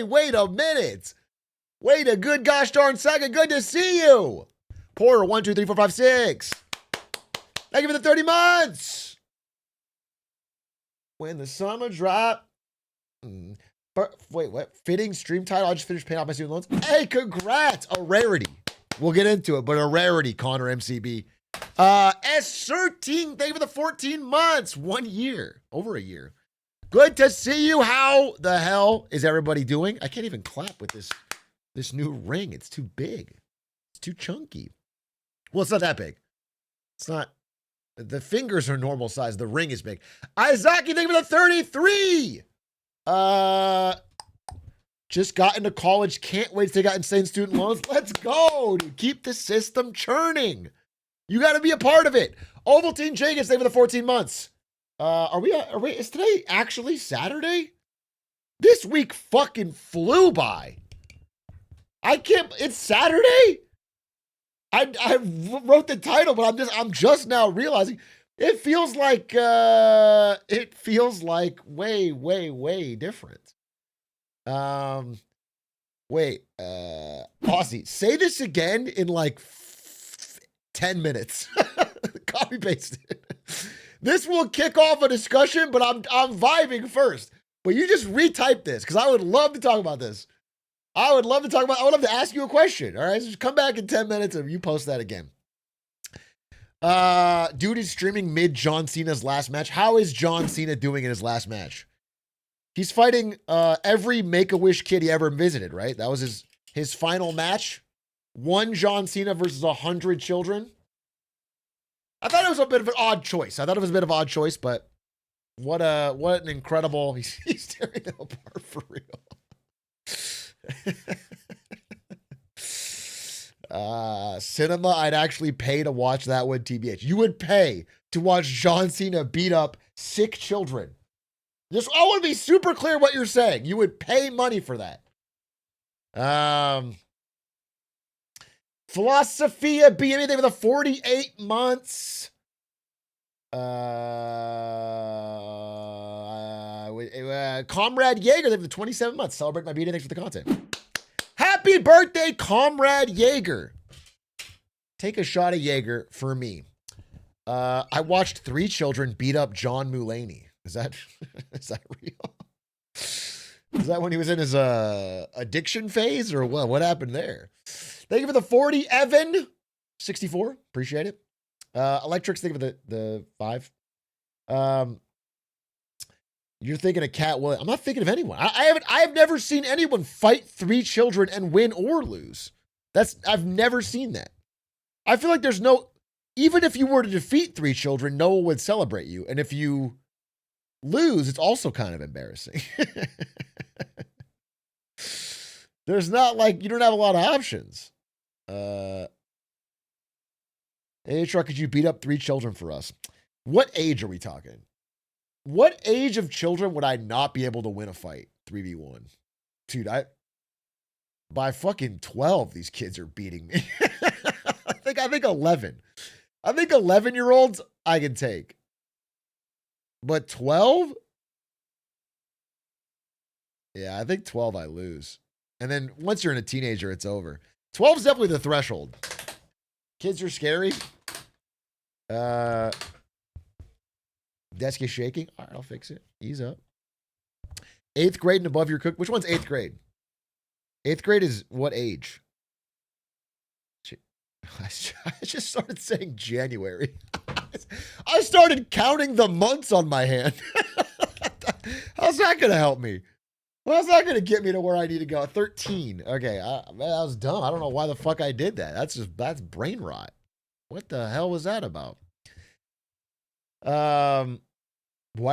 Wait a minute. Wait a good gosh darn second. Good to see you. Porter, 1, 2, 3, 4, 5, 6. Thank you for the 30 months. When the summer drop. Wait, what? Fitting stream title. I just finished paying off my student loans. Hey, congrats. A rarity. We'll get into it, but a rarity, Connor MCB. S13, thank you for the 14 months. 1 year. Over a year. Good to see you. How the hell is everybody doing? I can't even clap with this new ring. It's too big. It's too chunky. Well, it's not that big. It's not. The fingers are normal size. The ring is big. Izaki, thank you for the 33. Just got into college. Can't wait to take out insane student loans. Let's go, dude. Keep the system churning. You got to be a part of it. Ovaltine Jenkins, thank you for the 14 months. Is today actually Saturday? This week fucking flew by. It's Saturday? I wrote the title, but I'm just now realizing it feels like way different. Aussie, say this again in like 10 minutes. Copy paste it. This will kick off a discussion, but I'm vibing first. But you just retype this because I would love to talk about this. I would love to ask you a question. All right, so just come back in 10 minutes and you post that again. Dude is streaming mid John Cena's last match. How is John Cena doing in his last match? He's fighting every Make-A-Wish kid he ever visited, right? That was his final match. One John Cena versus 100 children. I thought it was a bit of an odd choice. But what an incredible. He's tearing them apart for real. Cinema, I'd actually pay to watch that one, TBH. You would pay to watch John Cena beat up sick children. I want to be super clear what you're saying. You would pay money for that. Philosophia be anything for the 48 months. Comrade Jaeger, for the 27 months. Celebrate my beauty. Thanks for the content. Happy birthday, Comrade Jaeger. Take a shot of Jaeger for me. I watched 3 children beat up John Mulaney. Is that real? Is that when he was in his addiction phase or what? What happened there? Thank you for the 40, Evan. 64. Appreciate it. Electrics, thank you for the 5. You're thinking of Cat Williams. I'm not thinking of anyone. I have never seen anyone fight 3 children and win or lose. I've never seen that. I feel like there's no, even if you were to defeat 3 children, no one would celebrate you. And if you lose, it's also kind of embarrassing. There's not like, you don't have a lot of options. Atrioc, could you beat up 3 children for us? What age are we talking? What age of children would I not be able to win a fight? 3v1. Dude, by fucking 12, these kids are beating me. I think 11. I think 11-year-olds I can take. But 12? Yeah, I think 12 I lose. And then once you're in a teenager, it's over. 12 is definitely the threshold. Kids are scary. Desk is shaking. All right, I'll fix it. Ease up. 8th grade and above your cook. Which one's 8th grade? 8th grade is what age? I just started saying January. I started counting the months on my hand. How's that going to help me? How's that going to get me to where I need to go? 13. Okay, that was dumb. I don't know why the fuck I did that. That's brain rot. What the hell was that about? Why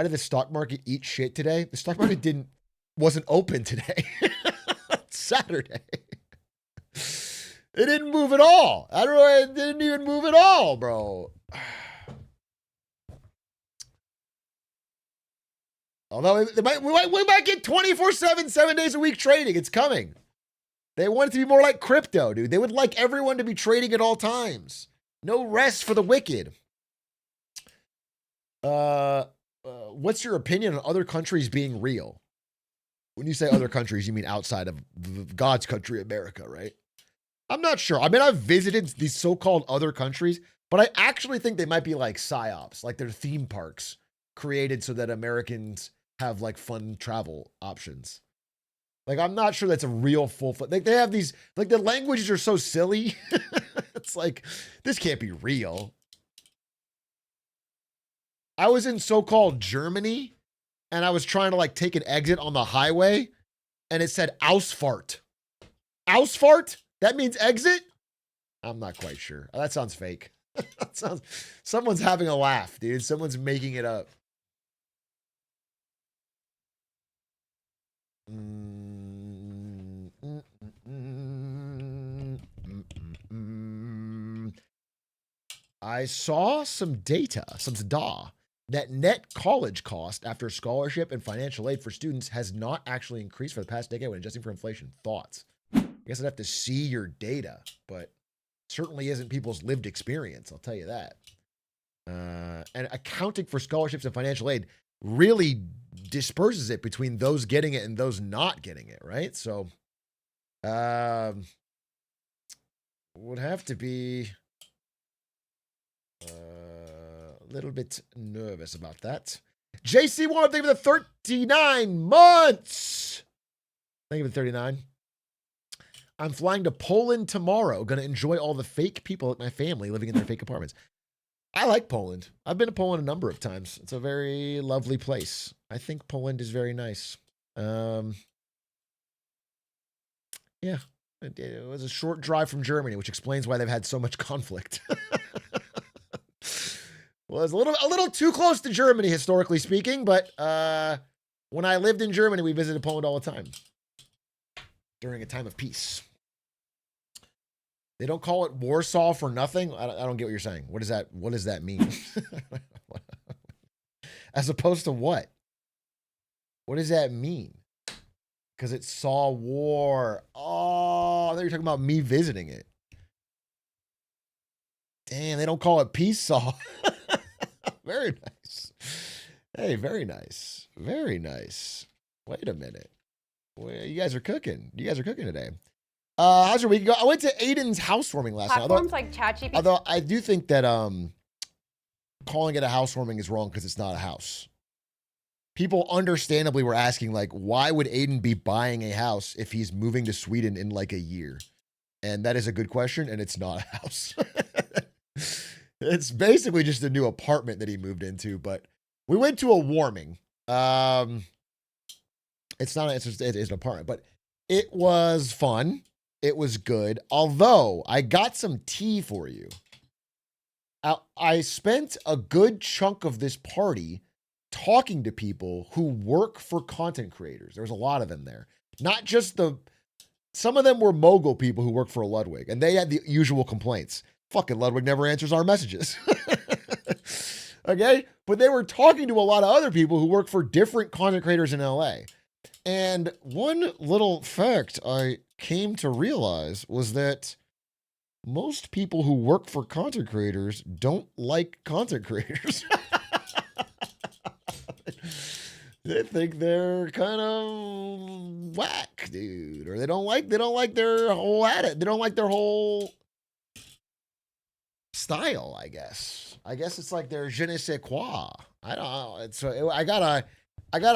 did the stock market eat shit today? The stock market wasn't open today. Saturday. It didn't move at all. I don't know. It didn't even move at all, bro. Although we might get 24/7, 7 days a week trading. It's coming. They want it to be more like crypto, dude. They would like everyone to be trading at all times. No rest for the wicked. what's your opinion on other countries being real? When you say other countries, you mean outside of God's country, America, right? I'm not sure. I mean, I've visited these so-called other countries, but I actually think they might be like psyops, like they're theme parks created so that Americans have like fun travel options. Like, I'm not sure that's a real like they have these, like the languages are so silly. It's like, this can't be real. I was in so-called Germany and I was trying to like take an exit on the highway and it said Ausfahrt. Ausfahrt? That means exit? I'm not quite sure. That sounds fake. That sounds, someone's having a laugh, dude. Someone's making it up. I saw some data, that net college cost after scholarship and financial aid for students has not actually increased for the past decade when adjusting for inflation. Thoughts? I guess I'd have to see your data, but certainly isn't people's lived experience, I'll tell you that. And accounting for scholarships and financial aid really disperses it between those getting it and those not getting it, right? So, would have to be a little bit nervous about that. JC1, thank you for the 39 months. Thank you for the 39. I'm flying to Poland tomorrow. Going to enjoy all the fake people at my family living in their fake apartments. I like Poland. I've been to Poland a number of times. It's a very lovely place. I think Poland is very nice. Yeah. It was a short drive from Germany, which explains why they've had so much conflict. Was a little too close to Germany, historically speaking, but when I lived in Germany, we visited Poland all the time during a time of peace. They don't call it Warsaw for nothing. I don't get what you're saying. What does that mean? As opposed to what? What does that mean? Because it saw war. Oh, I thought you were talking about me visiting it. Damn, they don't call it Peace Saw. Very nice. Hey, very nice. Very nice. Wait a minute. Well, you guys are cooking. You guys are cooking today. How's your week go? I went to Aiden's housewarming last night. Platforms like ChatGPT. Although I do think that calling it a housewarming is wrong because it's not a house. People understandably were asking, like, why would Aiden be buying a house if he's moving to Sweden in like a year? And that is a good question, and it's not a house. It's basically just a new apartment that he moved into, but we went to a warming. It's not, it's an apartment, but it was fun. It was good. Although I got some tea for you. I spent a good chunk of this party talking to people who work for content creators. There was a lot of them there. Not just some of them were mogul people who work for Ludwig, and they had the usual complaints. Fucking Ludwig never answers our messages. Okay? But they were talking to a lot of other people who work for different content creators in LA. And one little fact I came to realize was that most people who work for content creators don't like content creators. They think they're kind of whack, dude, or they don't like their whole attitude. They don't like their whole style, I guess. I guess it's like their je ne sais quoi. I don't know. I got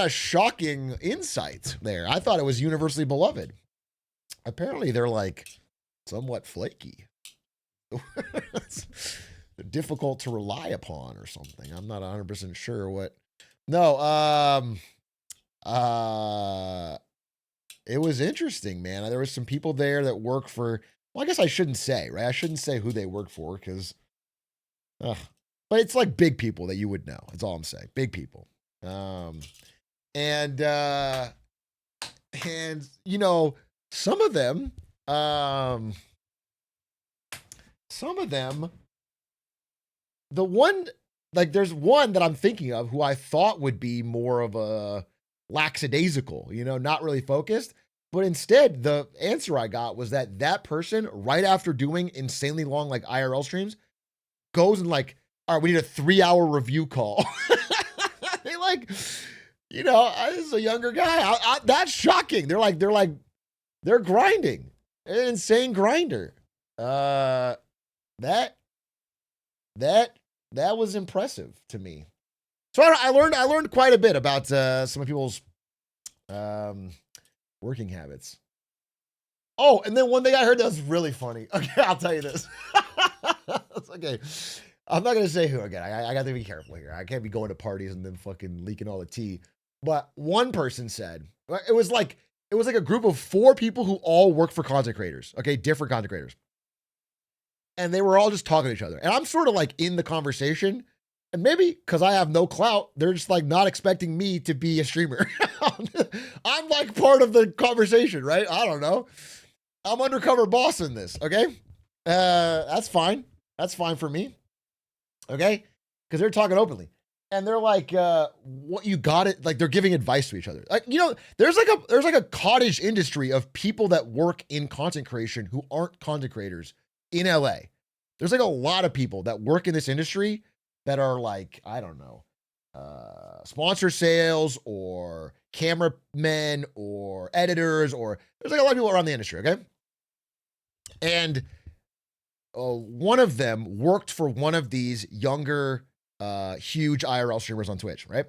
a shocking insight there. I thought it was universally beloved. Apparently, they're like somewhat flaky. They're difficult to rely upon or something. I'm not 100% sure what. No, it was interesting, man. There was some people there that work for, well, I guess I shouldn't say, right? I shouldn't say who they work for because, but it's like big people that you would know. That's all I'm saying. Big people. And you know, some of them, the one, like there's one that I'm thinking of who I thought would be more of a lackadaisical, you know, not really focused. But instead, the answer I got was that person, right after doing insanely long, like IRL streams, goes and like, all right, we need a 3-hour review call. like, this is a younger guy. That's shocking. They're grinding. They're an insane grinder. That was impressive to me. So I learned quite a bit about some of people's working habits. Oh, and then one thing I heard that was really funny. Okay, I'll tell you this. Okay. I'm not going to say who again. I got to be careful here. I can't be going to parties and then fucking leaking all the tea. But one person said, it was like a group of 4 people who all work for content creators. Okay, different content creators. And they were all just talking to each other. And I'm sort of like in the conversation. And maybe because I have no clout, they're just like not expecting me to be a streamer. I'm like part of the conversation, right? I don't know. I'm undercover boss in this, okay? That's fine. That's fine for me, okay? Because they're talking openly. And they're like, what you got it? Like they're giving advice to each other. Like, there's like a cottage industry of people that work in content creation who aren't content creators in LA. There's like a lot of people that work in this industry that are like, I don't know, sponsor sales or cameramen or editors, or there's like a lot of people around the industry, okay? And one of them worked for one of these younger, huge IRL streamers on Twitch, right?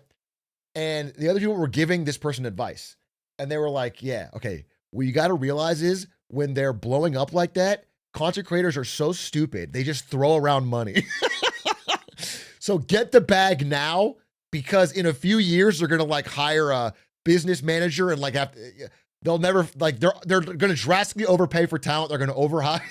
And the other people were giving this person advice. And they were like, yeah, okay, what you got to realize is when they're blowing up like that, content creators are so stupid, they just throw around money. So get the bag now, because in a few years, they're going to like hire a business manager and like they'll never, like they're going to drastically overpay for talent. They're going to overhire.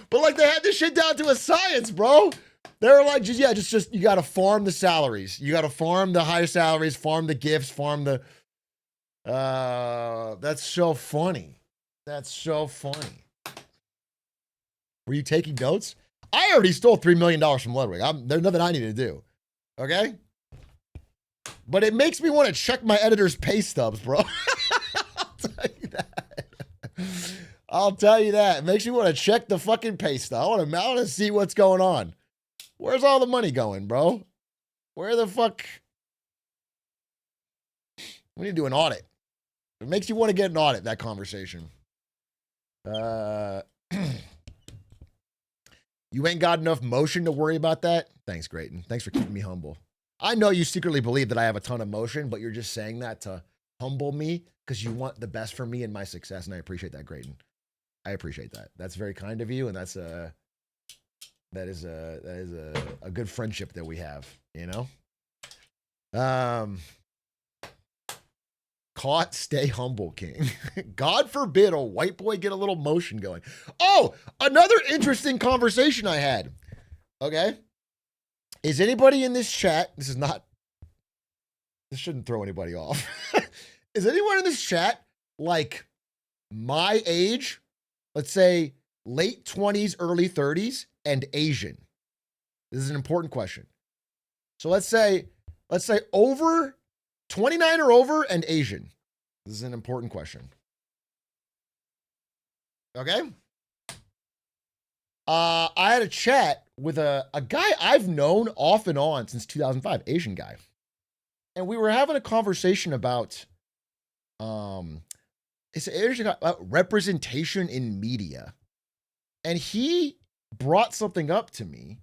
But like they had this shit down to a science, bro. They were like, just you got to farm the salaries. You got to farm the high salaries, farm the gifts, farm the, that's so funny. That's so funny. Were you taking notes? I already stole $3 million from Ludwig. There's nothing I need to do. Okay? But it makes me want to check my editor's pay stubs, bro. I'll tell you that. I'll tell you that. It makes me want to check the fucking pay stub. I want to see what's going on. Where's all the money going, bro? Where the fuck? We need to do an audit. It makes you want to get an audit, that conversation. You ain't got enough motion to worry about that? Thanks, Grayton. Thanks for keeping me humble. I know you secretly believe that I have a ton of motion, but you're just saying that to humble me because you want the best for me and my success, and I appreciate that, Grayton. I appreciate that. That's very kind of you, and that is a good friendship that we have, Caught, stay humble, King. God forbid a white boy get a little motion going. Oh, another interesting conversation I had. Okay. Is anybody in this chat? This shouldn't throw anybody off. Is anyone in this chat like my age? Let's say late 20s, early 30s, and Asian. This is an important question. So let's say over 29 or over and Asian. This is an important question. Okay. I had a chat with a guy I've known off and on since 2005, Asian guy. And we were having a conversation about, it's interesting about representation in media. And he brought something up to me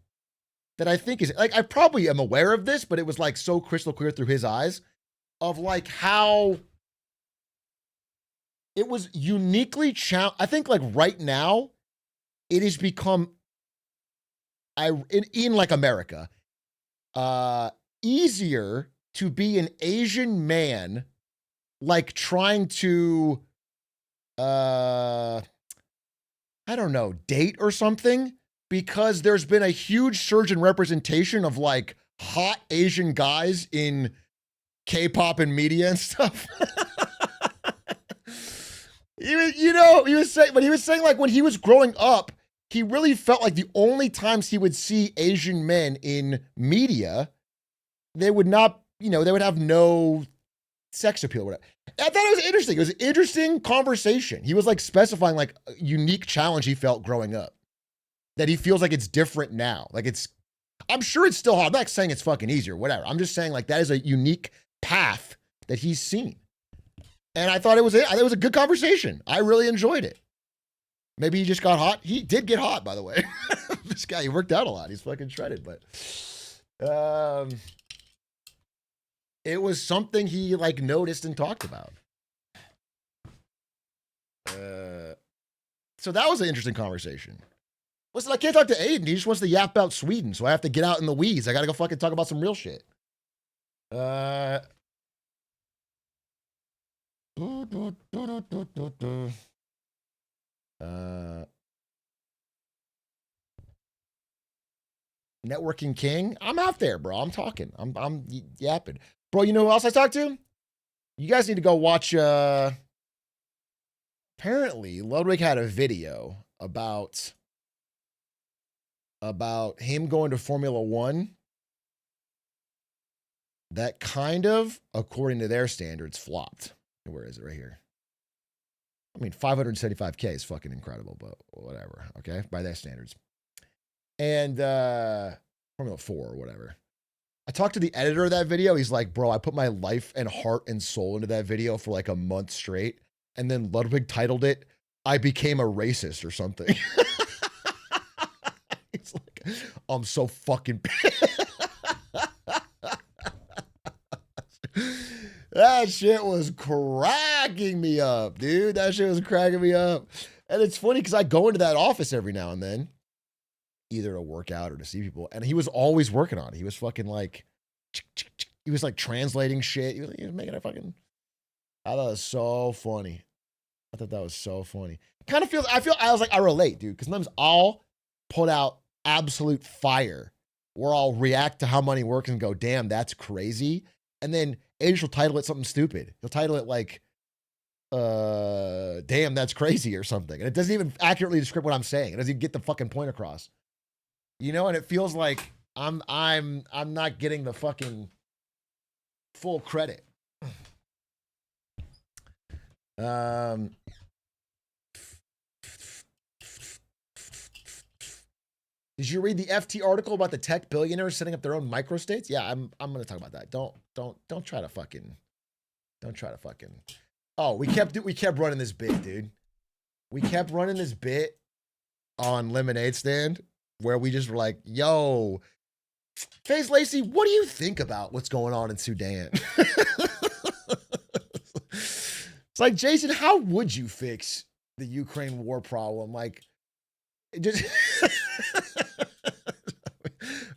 that I think is, like, I probably am aware of this, but it was like so crystal clear through his eyes of like how it was uniquely I think like right now it has become in like America easier to be an Asian man like trying to I don't know, date or something, because there's been a huge surge in representation of like hot Asian guys in K-pop and media and stuff. He was saying like when he was growing up, he really felt like the only times he would see Asian men in media, they would not, they would have no sex appeal or whatever. I thought it was interesting. It was an interesting conversation. He was like specifying like a unique challenge he felt growing up, that he feels like it's different now. Like it's I'm sure it's still hard. I'm not saying it's fucking easy or whatever. I'm just saying like that is a unique path that he's seen. And I thought it was a good conversation. I really enjoyed it. Maybe he just got hot. He did get hot, by the way. This guy, he worked out a lot. He's fucking shredded, but it was something he like noticed and talked about. So that was an interesting conversation. Listen, I can't talk to Aiden. He just wants to yap about Sweden, so I have to get out in the weeds. I gotta go fucking talk about some real shit. Networking King. I'm out there, bro. I'm talking. I'm yapping. Bro, you know who else I talked to? You guys need to go watch apparently Ludwig had a video about him going to Formula One that kind of, according to their standards, flopped. Where is it? Right here. I mean, 575K is fucking incredible, but whatever, okay? By their standards. And Formula 4 or whatever. I talked to the editor of that video. He's like, bro, I put my life and heart and soul into that video for like a month straight. And then Ludwig titled it, I became a racist or something. He's like, I'm so fucking pissed. That shit was cracking me up, dude. That shit was cracking me up. And it's funny because I go into that office every now and then, either to work out or to see people. And he was always working on it. He was fucking like, he was like translating shit. He was making it fucking, I thought it was so funny. I thought that was so funny. I was like, I relate, dude. Because sometimes I'll put out absolute fire where I'll react to how money works and go, damn, that's crazy. And then Age will title it something stupid. He'll title it like, damn, that's crazy or something. And it doesn't even accurately describe what I'm saying. It doesn't even get the fucking point across. You know, and it feels like I'm not getting the fucking full credit. Did you read the FT article about the tech billionaires setting up their own microstates? Yeah, I'm going to talk about that. Don't try to fucking. Oh, we kept running this bit, dude. We kept running this bit on Lemonade Stand where we just were like, yo, FaZe Lacey, what do you think about what's going on in Sudan? It's like, Jason, how would you fix the Ukraine war problem? Like, it just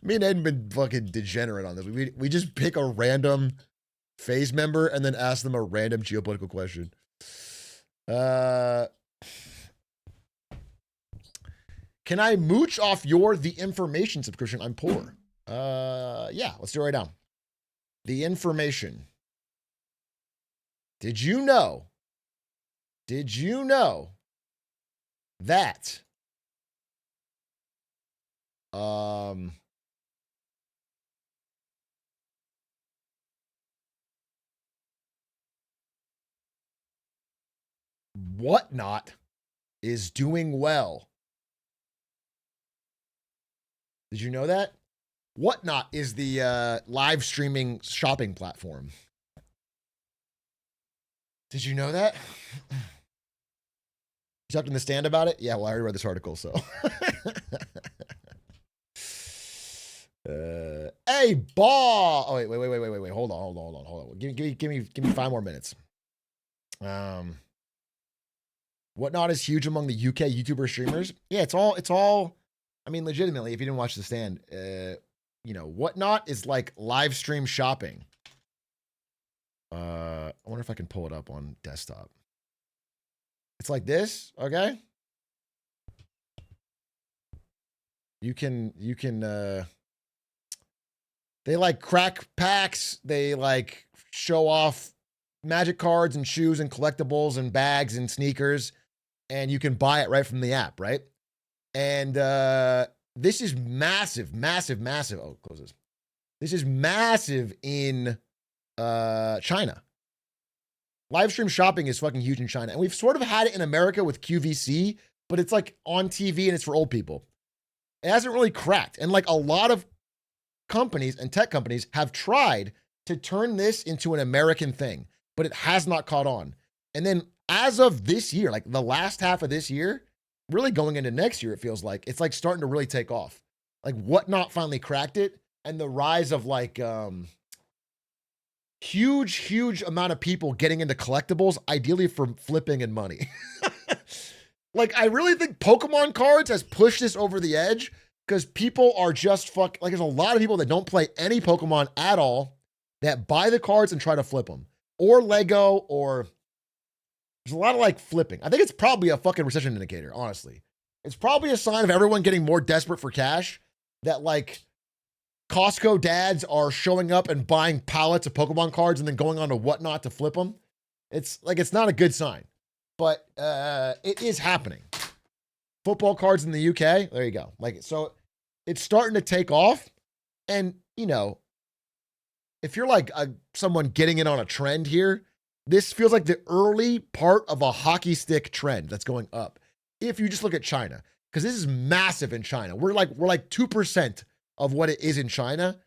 me and Ed been fucking degenerate on this. We just pick a random FaZe member and then ask them a random geopolitical question. Can I mooch off your The Information subscription? I'm poor. Yeah, let's do it right now. The Information. Did you know that Whatnot is doing well? Did you know that? Whatnot is the live streaming shopping platform. Did you know that? You talked in the stand about it? Yeah, well, I already read this article, so. Hey, ball. Oh, wait. Hold on. Give me 5 more minutes. Whatnot is huge among the UK YouTuber streamers. Yeah, it's all. I mean, legitimately, if you didn't watch the stand, Whatnot is like live stream shopping. I wonder if I can pull it up on desktop. It's like this, okay? You can they like crack packs, they like show off magic cards and shoes and collectibles and bags and sneakers, and you can buy it right from the app, right? And this is massive. Oh, close this. This is massive in China. Live stream shopping is fucking huge in China. And we've sort of had it in America with QVC, but it's like on TV and it's for old people. It hasn't really cracked. And like a lot of companies and tech companies have tried to turn this into an American thing, but it has not caught on. And then as of this year, like the last half of this year, really going into next year, it feels like it's like starting to really take off. Like Whatnot finally cracked it, and the rise of like huge amount of people getting into collectibles, ideally for flipping and money. Like I really think Pokemon cards has pushed this over the edge because people are just like there's a lot of people that don't play any Pokemon at all that buy the cards and try to flip them, or Lego, or there's a lot of like flipping. I think it's probably a fucking recession indicator, honestly. It's probably a sign of everyone getting more desperate for cash that like Costco dads are showing up and buying pallets of Pokemon cards and then going on to Whatnot to flip them. It's like, it's not a good sign, but it is happening. Football cards in the UK, there you go. Like, so it's starting to take off. And, you know, if you're like someone getting in on a trend here, this feels like the early part of a hockey stick trend that's going up. If you just look at China, because this is massive in China. We're like 2% of what it is in China.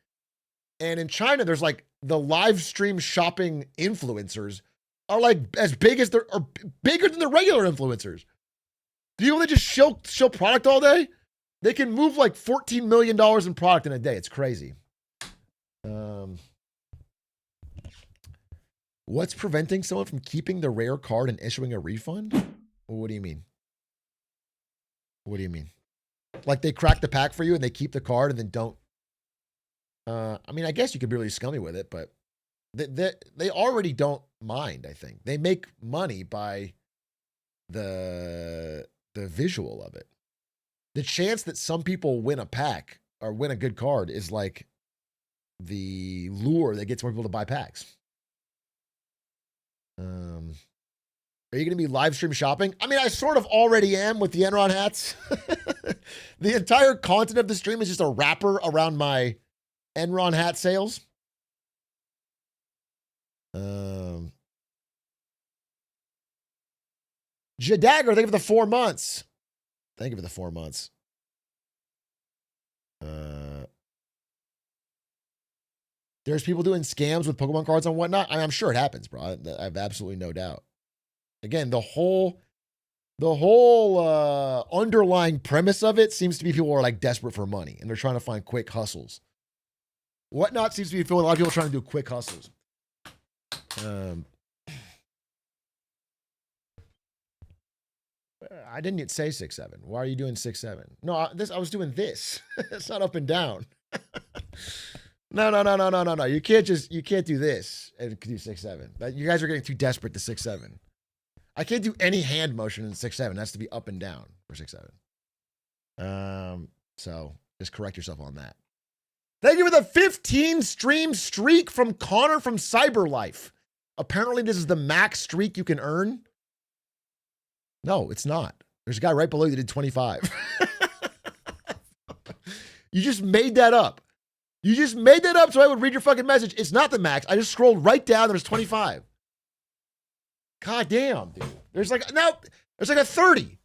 And in China, there's like the live stream shopping influencers are like as big as they're or bigger than the regular influencers. People that just show product all day, they can move like $14 million in product in a day. It's crazy. What's preventing someone from keeping the rare card and issuing a refund? What do you mean? What do you mean? Like they crack the pack for you and they keep the card and then don't. I mean, I guess you could be really scummy with it, but they already don't mind, I think. They make money by the visual of it. The chance that some people win a pack or win a good card is like the lure that gets more people to buy packs. Are you going to be live stream shopping? I mean, I sort of already am with the Enron hats. The entire content of the stream is just a wrapper around my Enron hat sales. Jadagger, thank you for the 4 months. Thank you for the 4 months. There's people doing scams with Pokemon cards and whatnot. I'm sure it happens, bro. I have absolutely no doubt. Again, the whole underlying premise of it seems to be people are like desperate for money and they're trying to find quick hustles. Whatnot seems to be feeling a lot of people trying to do quick hustles. I didn't say 6-7. Why are you doing 6-7? No, I was doing this. It's not up and down. No. You can't do this and do 6-7. You guys are getting too desperate to 6-7. I can't do any hand motion in 6-7. It has to be up and down for 6-7. So just correct yourself on that. Thank you for the 15 stream streak from Connor from Cyberlife. Apparently this is the max streak you can earn. No, it's not. There's a guy right below you that did 25. You just made that up. You just made that up so I would read your fucking message. It's not the max. I just scrolled right down. There's 25. God damn, dude. There's like a 30.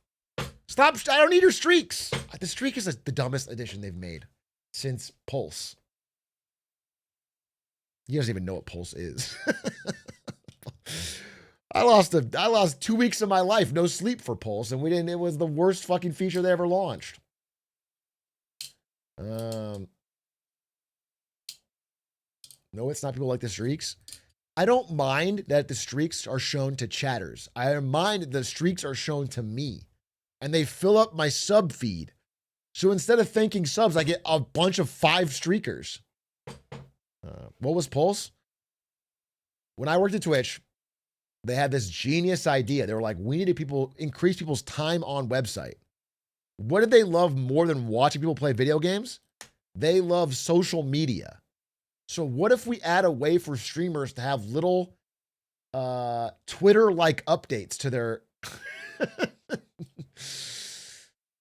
Stop. I don't need your streaks. The streak is the dumbest addition they've made since Pulse. He doesn't even know what Pulse is. I lost 2 weeks of my life, no sleep for Pulse, and it was the worst fucking feature they ever launched. No, it's not people like the streaks. I don't mind that the streaks are shown to chatters. I mind that the streaks are shown to me, and they fill up my sub feed. So instead of thanking subs, I get a bunch of 5 streakers. What was Pulse? When I worked at Twitch, they had this genius idea. They were like, we need to increase people's time on website. What did they love more than watching people play video games? They love social media. So what if we add a way for streamers to have little Twitter-like updates to their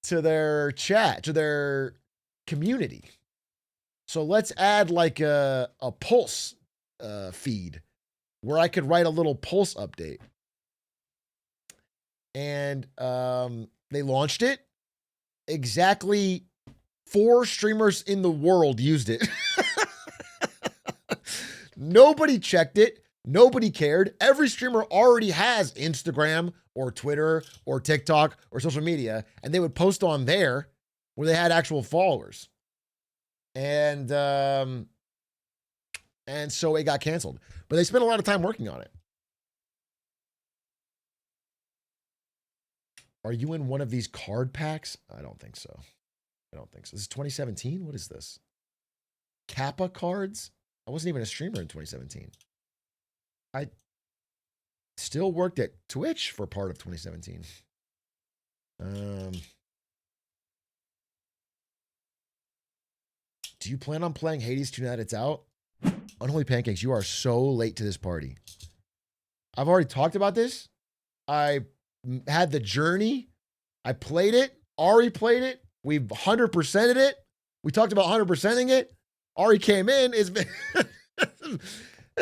to their chat, to their community? So let's add like a Pulse feed where I could write a little Pulse update. And they launched it. Exactly 4 streamers in the world used it. Nobody checked it. Nobody cared. Every streamer already has Instagram or Twitter or TikTok or social media, and they would post on there where they had actual followers. And so it got canceled. But they spent a lot of time working on it. Are you in one of these card packs? I don't think so. This is 2017? What is this? Kappa cards? I wasn't even a streamer in 2017. I still worked at Twitch for part of 2017. Do you plan on playing Hades tonight? It's out? Unholy Pancakes, you are so late to this party. I've already talked about this. I had the journey. I played it. Ari played it. We've 100%ed it. We talked about 100%ing it. Ari came in. It's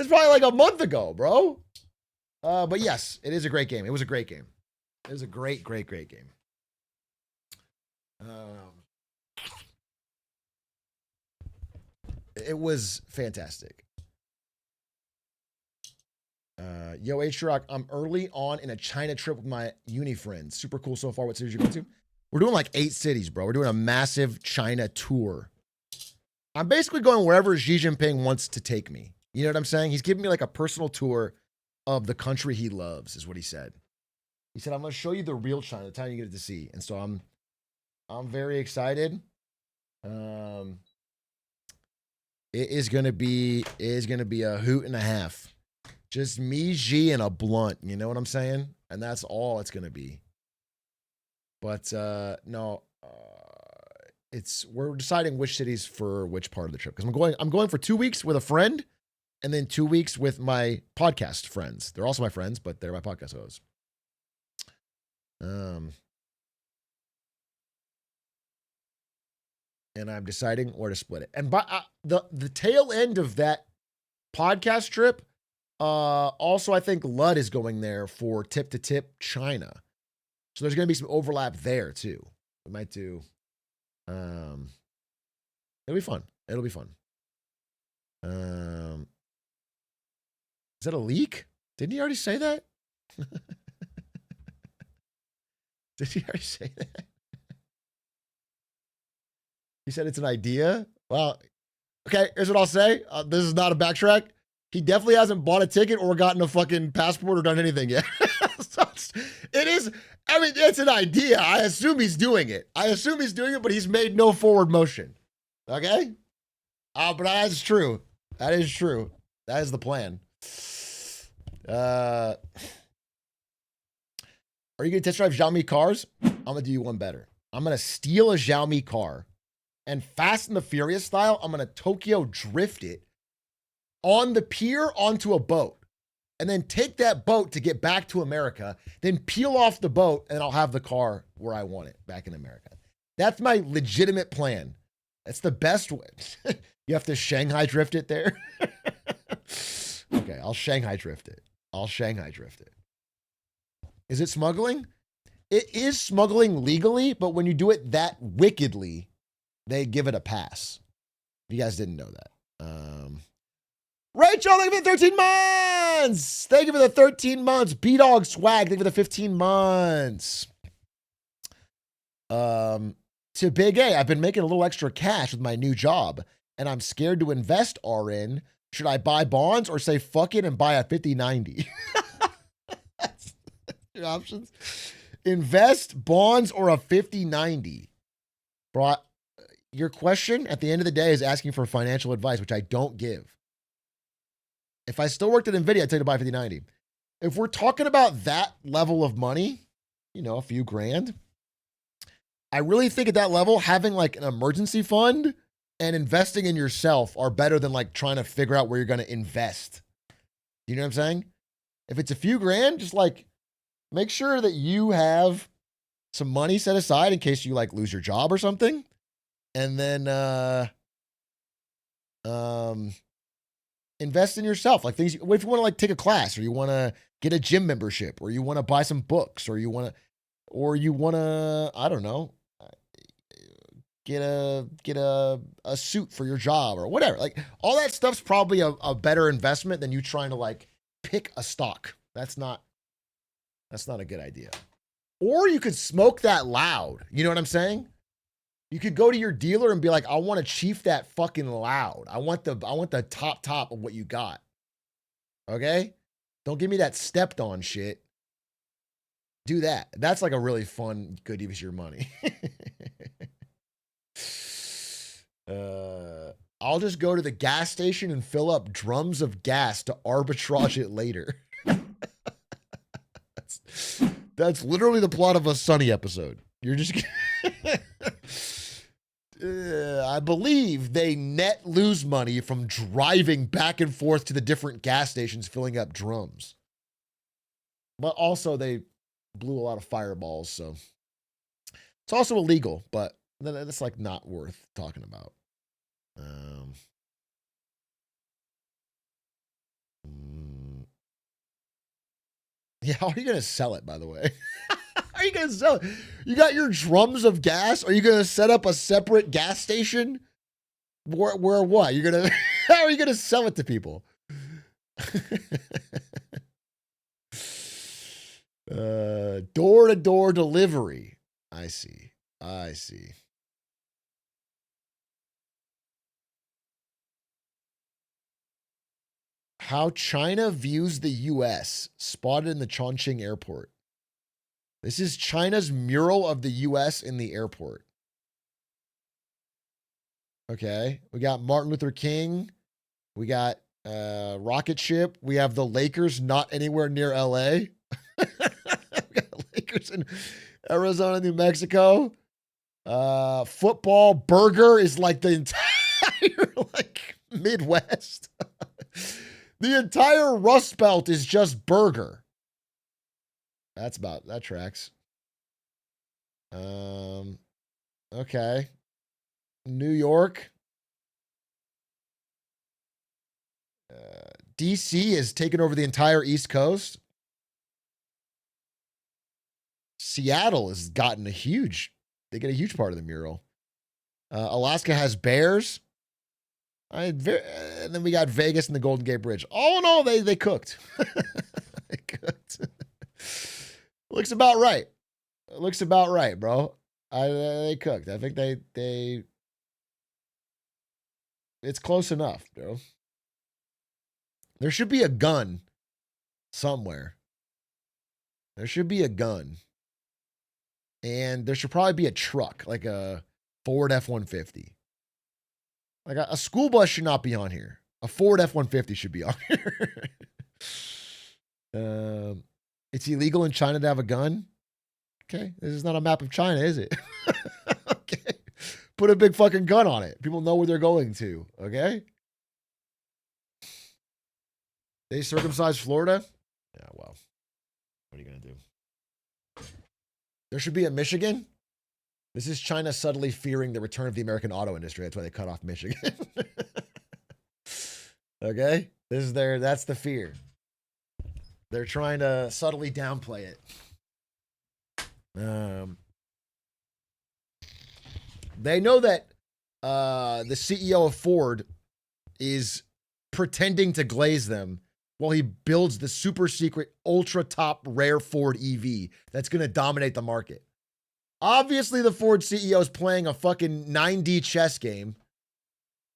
probably like a month ago, bro. But yes, it is a great game. It was a great game. It was a great game. It was fantastic. Yo, Atrioc, I'm early on in a China trip with my uni friends. Super cool so far. What cities you going to? We're doing like 8 cities, bro. We're doing a massive China tour. I'm basically going wherever Xi Jinping wants to take me. You know what I'm saying? He's giving me like a personal tour of the country he loves, is what he said. He said, I'm going to show you the real China, the time you get to see. And so I'm very excited. It is going to be a hoot and a half. Just me, Xi, and a blunt. You know what I'm saying? And that's all it's going to be. But no, we're deciding which cities for which part of the trip. Because I'm going for 2 weeks with a friend, and then 2 weeks with my podcast friends. They're also my friends, but they're my podcast hosts. And I'm deciding where to split it. And by the tail end of that podcast trip, also I think Lud is going there for tip to tip China. So there's going to be some overlap there too. We might do. It'll be fun. It'll be fun. Is that a leak? Didn't he already say that? Did he already say that? He said it's an idea. Well, okay, here's what I'll say. This is not a backtrack. He definitely hasn't bought a ticket or gotten a fucking passport or done anything yet. So it is, I mean, it's an idea. I assume he's doing it. But he's made no forward motion. Okay? But that is true. That is true. That is the plan. Are you going to test drive Xiaomi cars? I'm going to do you one better. I'm going to steal a Xiaomi car and Fast and the Furious style, I'm going to Tokyo drift it on the pier onto a boat and then take that boat to get back to America, then peel off the boat and I'll have the car where I want it back in America. That's my legitimate plan. That's the best way. You have to Shanghai drift it there. Okay, I'll Shanghai drift it. Is it smuggling? It is smuggling legally, but when you do it that wickedly, they give it a pass. You guys didn't know that. Rachel, thank you for the 13 months. Thank you for the 13 months. B-Dog Swag, thank you for the 15 months. To Big A, I've been making a little extra cash with my new job, and I'm scared to invest RN. Should I buy bonds or say fuck it and buy a 50-90? That's your options. Invest, bonds, or a 50-90? Bro, your question at the end of the day is asking for financial advice, which I don't give. If I still worked at NVIDIA, I'd tell you to buy 50-90. If we're talking about that level of money, you know, a few grand, I really think at that level, having like an emergency fund and investing in yourself are better than like trying to figure out where you're going to invest. You know what I'm saying? If it's a few grand, just like make sure that you have some money set aside in case you like lose your job or something. And then invest in yourself. Like things, if you want to like take a class or you want to get a gym membership or you want to buy some books or you want to, I don't know, get a suit for your job or whatever. Like all that stuff's probably a better investment than you trying to like pick a stock. That's not a good idea. Or you could smoke that loud. You know what I'm saying? You could go to your dealer and be like, I want to chief that fucking loud. I want the top of what you got. Okay? Don't give me that stepped on shit. Do that. That's like a really fun, good use of your money. I'll just go to the gas station and fill up drums of gas to arbitrage it later. That's literally the plot of a Sunny episode. You're just... I believe they net lose money from driving back and forth to the different gas stations filling up drums. But also they blew a lot of fireballs, so it's also illegal, but that's like not worth talking about. Yeah, how are you going to sell it, by the way? How are you going to sell it? You got your drums of gas? Are you going to set up a separate gas station? Where what? You're going to, how are you going to sell it to people? Door-to-door delivery. I see. How China views the U.S. spotted in the Chongqing airport. This is China's mural of the U.S. in the airport. Okay. We got Martin Luther King. We got rocket ship. We have the Lakers not anywhere near L.A. We got Lakers in Arizona, New Mexico. Football burger is like the entire like Midwest. The entire Rust Belt is just burger. That tracks. Okay. New York. DC has taken over the entire East Coast. Seattle has gotten they get a huge part of the mural. Alaska has bears. And then we got Vegas and the Golden Gate Bridge. All in all, they cooked. They cooked. Looks about right. Looks about right, bro. They cooked. I think they. It's close enough, bro. There should be a gun somewhere. There should be a gun. And there should probably be a truck, like a Ford F-150. Like a school bus should not be on here. A Ford F-150 should be on here. It's illegal in China to have a gun. Okay, this is not a map of China, is it? Okay, put a big fucking gun on it. People know where they're going to. Okay. They circumcised Florida. Yeah, well, what are you gonna do? There should be a Michigan. This is China subtly fearing the return of the American auto industry. That's why they cut off Michigan. Okay? That's the fear. They're trying to subtly downplay it. They know that the CEO of Ford is pretending to glaze them while he builds the super secret, ultra top rare Ford EV that's going to dominate the market. Obviously, the Ford CEO is playing a fucking 9D chess game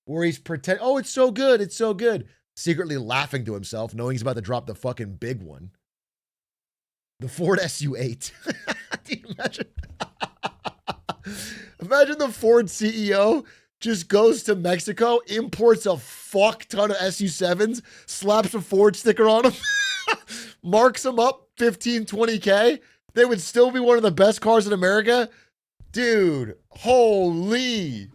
where he's oh, it's so good, it's so good. Secretly laughing to himself, knowing he's about to drop the fucking big one. The Ford SU8. Can you imagine? Imagine the Ford CEO just goes to Mexico, imports a fuck ton of SU7s, slaps a Ford sticker on them, marks them up 15, 20K. They would still be one of the best cars in America. Dude, holy.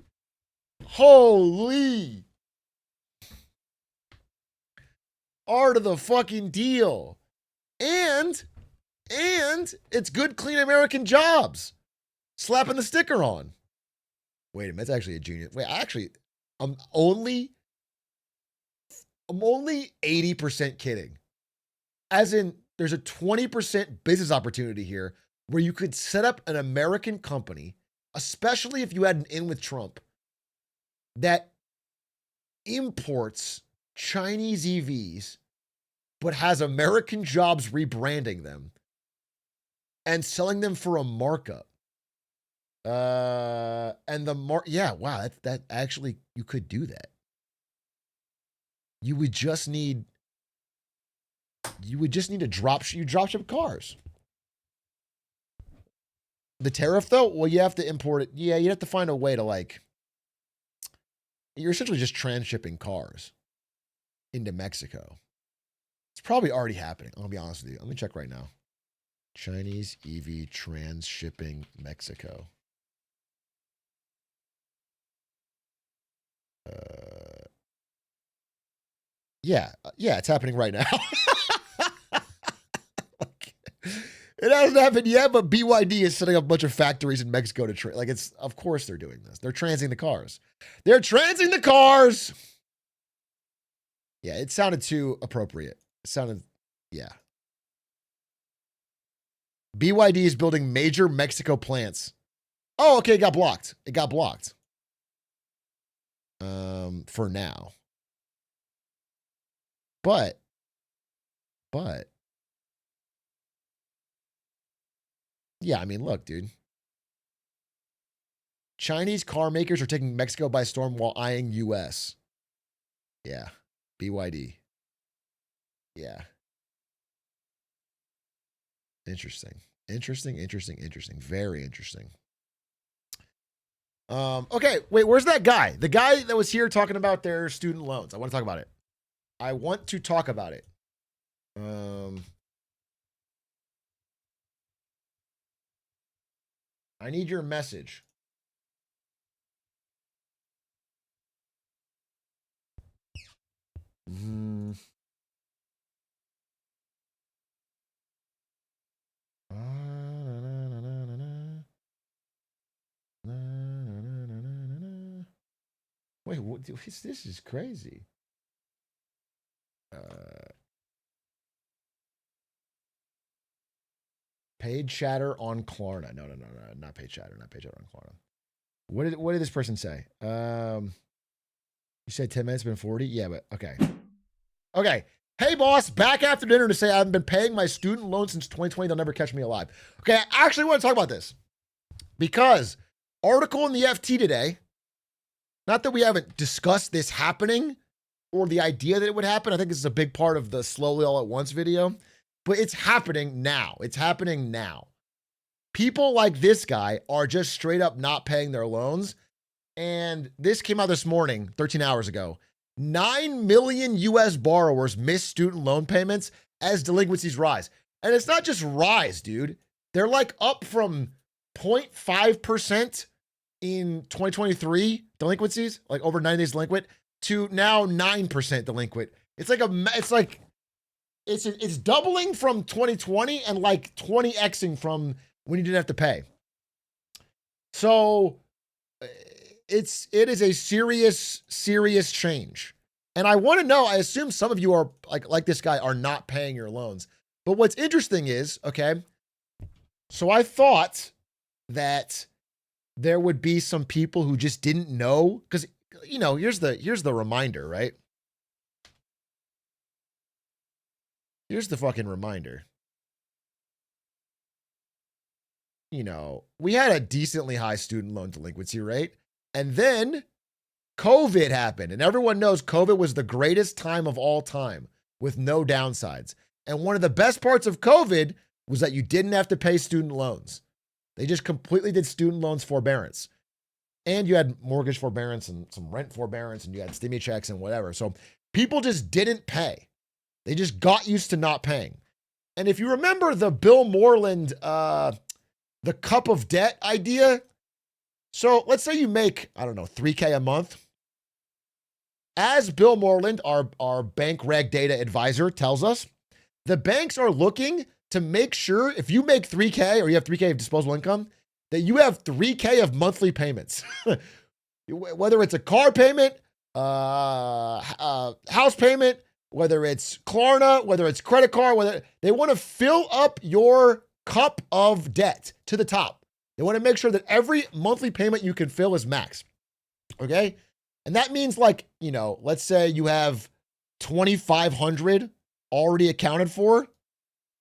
Art of the fucking deal. And it's good, clean American jobs. Slapping the sticker on. Wait a minute, that's actually a genius. Wait, I'm only 80% kidding. As in, there's a 20% business opportunity here where you could set up an American company, especially if you had an in with Trump, that imports Chinese EVs, but has American jobs rebranding them and selling them for a markup. And yeah, wow, that actually, you could do that. You would just need to drop ship cars. The tariff though, well, you have to import it. Yeah, you have to find a way to like, you're essentially just transshipping cars into Mexico. It's probably already happening. I'll be honest with you. Let me check right now. Chinese EV transshipping Mexico. Yeah, it's happening right now. It hasn't happened yet, but BYD is setting up a bunch of factories in Mexico to trade. Like, it's, of course they're doing this. They're transing the cars. They're transing the cars. Yeah, it sounded too appropriate. It sounded, yeah. BYD is building major Mexico plants. Oh, okay, it got blocked. It got blocked. For now. But yeah, I mean, look, dude. Chinese car makers are taking Mexico by storm while eyeing US. Yeah. BYD. Yeah. Interesting. Interesting. Very interesting. Okay, wait, where's that guy? The guy that was here talking about their student loans. I want to talk about it. I need your message. Wait, what, this is crazy. Paid chatter on Klarna. No, not paid chatter on Klarna. What did this person say? You said 10 minutes, been 40? Yeah, but okay. Okay. Hey, boss, back after dinner to say I haven't been paying my student loan since 2020. They'll never catch me alive. Okay, I actually want to talk about this because article in the FT today, not that we haven't discussed this happening or the idea that it would happen. I think this is a big part of the slowly all at once video, but it's happening now. It's happening now. People like this guy are just straight up not paying their loans. And this came out this morning, 13 hours ago. 9 million US borrowers miss student loan payments as delinquencies rise. And it's not just rise, dude. They're like up from 0.5% in 2023 delinquencies, like over 90 days delinquent, to now 9% delinquent. It's doubling from 2020 and like 20xing from when you didn't have to pay. So it is a serious change. And I want to know, I assume some of you are like this guy are not paying your loans. But what's interesting is, okay, so I thought that there would be some people who just didn't know, because, you know, here's the reminder, right? Here's the fucking reminder. You know, we had a decently high student loan delinquency rate, and then COVID happened, and everyone knows COVID was the greatest time of all time with no downsides. And one of the best parts of COVID was that you didn't have to pay student loans. They just completely did student loans forbearance. And you had mortgage forbearance and some rent forbearance, and you had stimmy checks and whatever. So people just didn't pay. They just got used to not paying. And if you remember the Bill Moreland, the cup of debt idea. So let's say you make, I don't know, $3K a month. As Bill Moreland, our bank reg data advisor, tells us, the banks are looking to make sure if you make $3K or you have $3K of disposable income, that you have $3K of monthly payments. Whether it's a car payment, house payment, whether it's Klarna, whether it's credit card, whether they want to fill up your cup of debt to the top. They want to make sure that every monthly payment you can fill is max. Okay? And that means like, let's say you have 2,500 already accounted for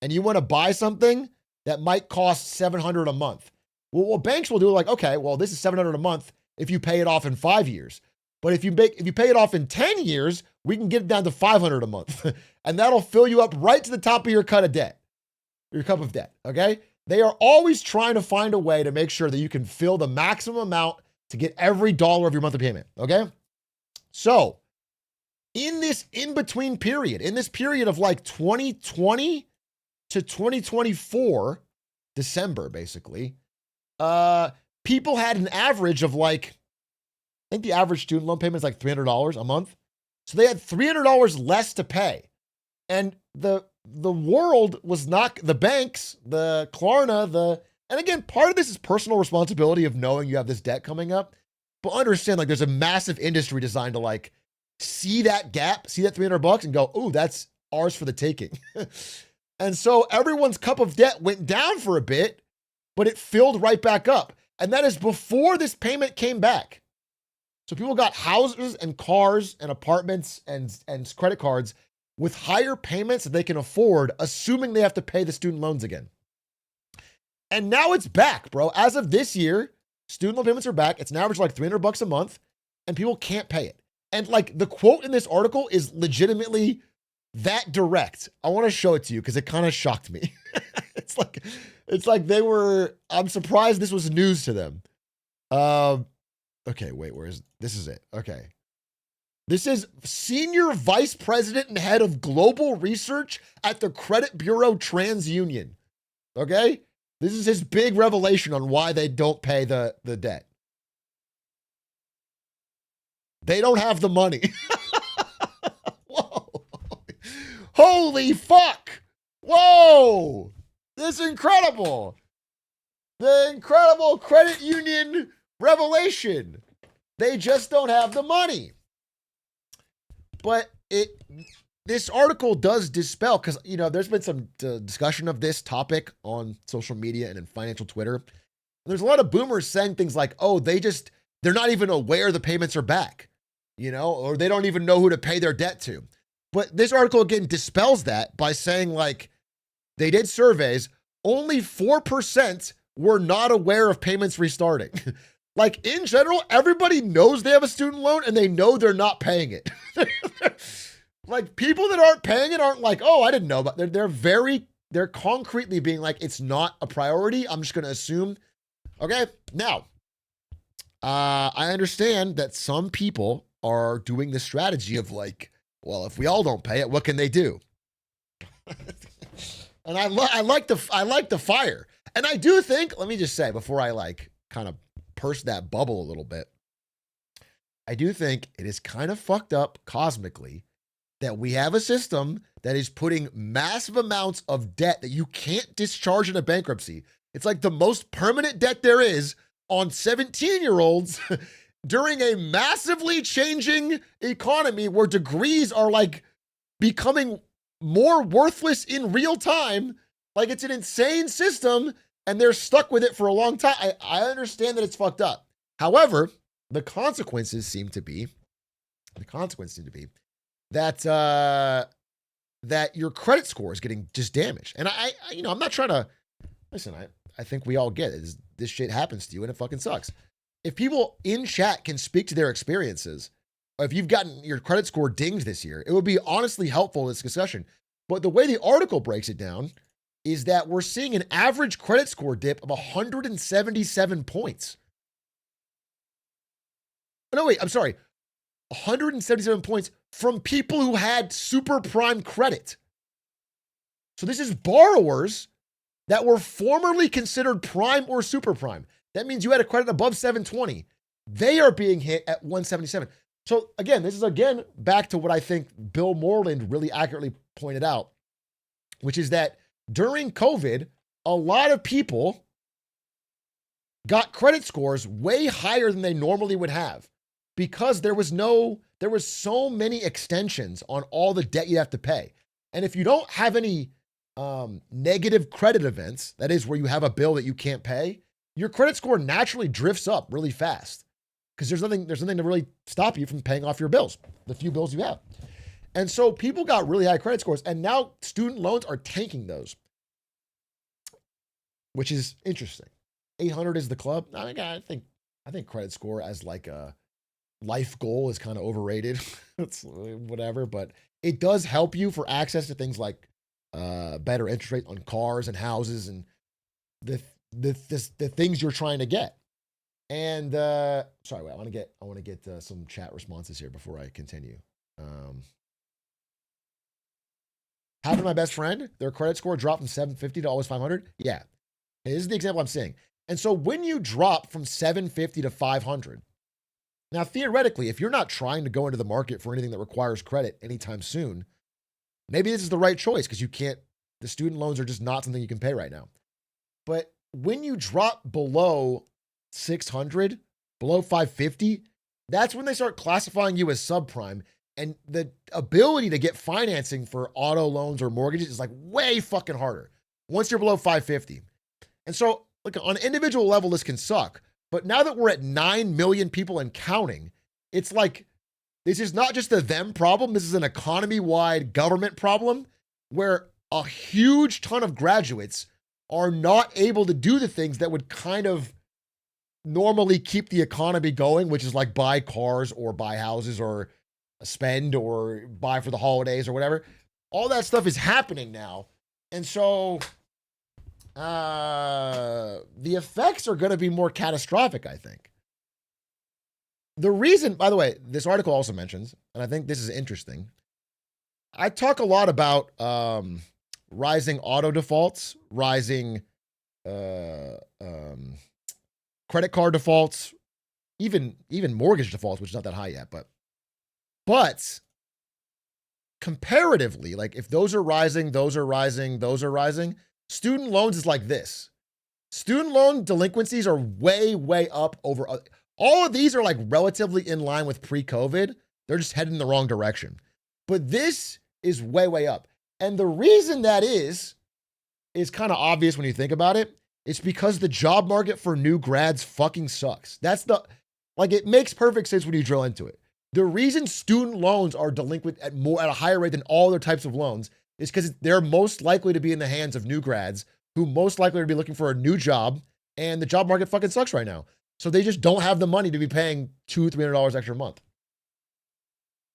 and you want to buy something that might cost 700 a month. Well, what banks will do, like, okay, well, this is 700 a month if you pay it off in 5 years. But if you pay it off in 10 years, we can get it down to 500 a month. And that'll fill you up right to the top of your cup of debt, okay? They are always trying to find a way to make sure that you can fill the maximum amount to get every dollar of your monthly payment, okay? So, in this in-between period, in this period of like 2020 to 2024, December, basically, people had an average of like, I think the average student loan payment is like $300 a month. So they had $300 less to pay. And the world was not, the banks, the Klarna, and again, part of this is personal responsibility of knowing you have this debt coming up. But understand, like, there's a massive industry designed to like see that gap, see that $300 and go, oh, that's ours for the taking. And so everyone's cup of debt went down for a bit, but it filled right back up. And that is before this payment came back. So people got houses and cars and apartments and credit cards with higher payments that they can afford, assuming they have to pay the student loans again. And now it's back, bro. As of this year, student loan payments are back. It's an average of like $300 a month, and people can't pay it. And like the quote in this article is legitimately that direct. I want to show it to you because it kind of shocked me. It's like I'm surprised this was news to them. Okay, wait, this is it. Okay. This is Senior Vice President and Head of Global Research at the Credit Bureau TransUnion. Okay? This is his big revelation on why they don't pay the debt. They don't have the money. Whoa. Holy fuck. Whoa. This is incredible. The incredible credit union revelation. They just don't have the money. But this article does dispel, because, there's been some discussion of this topic on social media and in financial Twitter. There's a lot of boomers saying things like, oh, they're not even aware the payments are back, or they don't even know who to pay their debt to. But this article, again, dispels that by saying, like, they did surveys, only 4% were not aware of payments restarting. Like, in general, everybody knows they have a student loan and they know they're not paying it. Like, people that aren't paying it aren't like, oh, I didn't know, but they're concretely being like, it's not a priority. I'm just going to assume. Okay. Now, I understand that some people are doing the strategy of like, well, if we all don't pay it, what can they do? And I like the fire. And I do think, let me just say before I like kind of purse that bubble a little bit, I do think it is kind of fucked up cosmically that we have a system that is putting massive amounts of debt that you can't discharge in a bankruptcy. It's like the most permanent debt there is on 17-year-olds during a massively changing economy where degrees are like becoming more worthless in real time. Like, it's an insane system and they're stuck with it for a long time. I understand that it's fucked up. However, the consequences seem to be that that your credit score is getting just damaged. And I'm not trying to listen. I think we all get it. This shit happens to you and it fucking sucks. If people in chat can speak to their experiences, or if you've gotten your credit score dinged this year, it would be honestly helpful in this discussion. But the way the article breaks it down is that we're seeing an average credit score dip of 177 points. No, wait, I'm sorry. 177 points from people who had super prime credit. So this is borrowers that were formerly considered prime or super prime. That means you had a credit above 720. They are being hit at 177. So again, this is back to what I think Bill Moreland really accurately pointed out, which is that during COVID, a lot of people got credit scores way higher than they normally would have because there was so many extensions on all the debt you have to pay. And if you don't have any negative credit events, that is where you have a bill that you can't pay, your credit score naturally drifts up really fast because there's nothing to really stop you from paying off your bills, the few bills you have. And so people got really high credit scores, and now student loans are tanking those, which is interesting. 800 is the club. I think credit score as like a life goal is kind of overrated. It's whatever, but it does help you for access to things like better interest rate on cars and houses and the things you're trying to get. And sorry, wait, I want to get some chat responses here before I continue. Happened to my best friend. Their credit score dropped from 750 to always 500. Yeah, this is the example I'm seeing. And so when you drop from 750 to 500, now theoretically, if you're not trying to go into the market for anything that requires credit anytime soon, maybe this is the right choice because the student loans are just not something you can pay right now. But when you drop below 600, below 550, that's when they start classifying you as subprime. And the ability to get financing for auto loans or mortgages is like way fucking harder once you're below 550. And so, look, on an individual level, this can suck. But now that we're at 9 million people and counting, it's like, this is not just a them problem. This is an economy-wide government problem where a huge ton of graduates are not able to do the things that would kind of normally keep the economy going, which is like buy cars or buy houses or spend or buy for the holidays or whatever. All that stuff is happening now. And so the effects are going to be more catastrophic, I think. The reason, by the way, this article also mentions, and I think this is interesting, I talk a lot about rising auto defaults, rising credit card defaults, even mortgage defaults, which is not that high yet, but comparatively, like if those are rising, student loans is like this. Student loan delinquencies are way, way up over. All of these are like relatively in line with pre-COVID. They're just heading in the wrong direction. But this is way, way up. And the reason that is kind of obvious when you think about it. It's because the job market for new grads fucking sucks. It makes perfect sense when you drill into it. The reason student loans are delinquent at a higher rate than all other types of loans is because they're most likely to be in the hands of new grads who most likely are to be looking for a new job, and the job market fucking sucks right now. So they just don't have the money to be paying $200-$300 extra a month.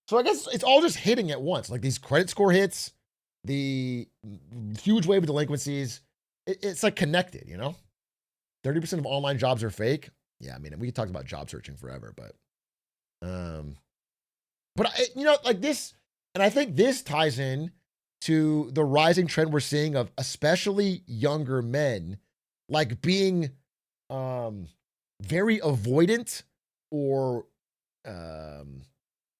So I guess it's all just hitting at once. Like these credit score hits, the huge wave of delinquencies, it's like connected, 30% of online jobs are fake. Yeah, I mean, we could talk about job searching forever, but like this, and I think this ties in to the rising trend we're seeing of especially younger men, like being very avoidant or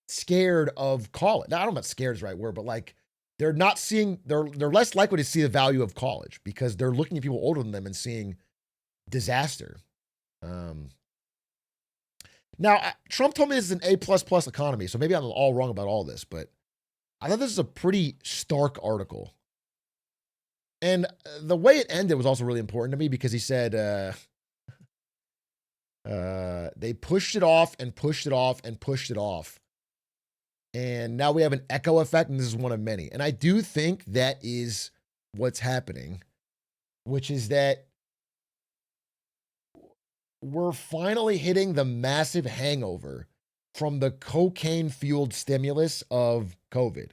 scared of college. Now, I don't know if scared is the right word, but like they're less likely to see the value of college because they're looking at people older than them and seeing disaster. Now, Trump told me this is an A++ economy, so maybe I'm all wrong about all this, but I thought this is a pretty stark article. And the way it ended was also really important to me because he said they pushed it off and pushed it off and pushed it off. And now we have an echo effect, and this is one of many. And I do think that is what's happening, which is that we're finally hitting the massive hangover from the cocaine-fueled stimulus of COVID.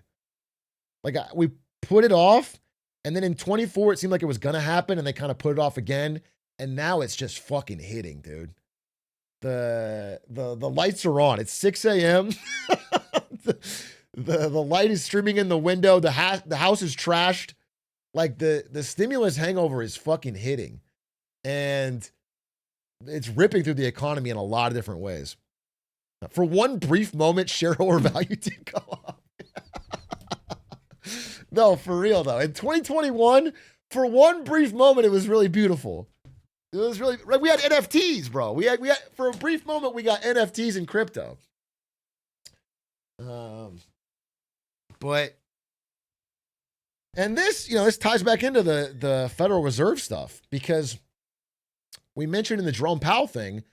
Like, we put it off, and then in 24, it seemed like it was going to happen, and they kind of put it off again, and now it's just fucking hitting, dude. The lights are on. It's 6 a.m. the light is streaming in the window. The house is trashed. Like, the stimulus hangover is fucking hitting. And it's ripping through the economy in a lot of different ways. For one brief moment, shareholder value did go up. No, for real though. In 2021, for one brief moment, it was really beautiful. It was really, we had NFTs, bro. We had for a brief moment, we got NFTs and crypto. And this, this ties back into the Federal Reserve stuff because we mentioned in the Jerome Powell thing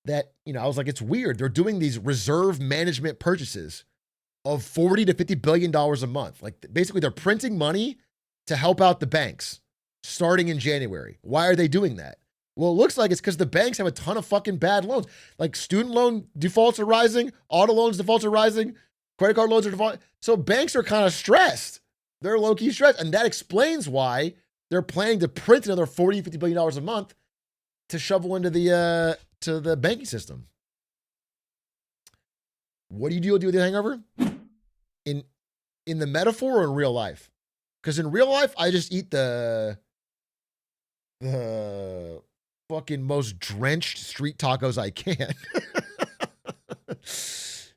that, I was like, it's weird. They're doing these reserve management purchases of $40 to $50 billion a month. Like basically they're printing money to help out the banks starting in January. Why are they doing that? Well, it looks like it's because the banks have a ton of fucking bad loans. Like student loan defaults are rising, auto loans defaults are rising, credit card loans are defaulting. So banks are kind of stressed. They're low-key stressed. And that explains why they're planning to print another $40, $50 billion a month to shovel into the banking system. What do you deal with the hangover? In the metaphor or in real life? Because in real life, I just eat the fucking most drenched street tacos I can.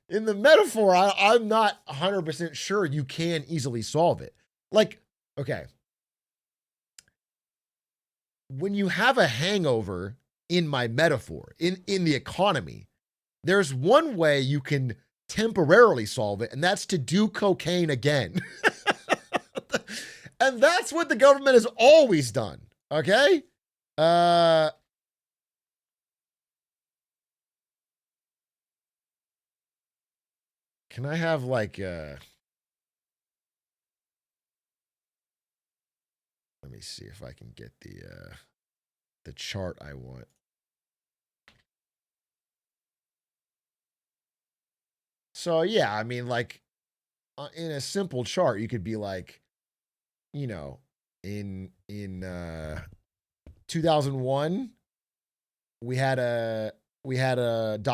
In the metaphor, I'm not 100% sure you can easily solve it. Like, okay. When you have a hangover in my metaphor, in the economy, there's one way you can temporarily solve it, and that's to do cocaine again. And that's what the government has always done. Okay? Can I have like let me see if I can get the chart I want. So yeah, I mean, like in a simple chart, you could be like, in 2001, we had a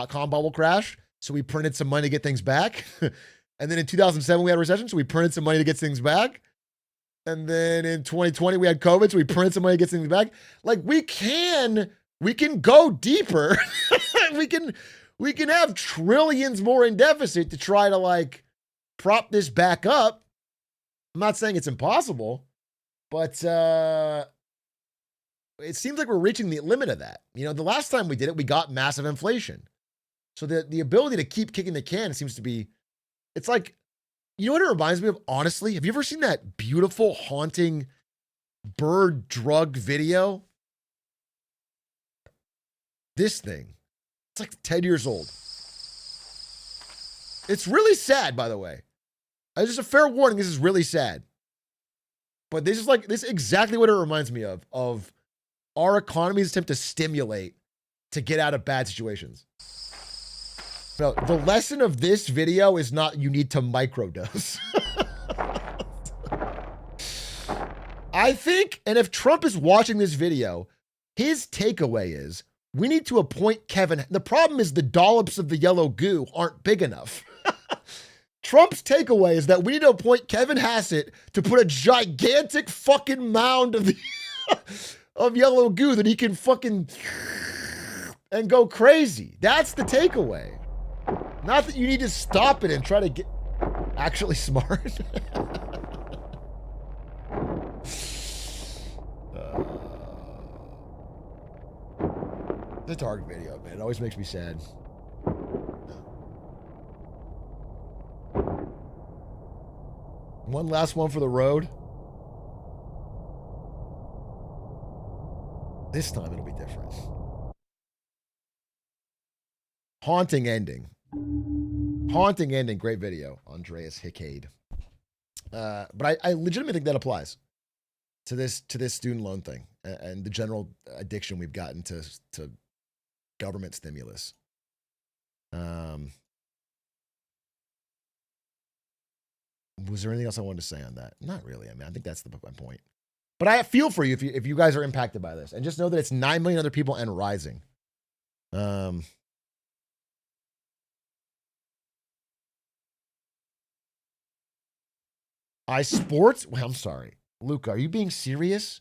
.com bubble crash, so we printed some money to get things back. And then in 2007, we had a recession, so we printed some money to get things back. And then in 2020, we had COVID, so we printed some money to get things back. Like we can go deeper. we can have trillions more in deficit to try to like prop this back up. I'm not saying it's impossible, but it seems like we're reaching the limit of that. The last time we did it, we got massive inflation. So the ability to keep kicking the can seems to be, it's like, you know what it reminds me of, honestly? Have you ever seen that beautiful, haunting bird drug video? This thing. It's like 10 years old. It's really sad, by the way. Just a fair warning, this is really sad. But this is exactly what it reminds me of our economy's attempt to stimulate to get out of bad situations. So the lesson of this video is not you need to microdose. I think, and if Trump is watching this video, his takeaway is we need to appoint Kevin. The problem is the dollops of the yellow goo aren't big enough. Trump's takeaway is that we need to appoint Kevin Hassett to put a gigantic fucking mound of of yellow goo that he can fucking and go crazy. That's the takeaway. Not that you need to stop it and try to get actually smart. The dark video, man. It always makes me sad. One last one for the road. This time it'll be different. Haunting ending. Haunting ending. Great video. Andreas Hickade. But I legitimately think that applies to this student loan thing and the general addiction we've gotten to government stimulus. Was there anything else I wanted to say on that? Not really. I mean, I think that's my point. But I feel for you if you guys are impacted by this, and just know that it's 9 million other people and rising. I'm sorry, Luca. Are you being serious?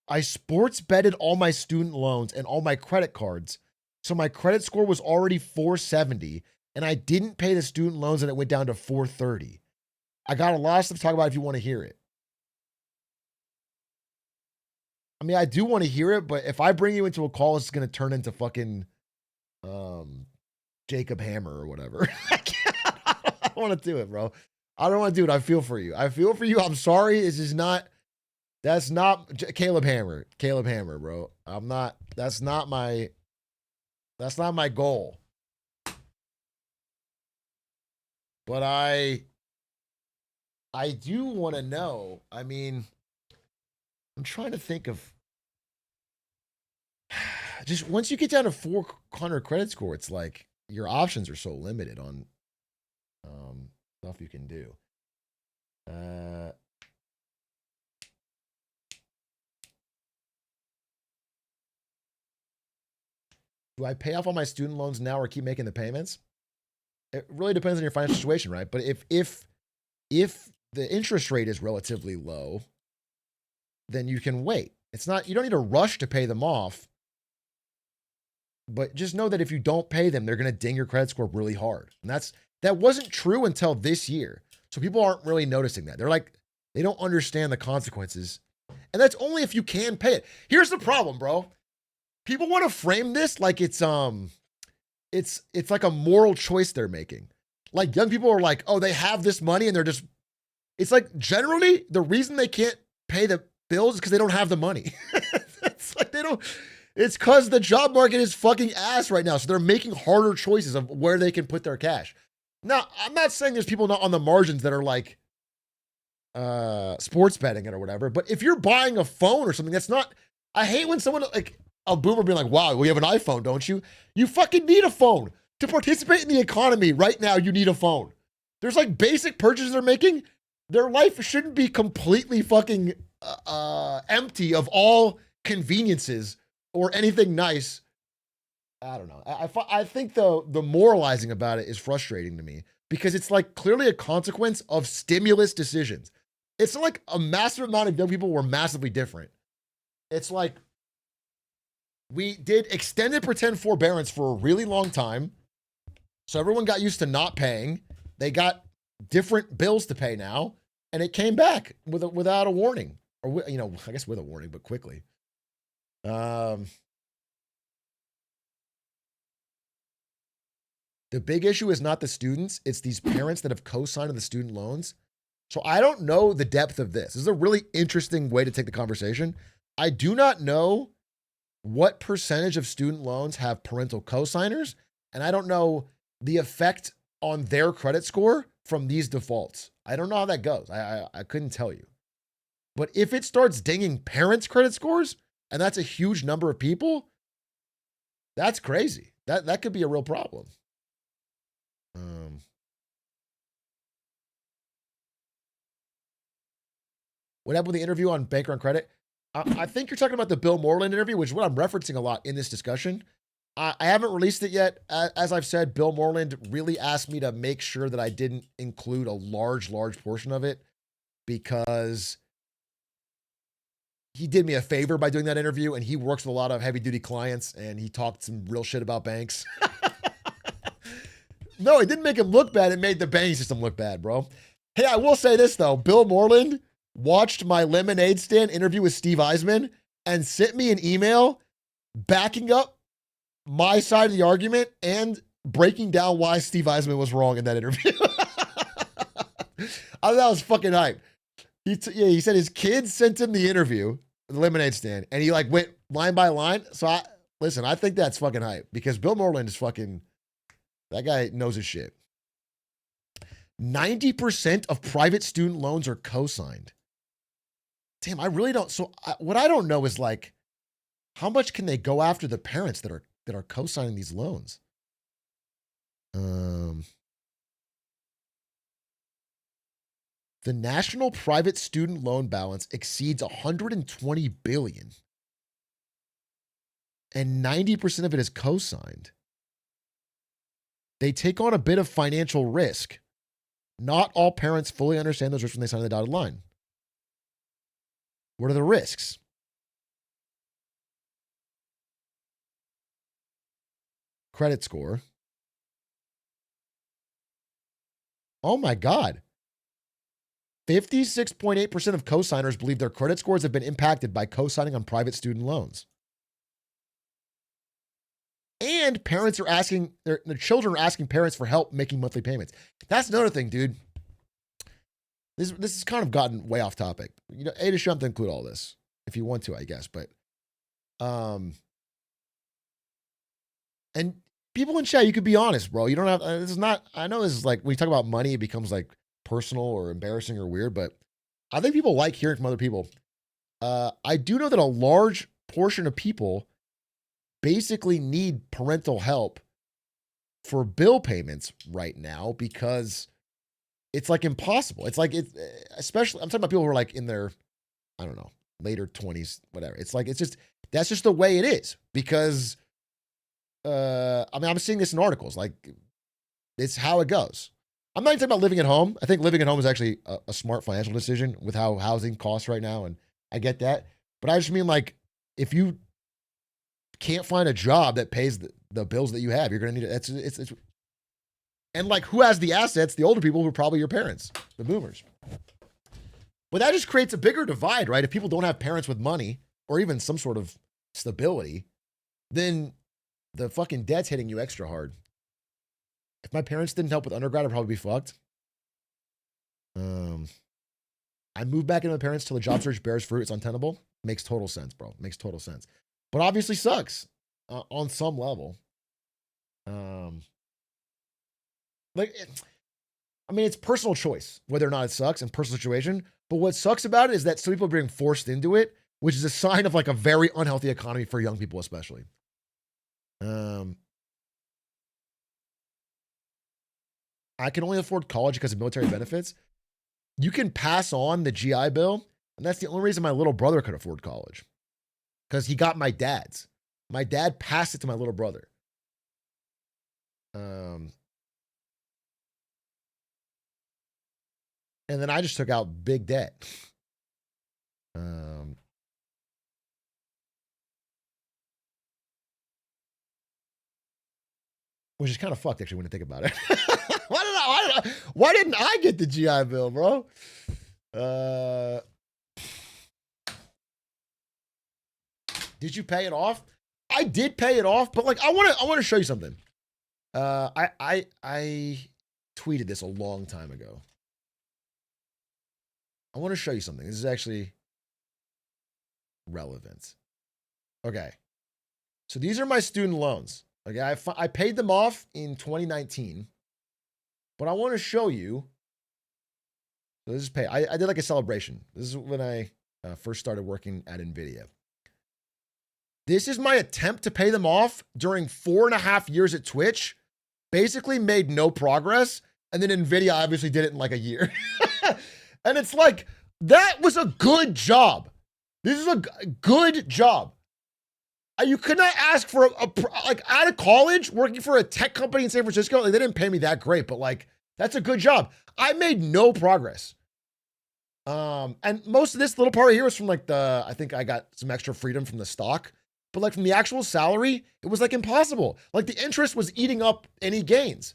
I sports betted all my student loans and all my credit cards, so my credit score was already 470, and I didn't pay the student loans, and it went down to 430. I got a lot of stuff to talk about if you want to hear it. I mean, I do want to hear it, but if I bring you into a call, it's going to turn into fucking Jacob Hammer or whatever. I don't want to do it, bro. I don't want to do it. I feel for you. I'm sorry. It's just not, that's not Caleb Hammer. Caleb Hammer, bro. I'm not. That's not my goal. But I do want to know. I mean, I'm trying to think of just once you get down to 400 credit score, it's like your options are so limited on stuff you can do. Do I pay off all my student loans now or keep making the payments? It really depends on your financial situation, right? But if the interest rate is relatively low, then you can wait. It's not you don't need a rush to pay them off. But just know that if you don't pay them, they're going to ding your credit score really hard. And that wasn't true until this year. So people aren't really noticing that. They're like they don't understand the consequences. And that's only if you can pay it. Here's the problem, bro. People want to frame this like it's like a moral choice they're making. Like young people are like, "Oh, they have this money and they're just." It's like generally the reason they can't pay the bills is because they don't have the money. It's like they don't. It's because the job market is fucking ass right now, so they're making harder choices of where they can put their cash. Now, I'm not saying there's people not on the margins that are like sports betting it or whatever, but if you're buying a phone or something, that's not. I hate when someone like a boomer being like, "Wow, well, you have an iPhone, don't you?" You fucking need a phone to participate in the economy right now. You need a phone. There's like basic purchases they're making. Their life shouldn't be completely fucking empty of all conveniences or anything nice. I don't know. I think the moralizing about it is frustrating to me because it's like clearly a consequence of stimulus decisions. It's not like a massive amount of young people were massively different. It's like we did extended pretend forbearance for a really long time. So everyone got used to not paying. They got different bills to pay now, and it came back without a warning, or I guess with a warning, but quickly. The big issue is not the students; it's these parents that have co-signed the student loans. So I don't know the depth of this. This is a really interesting way to take the conversation. I do not know what percentage of student loans have parental co-signers, and I don't know the effect on their credit score from these defaults. I don't know how that goes. I couldn't tell you. But if it starts dinging parents' credit scores, and that's a huge number of people, that's crazy. That could be a real problem. What happened with the interview on Banker on Credit? I think you're talking about the Bill Moreland interview, which is what I'm referencing a lot in this discussion. I haven't released it yet. As I've said, Bill Moreland really asked me to make sure that I didn't include a large portion of it because he did me a favor by doing that interview, and he works with a lot of heavy-duty clients, and he talked some real shit about banks. No, it didn't make him look bad. It made the banking system look bad, bro. Hey, I will say this, though. Bill Moreland watched my lemonade stand interview with Steve Eisman and sent me an email backing up my side of the argument and breaking down why Steve Eisman was wrong in that interview. I thought that was fucking hype. He said his kids sent him the interview, the lemonade stand, and he like went line by line. So I think that's fucking hype because Bill Moreland is fucking, that guy knows his shit. 90% of private student loans are co-signed. Damn, I really don't. So what I don't know is like, how much can they go after the parents that are co-signing these loans? The national private student loan balance exceeds 120 billion, and 90% of it is co-signed. They take on a bit of financial risk. Not all parents fully understand those risks when they sign the dotted line. What are the risks? Credit score. Oh my God. 56.8% of cosigners believe their credit scores have been impacted by cosigning on private student loans. And parents are asking, their children are asking parents for help making monthly payments. That's another thing, dude. This has kind of gotten way off topic. Ada should have to include all this if you want to, I guess. But Um, and people in chat, you could be honest, bro. You don't have, this is not, I know this is like, when you talk about money, it becomes like personal or embarrassing or weird, but I think people like hearing from other people. I do know that a large portion of people basically need parental help for bill payments right now because it's like impossible. It's like, especially, I'm talking about people who are like in their, I don't know, later 20s, whatever. It's like, it's just, that's just the way it is because, I mean, I'm seeing this in articles, like it's how it goes. I'm not even talking about living at home. I think living at home is actually a smart financial decision with how housing costs right now. And I get that. But I just mean like, if you can't find a job that pays the bills that you have, you're going to need it. It's, and like, who has the assets? The older people who are probably your parents, the boomers. But that just creates a bigger divide, right? If people don't have parents with money or even some sort of stability, then the fucking debt's hitting you extra hard. If my parents didn't help with undergrad, I'd probably be fucked. I moved back into my parents till the job search bears fruit. It's untenable. Makes total sense, bro. Makes total sense. But obviously sucks on some level. I mean, it's personal choice whether or not it sucks and personal situation. But what sucks about it is that some people are being forced into it, which is a sign of like a very unhealthy economy for young people, especially. I can only afford college because of military benefits. You can pass on the GI Bill, and that's the only reason my little brother could afford college, because he got my dad's. My dad passed it to my little brother. And then I just took out big debt. Which is kind of fucked, actually, when you think about it. Why didn't I get the GI Bill, bro? Did you pay it off? I did pay it off, but like I want to show you something. I tweeted this a long time ago. I want to show you something. This is actually relevant. Okay. So these are my student loans. Okay, I paid them off in 2019, but I want to show you. So this is pay. I did like a celebration. This is when I first started working at NVIDIA. This is my attempt to pay them off during 4.5 years at Twitch. Basically made no progress. And then NVIDIA obviously did it in like a year. And it's like, that was a good job. This is a good job. You could not ask for like out of college, working for a tech company in San Francisco. Like, they didn't pay me that great, but like, that's a good job. I made no progress. And most of this little part right here was from like I think I got some extra freedom from the stock, but like from the actual salary, it was like impossible. Like the interest was eating up any gains.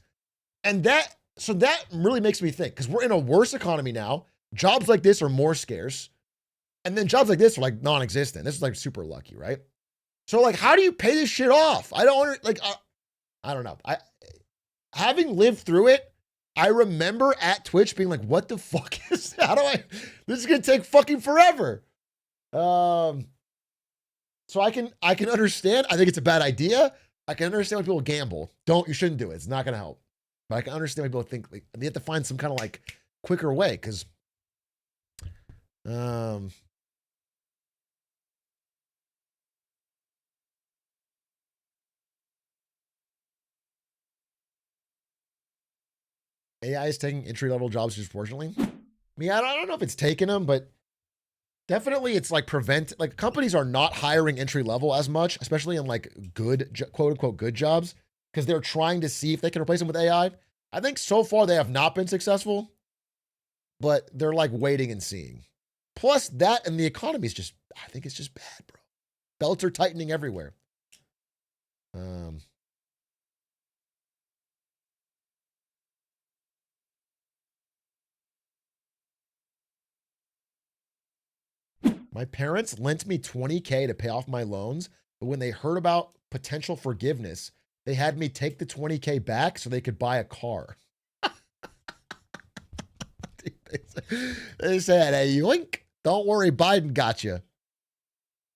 And that really makes me think, because we're in a worse economy now. Jobs like this are more scarce. And then jobs like this are like non-existent. This is like super lucky, right? So like, how do you pay this shit off? I don't know. Having lived through it, I remember at Twitch being like, what the fuck is that? This is going to take fucking forever. So I can understand. I think it's a bad idea. I can understand why people gamble. You shouldn't do it. It's not going to help. But I can understand why people think like, they have to find some kind of like quicker way. Cause, AI is taking entry-level jobs disproportionately. I mean, I don't know if it's taking them, but definitely it's like companies are not hiring entry-level as much, especially in like good, quote-unquote, good jobs, because they're trying to see if they can replace them with AI. I think so far they have not been successful, but they're like waiting and seeing. Plus that and the economy is just, I think it's just bad, bro. Belts are tightening everywhere. My parents lent me $20K to pay off my loans, but when they heard about potential forgiveness, they had me take the $20K back so they could buy a car. They said, hey, yoink, don't worry, Biden got you.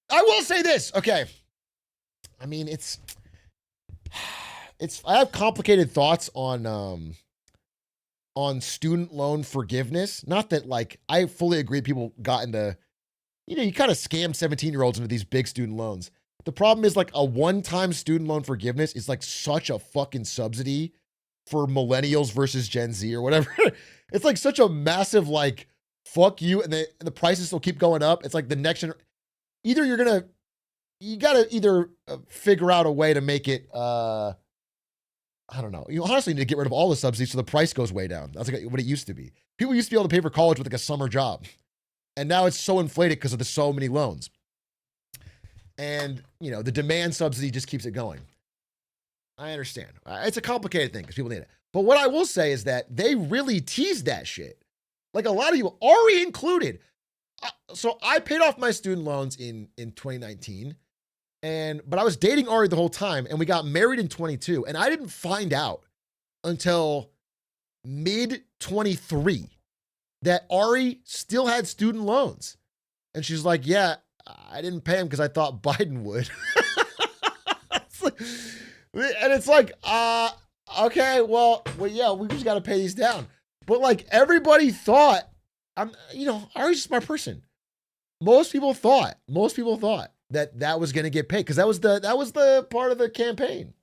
I will say this. Okay. I mean, I have complicated thoughts on student loan forgiveness. Not that like I fully agree people got into, you kind of scam 17-year-olds into these big student loans. The problem is like a one-time student loan forgiveness is like such a fucking subsidy for millennials versus Gen Z or whatever. It's like such a massive like fuck you, and the prices will keep going up. It's like the next either you gotta either figure out a way to make it I don't know. You honestly need to get rid of all the subsidies so the price goes way down. That's like what it used to be. People used to be able to pay for college with like a summer job. And now it's so inflated because of the so many loans. And, the demand subsidy just keeps it going. I understand. It's a complicated thing because people need it. But what I will say is that they really teased that shit. Like a lot of you, Ari included. So I paid off my student loans in 2019. But I was dating Ari the whole time, and we got married in 22, and I didn't find out until mid 23 that Ari still had student loans. And she's like, yeah, I didn't pay him because I thought Biden would. And it's like, okay, well, yeah, we just got to pay these down. But like everybody thought, Ari's a smart person. Most people thought that was going to get paid because that was the part of the campaign.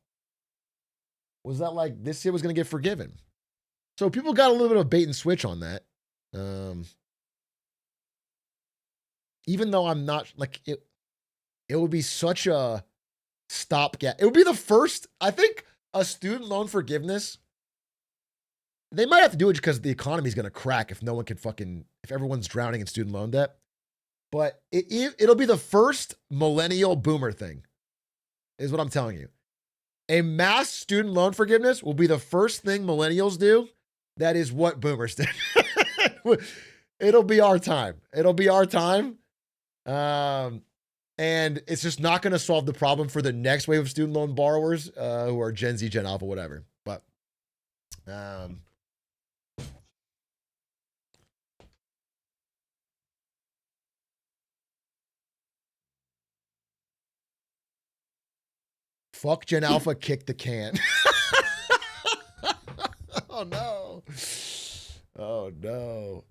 Was that like this shit was going to get forgiven? So people got a little bit of bait and switch on that. Even though I'm not like it would be such a stopgap. It would be the first, I think, a student loan forgiveness. They might have to do it because the economy is going to crack if if everyone's drowning in student loan debt. But it'll be the first millennial boomer thing, is what I'm telling you. A mass student loan forgiveness will be the first thing millennials do. That is what boomers did. It'll be our time. And it's just not going to solve the problem for the next wave of student loan borrowers who are Gen Z, Gen Alpha, whatever. But fuck Gen Alpha, kick the can. Oh no. Oh no.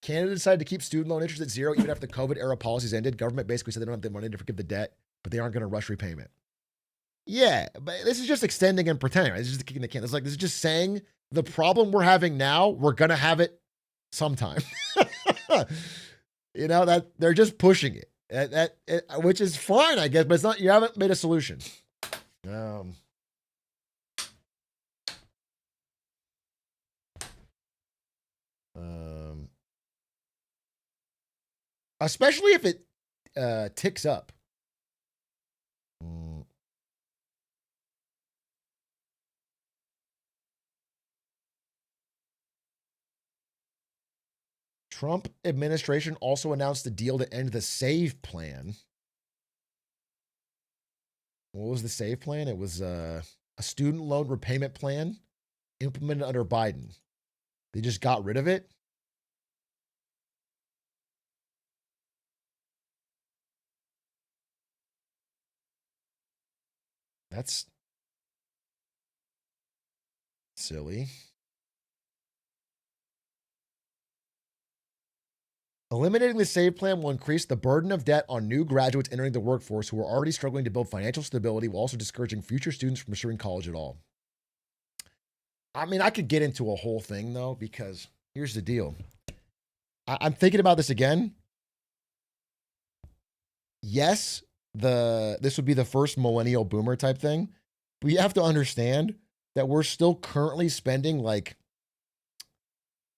Canada decided to keep student loan interest at zero even after the COVID era policies ended. Government basically said they don't have the money to forgive the debt, but they aren't going to rush repayment. Yeah, but this is just extending and pretending, right? This is just kicking the can. This is just saying the problem we're having now, we're going to have it sometime. That they're just pushing it. Which is fine, I guess, but it's not. You haven't made a solution. Especially if it ticks up. Trump administration also announced a deal to end the SAVE plan. What was the SAVE plan? It was a student loan repayment plan implemented under Biden. They just got rid of it. That's silly. Eliminating the SAVE plan will increase the burden of debt on new graduates entering the workforce who are already struggling to build financial stability while also discouraging future students from pursuing college at all. I mean, I could get into a whole thing, though, because here's the deal. I'm thinking about this again. Yes, this would be the first millennial boomer type thing, but you have to understand that we're still currently spending like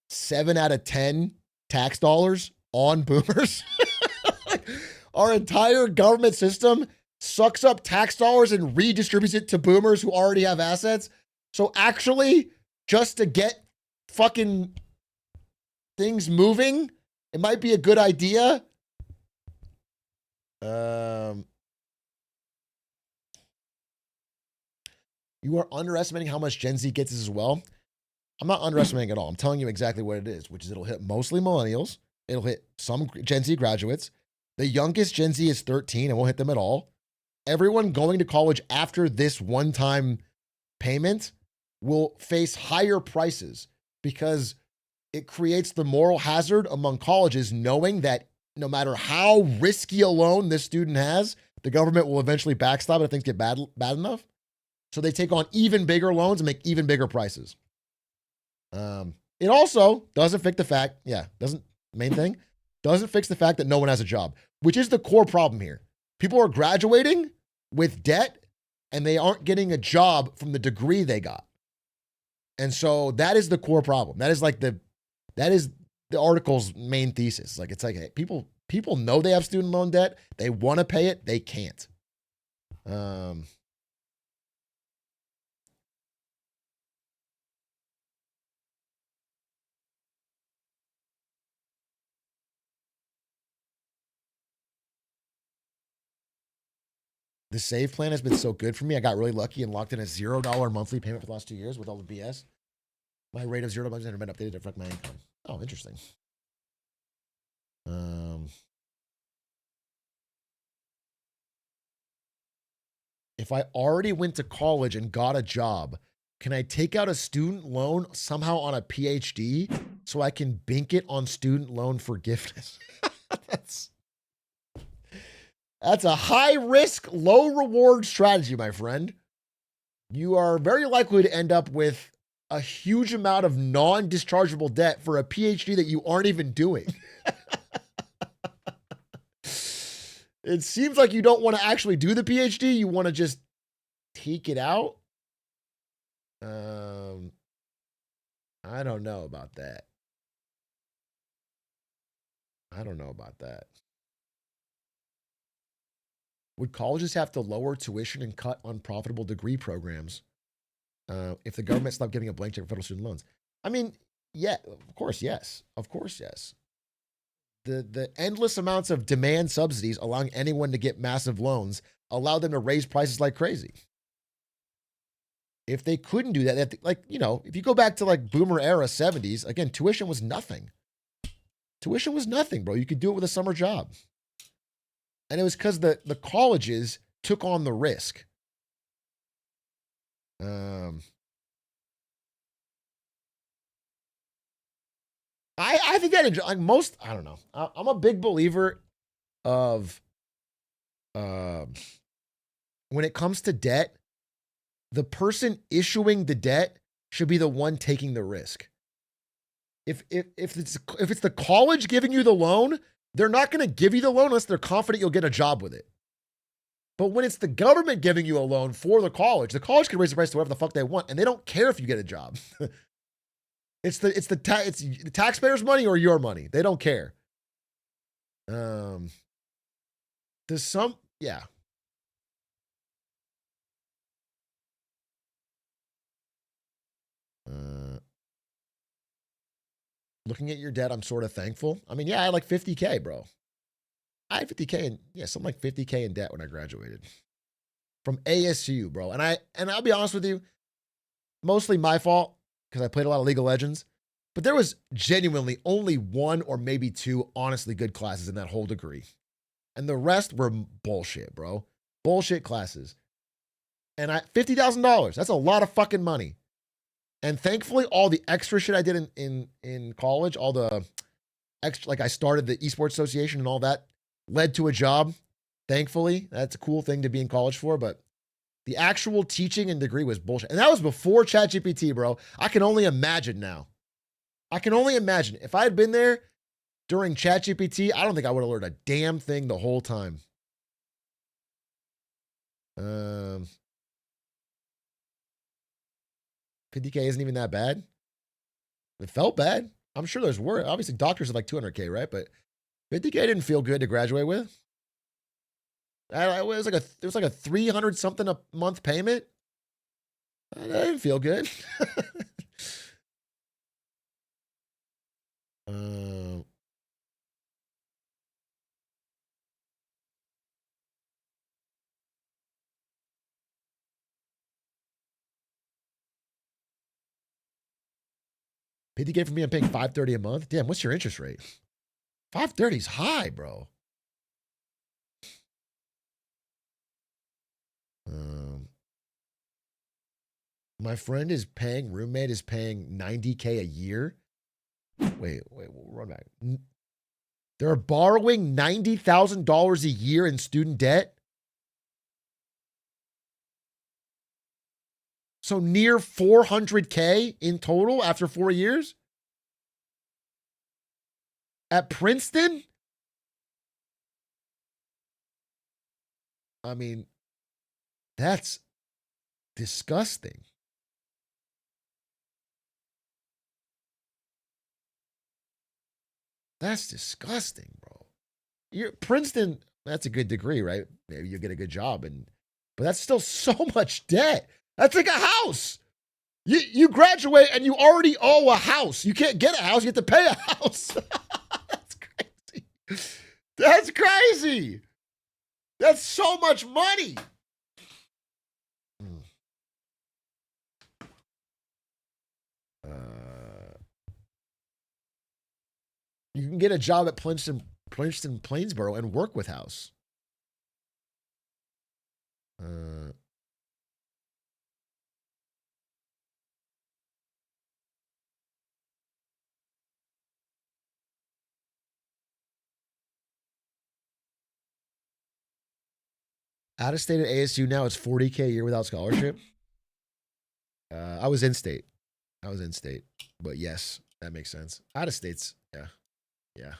7 out of 10 tax dollars on boomers. Our entire government system sucks up tax dollars and redistributes it to boomers who already have assets. So actually, just to get fucking things moving, it might be a good idea. You are underestimating how much Gen Z gets this as well. I'm not underestimating at all. I'm telling you exactly what it is, which is it'll hit mostly millennials. It'll hit some Gen Z graduates. The youngest Gen Z is 13 and won't hit them at all. Everyone going to college after this one-time payment will face higher prices because it creates the moral hazard among colleges knowing that no matter how risky a loan this student has, the government will eventually backstop it if things get bad enough. So they take on even bigger loans and make even bigger prices. It also doesn't fix the fact, doesn't fix the fact that no one has a job, which is the core problem here. People are graduating with debt and they aren't getting a job from the degree they got. And so that is the core problem. That is the article's main thesis. It's like hey, people know they have student loan debt. They want to pay it. They can't. The save plan has been so good for me. I got really lucky and locked in a $0 monthly payment for the last 2 years with all the BS. My rate of $0 has never been updated to reflect my income. Oh, interesting. If I already went to college and got a job, can I take out a student loan somehow on a PhD so I can bank it on student loan forgiveness? That's a high risk, low reward strategy, my friend. You are very likely to end up with a huge amount of non-dischargeable debt for a PhD that you aren't even doing. It seems like you don't want to actually do the PhD. You want to just take it out. I don't know about that. Would colleges have to lower tuition and cut unprofitable degree programs if the government stopped giving a blank check for federal student loans? I mean, yeah, of course, yes. Of course, yes. The endless amounts of demand subsidies allowing anyone to get massive loans allow them to raise prices like crazy. If they couldn't do that, if you go back to like boomer era 70s, again, tuition was nothing. Tuition was nothing, bro. You could do it with a summer job. And it was because the colleges took on the risk. I think that like most, I don't know. I'm a big believer of when it comes to debt, the person issuing the debt should be the one taking the risk. If it's the college giving you the loan, they're not going to give you the loan unless they're confident you'll get a job with it. But when it's the government giving you a loan for the college can raise the price to whatever the fuck they want, and they don't care if you get a job. It's the taxpayers' money or your money. They don't care. Yeah. Looking at your debt, I'm sort of thankful. I mean, yeah, I had like 50K, bro. I had 50K something like 50K in debt when I graduated from ASU, bro. And I'll be honest with you, mostly my fault because I played a lot of League of Legends. But there was genuinely only one or maybe two honestly good classes in that whole degree. And the rest were bullshit, bro. Bullshit classes. And $50,000, that's a lot of fucking money. And thankfully, all the extra shit I did in college, all the extra, like I started the esports association and all that, led to a job. Thankfully, that's a cool thing to be in college for. But the actual teaching and degree was bullshit. And that was before ChatGPT, bro. I can only imagine now. I can only imagine. If I had been there during ChatGPT, I don't think I would have learned a damn thing the whole time. 50K isn't even that bad. It felt bad. I'm sure there's worse. Obviously, doctors are like 200K, right? But 50K didn't feel good to graduate with. It was like a 300 something a month payment. That didn't feel good. 50K for me, I'm paying $530 a month. Damn, what's your interest rate? $530 is high, bro. My roommate is paying $90K a year. Wait, we'll run back. They're borrowing $90,000 a year in student debt. So near $400K in total after 4 years? At Princeton? I mean, that's disgusting. That's disgusting, bro. Princeton, that's a good degree, right? Maybe you'll get a good job, but that's still so much debt. That's like a house. You graduate and you already owe a house. You can't get a house, you have to pay a house. That's crazy. That's crazy. That's so much money. You can get a job at Princeton Plainsboro and work with house. Out of state at ASU now, it's $40K a year without scholarship. I was in state. But yes, that makes sense. Out of states, yeah.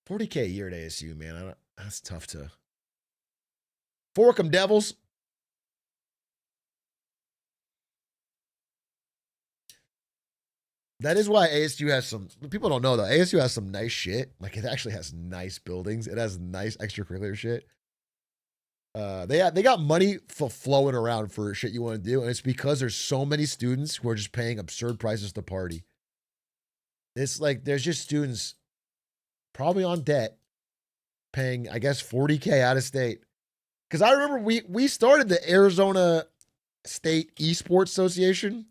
40K a year at ASU, man. That's tough to. Fork 'em, Devils. That is why ASU has some. People don't know though. ASU has some nice shit. Like it actually has nice buildings. It has nice extracurricular shit. They got money for flowing around for shit you want to do, and it's because there's so many students who are just paying absurd prices to party. It's like there's just students probably on debt paying, I guess, $40K out of state. Because I remember we started the Arizona State Esports Association,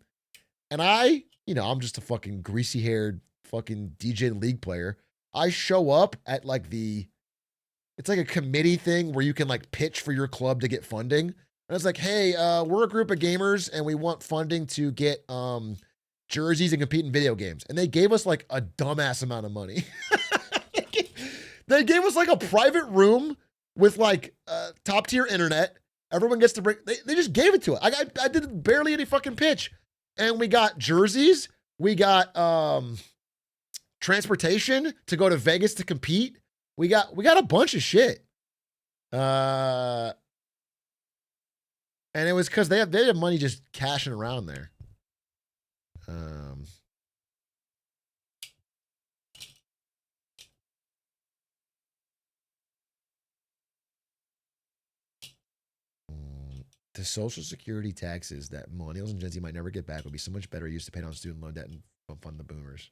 and I'm just a fucking greasy-haired fucking DJ and league player. I show up at like it's like a committee thing where you can like pitch for your club to get funding. And it's like, hey, we're a group of gamers and we want funding to get jerseys and compete in video games. And they gave us like a dumbass amount of money. They gave us like a private room with like top tier internet. Everyone gets to bring, they just gave it to us. I did barely any fucking pitch. And we got jerseys. We got transportation to go to Vegas to compete. We got a bunch of shit. And it was because they had money just cashing around there. The Social Security taxes that millennials and Gen Z might never get back would be so much better used to pay down student loan debt and fund the boomers.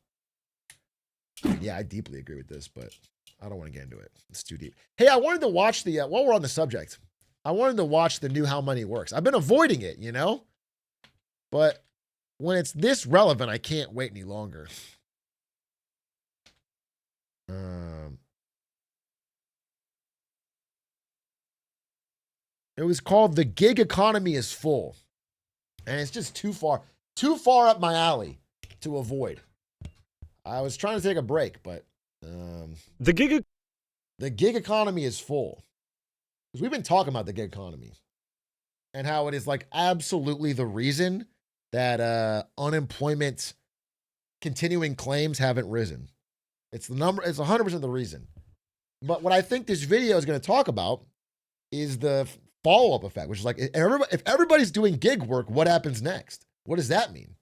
I mean, yeah, I deeply agree with this, but I don't want to get into it. It's too deep. Hey, I wanted to watch while we're on the subject, I wanted to watch the new How Money Works. I've been avoiding it, but when it's this relevant, I can't wait any longer. It was called The Gig Economy is Full. And it's just too far up my alley to avoid. I was trying to take a break, but the gig economy is full. Because we've been talking about the gig economy and how it is like absolutely the reason that unemployment continuing claims haven't risen. It's 100% the reason. But what I think this video is going to talk about is the follow-up effect, which is like, if everybody's doing gig work, what happens next? What does that mean?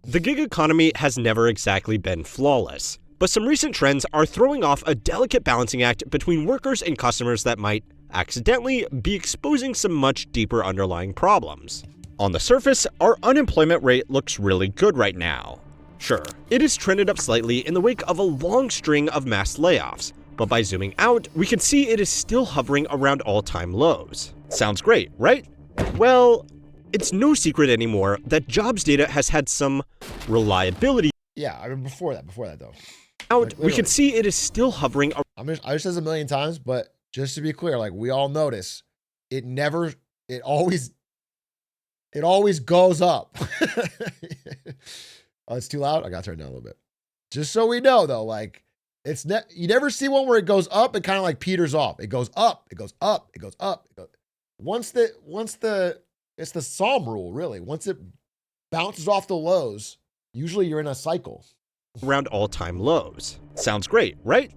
The gig economy has never exactly been flawless, but some recent trends are throwing off a delicate balancing act between workers and customers that might accidentally be exposing some much deeper underlying problems. On the surface, our unemployment rate looks really good right now. Sure, it has trended up slightly in the wake of a long string of mass layoffs, but by zooming out, we can see it is still hovering around all-time lows. Sounds great, right? Well, it's no secret anymore that jobs data has had some reliability. Yeah, I mean before that though. We can see it is still hovering. I just said this a million times, but just to be clear, like we all notice, it always It always goes up. Oh, it's too loud? I got to turn it down a little bit. Just so we know, though, like, you never see one where it goes up and kind of like peters off. It goes up, it goes up, it goes up. It's the Psalm rule, really. Once it bounces off the lows, usually you're in a cycle. Around all-time lows. Sounds great, right?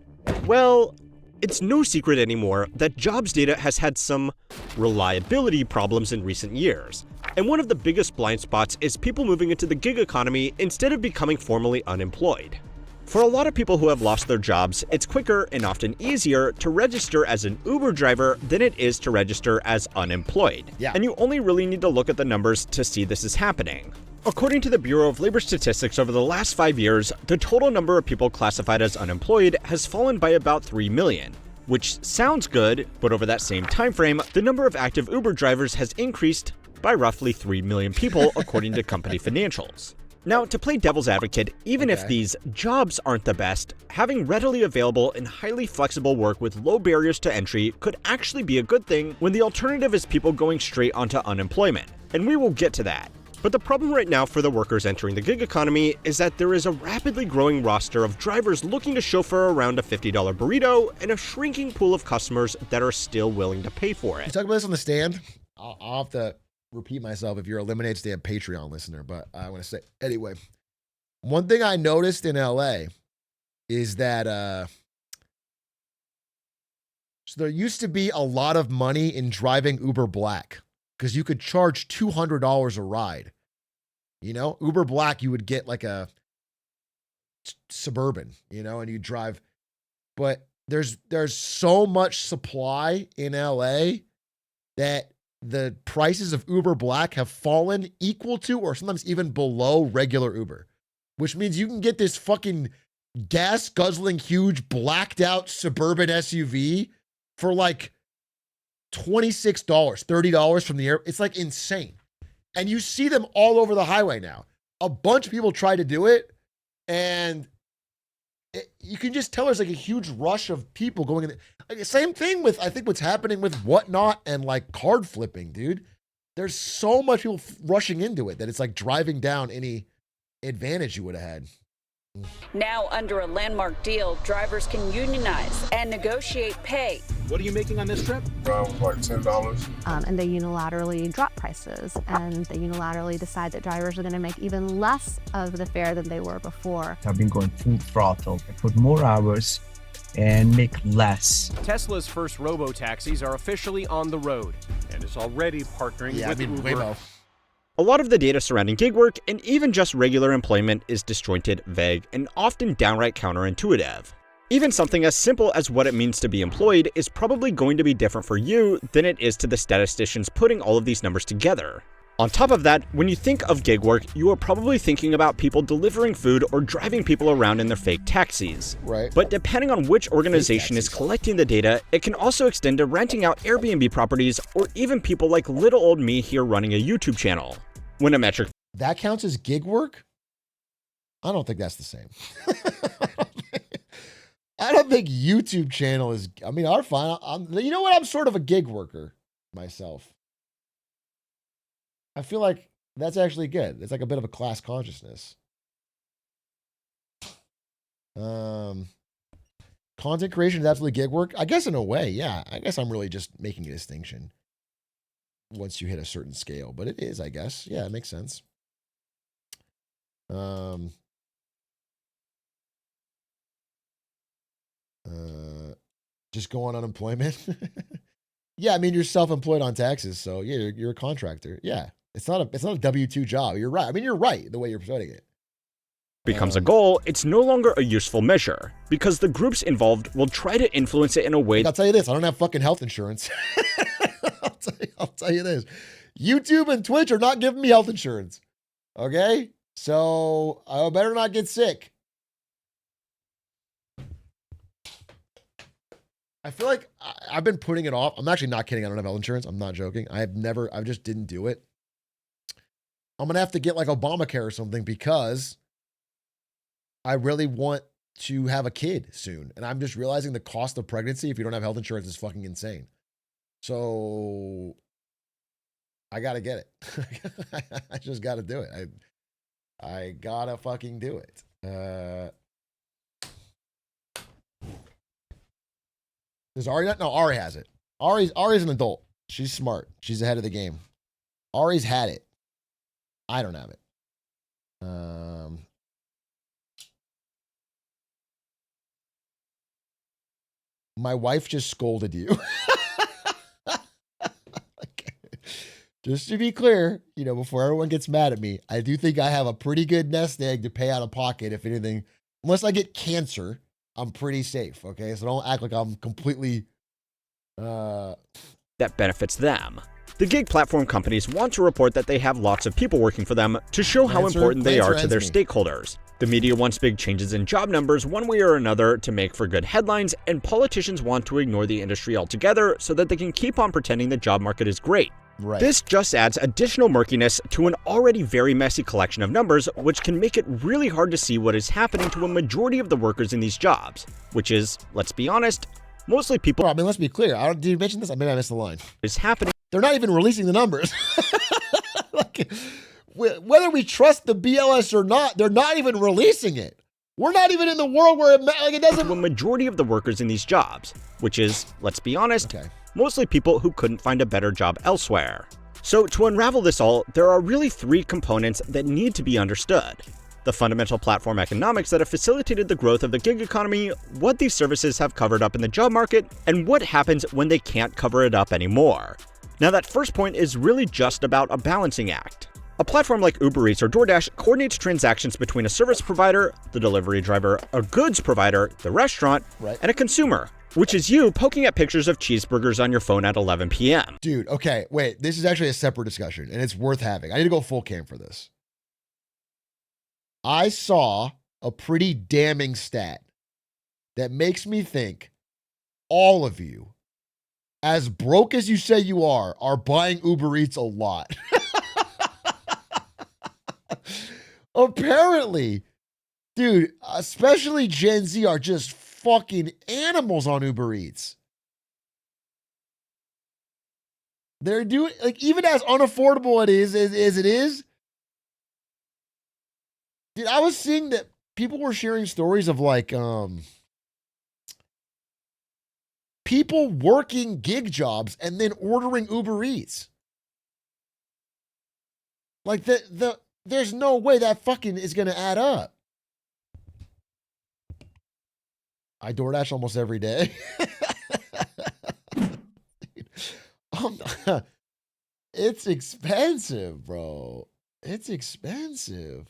Well, it's no secret anymore that jobs data has had some reliability problems in recent years. And one of the biggest blind spots is people moving into the gig economy instead of becoming formally unemployed. For a lot of people who have lost their jobs, it's quicker and often easier to register as an Uber driver than it is to register as unemployed. Yeah. And you only really need to look at the numbers to see this is happening. According to the Bureau of Labor Statistics, over the last 5 years, the total number of people classified as unemployed has fallen by about 3 million. Which sounds good, but over that same time frame, the number of active Uber drivers has increased by roughly 3 million people, according to company financials. Now, to play devil's advocate, even if these jobs aren't the best, having readily available and highly flexible work with low barriers to entry could actually be a good thing when the alternative is people going straight onto unemployment. And we will get to that. But the problem right now for the workers entering the gig economy is that there is a rapidly growing roster of drivers looking to chauffeur around a $50 burrito and a shrinking pool of customers that are still willing to pay for it. You talk about this on the stand? I'll have to repeat myself if you're a Lemonade Stand Patreon listener, but I want to say, anyway, one thing I noticed in LA is that so there used to be a lot of money in driving Uber Black because you could charge $200 a ride. You know, Uber Black, you would get like a Suburban, you know, and you drive. But there's so much supply in LA that the prices of Uber Black have fallen equal to or sometimes even below regular Uber, which means you can get this fucking gas guzzling, huge blacked out Suburban SUV for like $26, $30 from the air. It's like insane. And you see them all over the highway now. A bunch of people try to do it, and you can just tell there's like a huge rush of people going in. Like, same thing with, I think, what's happening with Whatnot and like card flipping, dude. There's so much people rushing into it that it's like driving down any advantage you would have had. Now, under a landmark deal, drivers can unionize and negotiate pay. What are you making on this trip? Like $10. And they unilaterally drop prices, and they unilaterally decide that drivers are going to make even less of the fare than they were before. I've been going full throttle. I put more hours and make less. Tesla's first robo-taxis are officially on the road and is already partnering with Uber. Waymo. A lot of the data surrounding gig work and even just regular employment is disjointed, vague, and often downright counterintuitive. Even something as simple as what it means to be employed is probably going to be different for you than it is to the statisticians putting all of these numbers together. On top of that, when you think of gig work, you are probably thinking about people delivering food or driving people around in their fake taxis. Right. But depending on which organization is collecting the data, it can also extend to renting out Airbnb properties or even people like little old me here running a YouTube channel. When a metric That counts as gig work? I don't think that's the same. I don't think YouTube channel is, I mean, our fine. You know what? I'm sort of a gig worker myself. I feel like that's actually good. It's like a bit of a class consciousness. Content creation is absolutely gig work. I guess in a way, yeah. I guess I'm really just making a distinction once you hit a certain scale, but it is, I guess. Yeah, it makes sense. Just go on unemployment. Yeah, I mean, you're self-employed on taxes, so yeah, you're a contractor. Yeah, it's not a W-2 job. You're right. I mean, you're right the way you're putting it. becomes a goal, it's no longer a useful measure, because the groups involved will try to influence it in a way. I'll tell you this, I don't have fucking health insurance. I'll tell you this. YouTube and Twitch are not giving me health insurance. Okay? So I better not get sick. I feel like I've been putting it off. I'm actually not kidding. I don't have health insurance. I'm not joking. I just didn't do it. I'm going to have to get like Obamacare or something because I really want to have a kid soon. And I'm just realizing the cost of pregnancy if you don't have health insurance is fucking insane. So I gotta get it. I just gotta do it. I gotta fucking do it. Does Ari not? No, Ari has it. Ari's an adult. She's smart. She's ahead of the game. Ari's had it. I don't have it. My wife just scolded you. Just to be clear, before everyone gets mad at me, I do think I have a pretty good nest egg to pay out of pocket if anything. Unless I get cancer, I'm pretty safe, okay? So don't act like I'm completely... that benefits them. The gig platform companies want to report that they have lots of people working for them to show how important they are to their stakeholders. The media wants big changes in job numbers one way or another to make for good headlines, and politicians want to ignore the industry altogether so that they can keep on pretending the job market is great. Right. This just adds additional murkiness to an already very messy collection of numbers, which can make it really hard to see what is happening to a majority of the workers in these jobs, which is, let's be honest, mostly people. Well, I mean, let's be clear. Did you mention this? Maybe I missed the line. Is happening. They're not even releasing the numbers. Like, whether we trust the BLS or not, they're not even releasing it. We're not even in the world where it doesn't. A majority of the workers in these jobs, which is, let's be honest, okay, mostly people who couldn't find a better job elsewhere. So to unravel this all, there are really three components that need to be understood. The fundamental platform economics that have facilitated the growth of the gig economy, what these services have covered up in the job market, and what happens when they can't cover it up anymore. Now that first point is really just about a balancing act. A platform like Uber Eats or DoorDash coordinates transactions between a service provider, the delivery driver, a goods provider, the restaurant, right, and a consumer, which is you poking at pictures of cheeseburgers on your phone at 11 p.m. Dude, okay, wait, this is actually a separate discussion, and it's worth having. I need to go full cam for this. I saw a pretty damning stat that makes me think all of you, as broke as you say you are buying Uber Eats a lot. Apparently, dude, especially Gen Z are just fucking animals on Uber Eats. They're doing, like, even as unaffordable it is as it is. Dude, I was seeing that people were sharing stories of like people working gig jobs and then ordering Uber Eats. Like there's no way that fucking is gonna add up. I DoorDash almost every day. It's expensive, bro. It's expensive.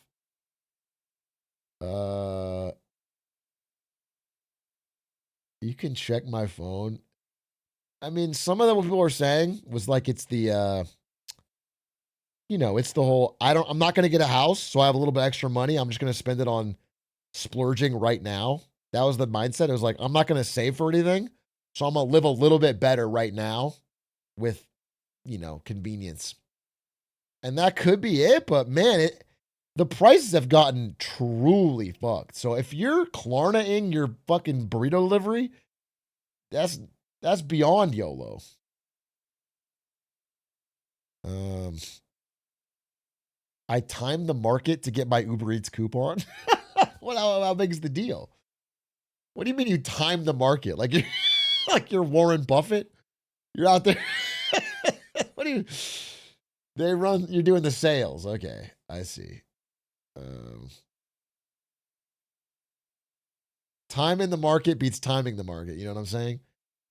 You can check my phone. I mean, some of what people were saying was like it's the it's the whole I'm not gonna get a house, so I have a little bit extra money. I'm just gonna spend it on splurging right now. That was the mindset. It was like, I'm not gonna save for anything, so I'm gonna live a little bit better right now with convenience. And that could be it, but man, the prices have gotten truly fucked. So if you're Klarna-ing your fucking burrito delivery, that's beyond YOLO. I timed the market to get my Uber Eats coupon. How big is the deal? What do you mean you timed the market? Like you're Warren Buffett? You're out there. What do you? You're doing the sales. Okay, I see. Time in the market beats timing the market. You know what I'm saying?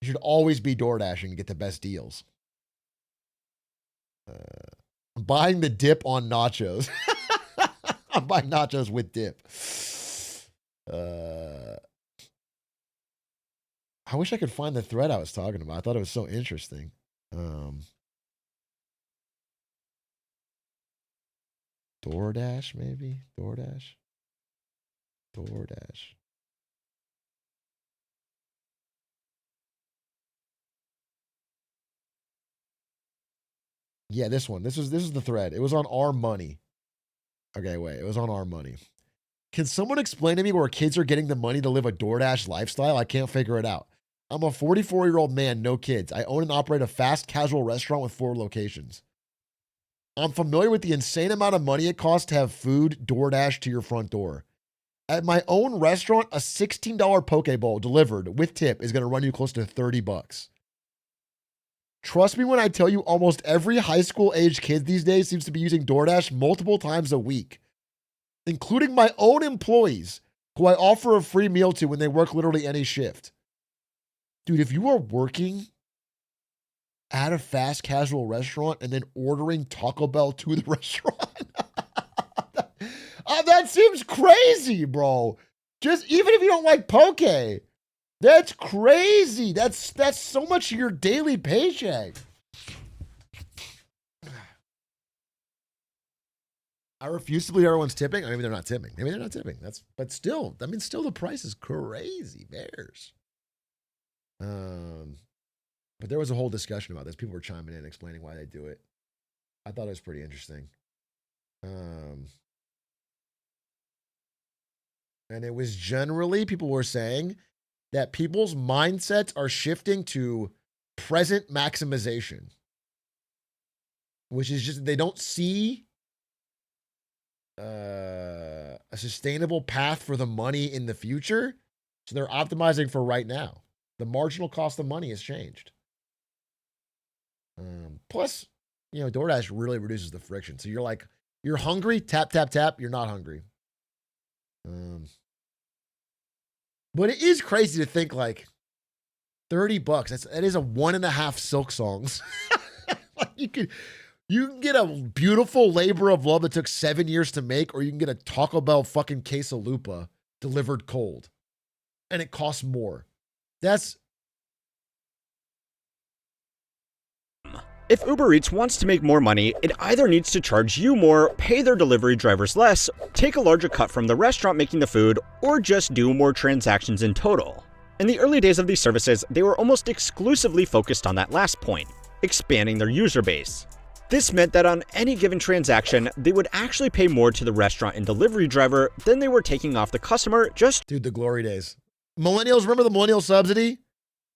You should always be door dashing to get the best deals. Buying the dip on nachos. I'm buying nachos with dip. I wish I could find the thread I was talking about. I thought it was so interesting. DoorDash, maybe? DoorDash. Yeah, this one. This is the thread. It was on Our Money. Okay, wait. It was on Our Money. Can someone explain to me where kids are getting the money to live a DoorDash lifestyle? I can't figure it out. I'm a 44-year-old man, no kids. I own and operate a fast casual restaurant with 4 locations. I'm familiar with the insane amount of money it costs to have food DoorDash to your front door. At my own restaurant, a $16 poke bowl delivered with tip is going to run you close to $30. Trust me when I tell you almost every high school age kid these days seems to be using DoorDash multiple times a week, including my own employees who I offer a free meal to when they work literally any shift. Dude, if you are working at a fast casual restaurant and then ordering Taco Bell to the restaurant, that seems crazy, bro. Just even if you don't like poke, that's crazy. That's so much of your daily paycheck. I refuse to believe everyone's tipping. Maybe they're not tipping. Maybe they're not tipping. But still, still the price is crazy. Bears. But there was a whole discussion about this. People were chiming in, explaining why they do it. I thought it was pretty interesting. And it was generally, people were saying that people's mindsets are shifting to present maximization, which is just they don't see a sustainable path for the money in the future. So they're optimizing for right now. The marginal cost of money has changed. Plus, DoorDash really reduces the friction. So you're hungry, tap, tap, tap. You're not hungry. But it is crazy to think like $30. That is a 1.5 Silk Songs. Like you can get a beautiful labor of love that took 7 years to make, or you can get a Taco Bell fucking quesalupa delivered cold, and it costs more. If Uber Eats wants to make more money, it either needs to charge you more, pay their delivery drivers less, take a larger cut from the restaurant making the food, or just do more transactions in total. In the early days of these services, they were almost exclusively focused on that last point, expanding their user base. This meant that on any given transaction, they would actually pay more to the restaurant and delivery driver than they were taking off the customer just— Dude, the glory days. Millennials, remember the millennial subsidy?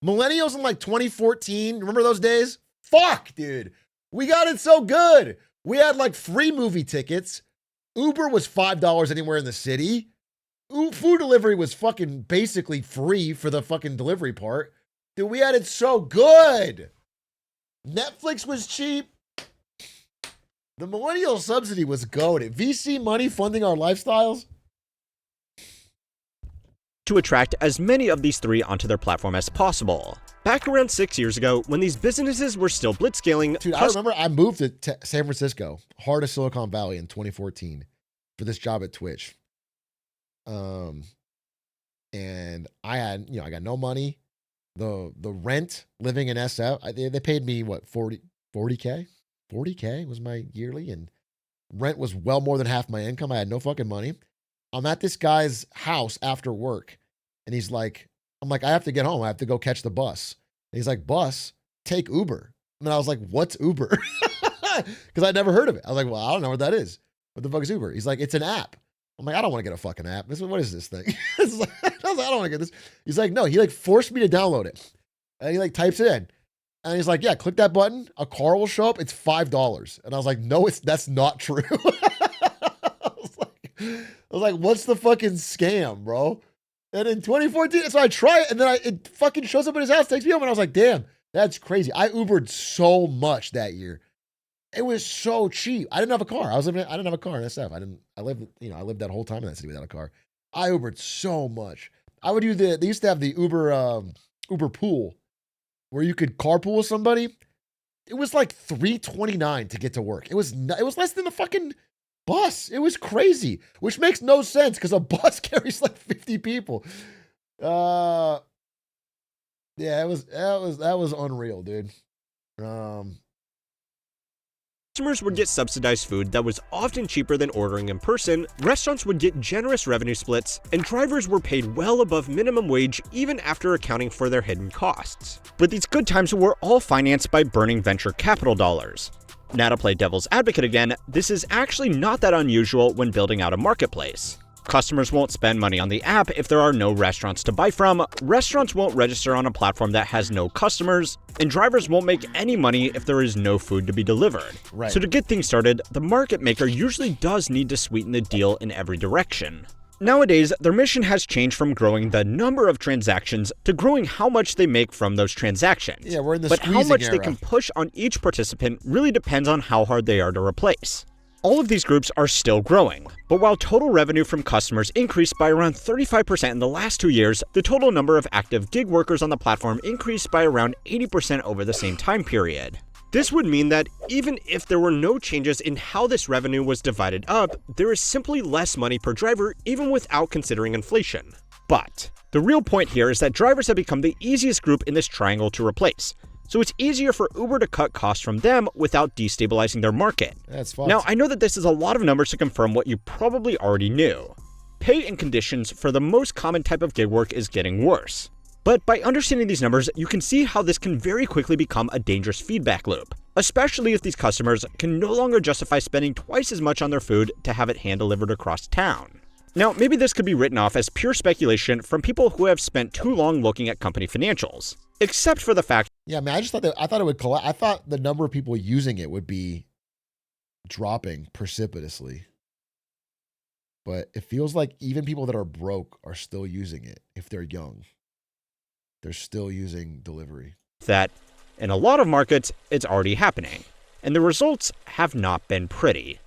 Millennials in like 2014, remember those days? Fuck, dude. We got it so good. We had like free movie tickets. Uber was $5 anywhere in the city. Food delivery was fucking basically free for the fucking delivery part. Dude, we had it so good. Netflix was cheap. The millennial subsidy was goated. VC money funding our lifestyles. to attract as many of these three onto their platform as possible. Back around 6 years ago, when these businesses were still blitzscaling— Dude, I remember I moved to San Francisco, heart of Silicon Valley in 2014 for this job at Twitch. And I had, I got no money. The rent living in SF, they paid me what, 40K? 40K was my yearly, and rent was well more than half my income. I had no fucking money. I'm at this guy's house after work, and he's like, I'm like, I have to get home. I have to go catch the bus. And he's like, bus? Take Uber. And then I was like, what's Uber? Because I'd never heard of it. I was like, well, I don't know what that is. What the fuck is Uber? He's like, it's an app. I'm like, I don't want to get a fucking app. What is this thing? I was like, I don't want to get this. He's like, no, he forced me to download it. And he types it in. And he's like, yeah, click that button. A car will show up. It's $5. And I was like, no, that's not true. I was like, what's the fucking scam, bro? And in 2014, so I try it, and then it fucking shows up at his house, takes me home, and I was like, damn, that's crazy. I Ubered so much that year. It was so cheap. I didn't have a car. I didn't have a car in SF. I lived that whole time in that city without a car. I Ubered so much. I would do they used to have the Uber pool where you could carpool with somebody. It was like $3.29 to get to work. It was less than the fucking bus. It was crazy, which makes no sense because a bus carries like 50 people. Yeah, that was unreal, dude. Customers would get subsidized food that was often cheaper than ordering in person, restaurants would get generous revenue splits, and drivers were paid well above minimum wage even after accounting for their hidden costs. But these good times were all financed by burning venture capital dollars. Now, to play devil's advocate again, this is actually not that unusual when building out a marketplace. Customers won't spend money on the app if there are no restaurants to buy from, restaurants won't register on a platform that has no customers, and drivers won't make any money if there is no food to be delivered. Right. So to get things started, the market maker usually does need to sweeten the deal in every direction. Nowadays, their mission has changed from growing the number of transactions to growing how much they make from those transactions. Yeah, we're in the But how squeezing much era. they can push on each participant really depends on how hard they are to replace. All of these groups are still growing, but while total revenue from customers increased by around 35% in the last 2 years, the total number of active gig workers on the platform increased by around 80% over the same time period. This would mean that even if there were no changes in how this revenue was divided up, there is simply less money per driver even without considering inflation. But the real point here is that drivers have become the easiest group in this triangle to replace. So it's easier for Uber to cut costs from them without destabilizing their market. That's fucked. Now, I know that this is a lot of numbers to confirm what you probably already knew. Pay and conditions for the most common type of gig work is getting worse. But by understanding these numbers, you can see how this can very quickly become a dangerous feedback loop, especially if these customers can no longer justify spending twice as much on their food to have it hand-delivered across town. Now, maybe this could be written off as pure speculation from people who have spent too long looking at company financials, except for the fact Yeah, I mean, I thought it would collapse. I thought the number of people using it would be dropping precipitously. But it feels like even people that are broke are still using it if they're young. They're still using delivery. that in a lot of markets, it's already happening, and the results have not been pretty.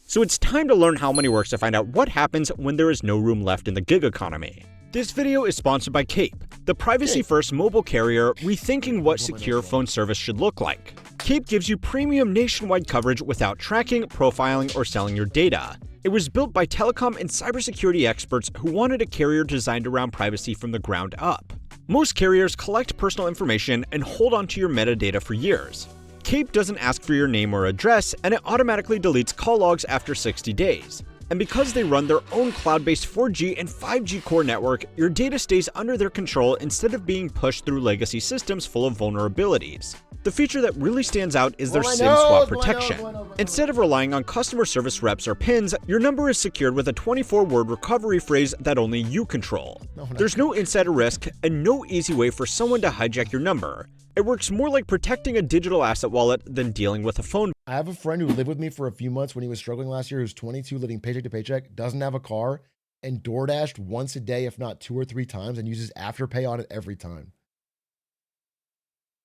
So it's time to learn how money works to find out what happens when there is no room left in the gig economy. This video is sponsored by Cape, the privacy-first mobile carrier rethinking what secure phone service should look like. Cape gives you premium nationwide coverage without tracking, profiling, or selling your data. It was built by telecom and cybersecurity experts who wanted a carrier designed around privacy from the ground up. Most carriers collect personal information and hold onto your metadata for years. Cape doesn't ask for your name or address, and it automatically deletes call logs after 60 days. And because they run their own cloud-based 4G and 5G core network, your data stays under their control instead of being pushed through legacy systems full of vulnerabilities. The feature that really stands out is their SIM swap protection. Instead of relying on customer service reps or pins, your number is secured with a 24-word recovery phrase that only you control. There's no insider risk and no easy way for someone to hijack your number. It works more like protecting a digital asset wallet than dealing with a phone. I have a friend who lived with me for a few months when he was struggling last year, who's 22, living paycheck to paycheck, doesn't have a car, and DoorDashed once a day, if not 2 or 3 times, and uses Afterpay on it every time.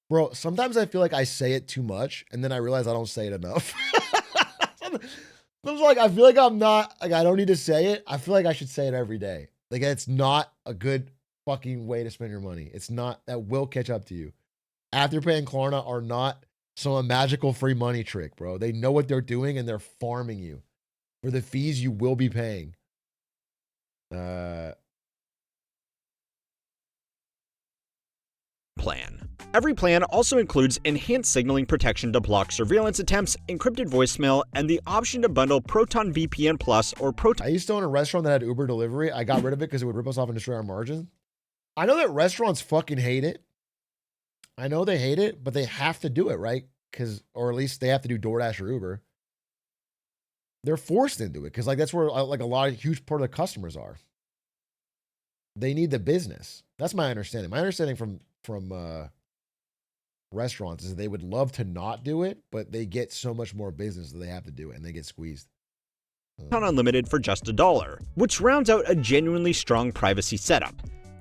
Bro, sometimes I feel like I say it too much, and then I realize I don't say it enough. It's like, I feel like I'm not, like, I don't need to say it. I feel like I should say it every day. Like, it's not a good fucking way to spend your money. It's not, that will catch up to you. Afterpay and Klarna are not some magical free money trick, bro. They know what they're doing, and they're farming you for the fees you will be paying. Plan. Every plan also includes enhanced signaling protection to block surveillance attempts, encrypted voicemail, and the option to bundle Proton VPN Plus or Proton. I used to own a restaurant that had Uber delivery. I got rid of it because it would rip us off and destroy our margin. I know that restaurants fucking hate it. I know they hate it, but they have to do it, right? Or at least they have to do DoorDash or Uber. They're forced into it because, like, that's where like a lot of huge part of the customers are. They need the business. That's my understanding. My understanding from restaurants is they would love to not do it, but they get so much more business that they have to do it, and they get squeezed. Unlimited for just $1, which rounds out a genuinely strong privacy setup.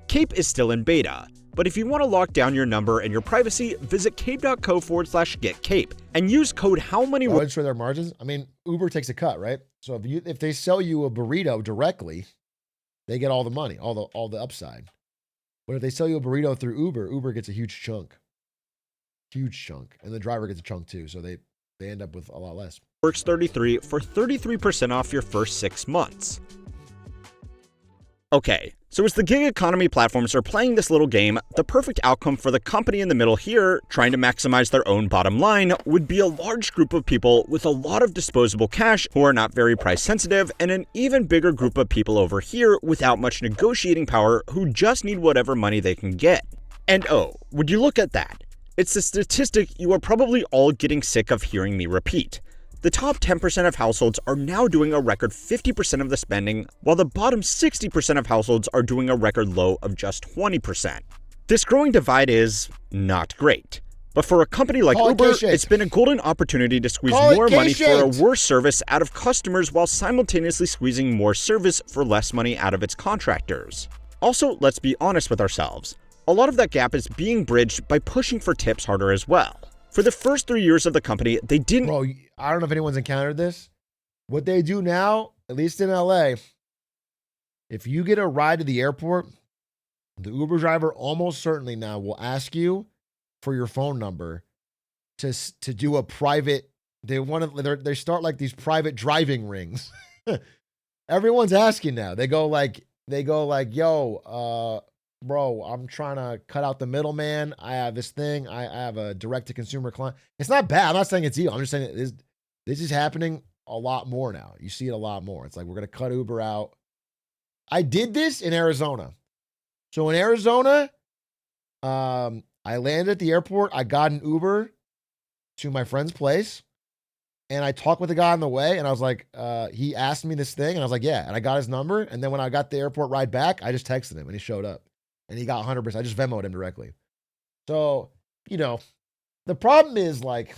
Cape is still in beta, but if you want to lock down your number and your privacy, visit cape.co/getcape and use code HOWMANY. Why would destroy their margins? I mean, Uber takes a cut, right? So if they sell you a burrito directly, they get all the money, all the upside. But if they sell you a burrito through Uber, Uber gets a huge chunk, and the driver gets a chunk too. So they end up with a lot less. Works 33 for 33% off your first 6 months. Okay, so as the gig economy platforms are playing this little game, the perfect outcome for the company in the middle here, trying to maximize their own bottom line, would be a large group of people with a lot of disposable cash who are not very price sensitive, and an even bigger group of people over here without much negotiating power who just need whatever money they can get. And oh, would you look at that? It's a statistic you are probably all getting sick of hearing me repeat. The top 10% of households are now doing a record 50% of the spending, while the bottom 60% of households are doing a record low of just 20%. This growing divide is not great. But for a company like Uber, it's been a golden opportunity to squeeze more money for a worse service out of customers while simultaneously squeezing more service for less money out of its contractors. Also, let's be honest with ourselves. A lot of that gap is being bridged by pushing for tips harder as well. For the first 3 years of the company, they didn't... Bro, I don't know if anyone's encountered this. What they do now, at least in LA, if you get a ride to the airport, the Uber driver almost certainly now will ask you for your phone number to do a private... They start like these private driving rings. Everyone's asking now. They go like, yo, bro, I'm trying to cut out the middleman. I have this thing. I have a direct-to-consumer client. It's not bad. I'm not saying it's evil. I'm just saying this is happening a lot more now. You see it a lot more. It's like, we're going to cut Uber out. I did this in Arizona. So in Arizona, I landed at the airport. I got an Uber to my friend's place. And I talked with the guy on the way, and I was like, he asked me this thing, and I was like, yeah. And I got his number. And then when I got the airport ride back, I just texted him, and he showed up. And he got 100%. I just Venmo'd him directly. So, you know, the problem is, like,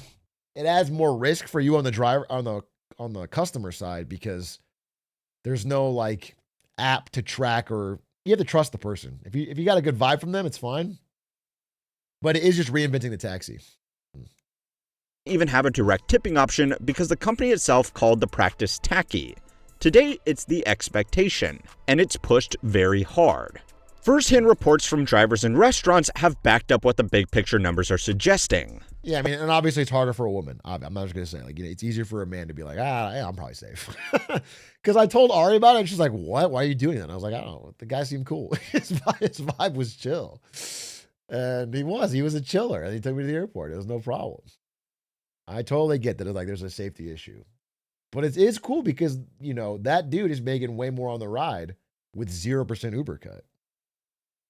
it adds more risk for you on the driver, on the customer side, because there's no, like, app to track, or you have to trust the person. If you got a good vibe from them, it's fine. But it is just reinventing the taxi. Even have a direct tipping option because the company itself called the practice tacky. Today, it's the expectation, and it's pushed very hard. First-hand reports from drivers and restaurants have backed up what the big picture numbers are suggesting. Yeah, I mean, and obviously it's harder for a woman. I'm not just going to say, like, you know, it's easier for a man to be like, yeah, I'm probably safe. Because I told Ari about it, and she's like, what? Why are you doing that? And I was like, I don't know. The guy seemed cool. His vibe was chill. And he was a chiller. And he took me to the airport. It was no problem. I totally get that. It's like there's a safety issue. But it is cool because, you know, that dude is making way more on the ride with 0% Uber cut.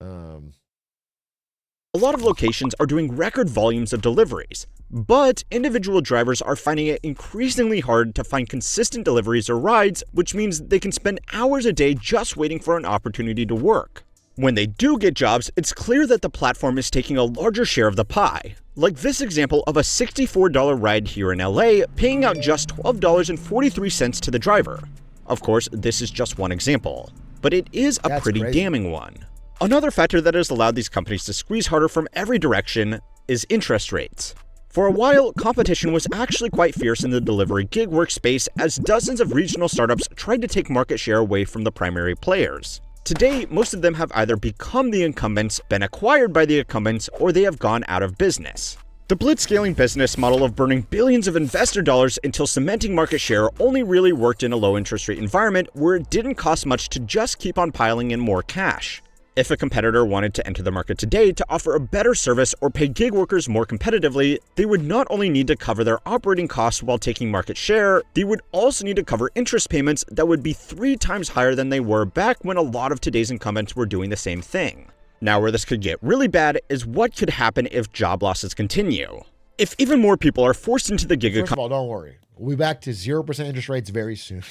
A lot of locations are doing record volumes of deliveries, but individual drivers are finding it increasingly hard to find consistent deliveries or rides, which means they can spend hours a day just waiting for an opportunity to work. When they do get jobs, it's clear that the platform is taking a larger share of the pie. Like this example of a $64 ride here in LA, paying out just $12.43 to the driver. Of course, this is just one example, but it is a pretty damning one. Another factor that has allowed these companies to squeeze harder from every direction is interest rates. For a while, competition was actually quite fierce in the delivery gig workspace as dozens of regional startups tried to take market share away from the primary players. Today, most of them have either become the incumbents, been acquired by the incumbents, or they have gone out of business. The blitzscaling business model of burning billions of investor dollars until cementing market share only really worked in a low interest rate environment where it didn't cost much to just keep on piling in more cash. If a competitor wanted to enter the market today to offer a better service or pay gig workers more competitively, they would not only need to cover their operating costs while taking market share, they would also need to cover interest payments that would be 3 times higher than they were back when a lot of today's incumbents were doing the same thing. Now, where this could get really bad is what could happen if job losses continue. If even more people are forced into the gig economy. First of all, don't worry. We'll be back to 0% interest rates very soon.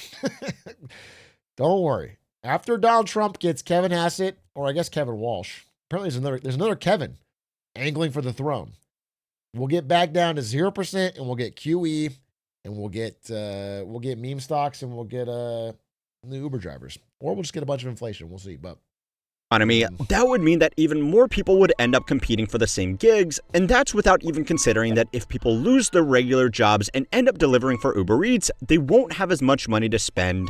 Don't worry. After Donald Trump gets Kevin Hassett, or I guess Kevin Walsh, apparently there's another Kevin angling for the throne. We'll get back down to 0%, and we'll get QE, and we'll get meme stocks, and we'll get the Uber drivers, or we'll just get a bunch of inflation. We'll see. But economy, that would mean that even more people would end up competing for the same gigs, and that's without even considering that if people lose their regular jobs and end up delivering for Uber Eats, they won't have as much money to spend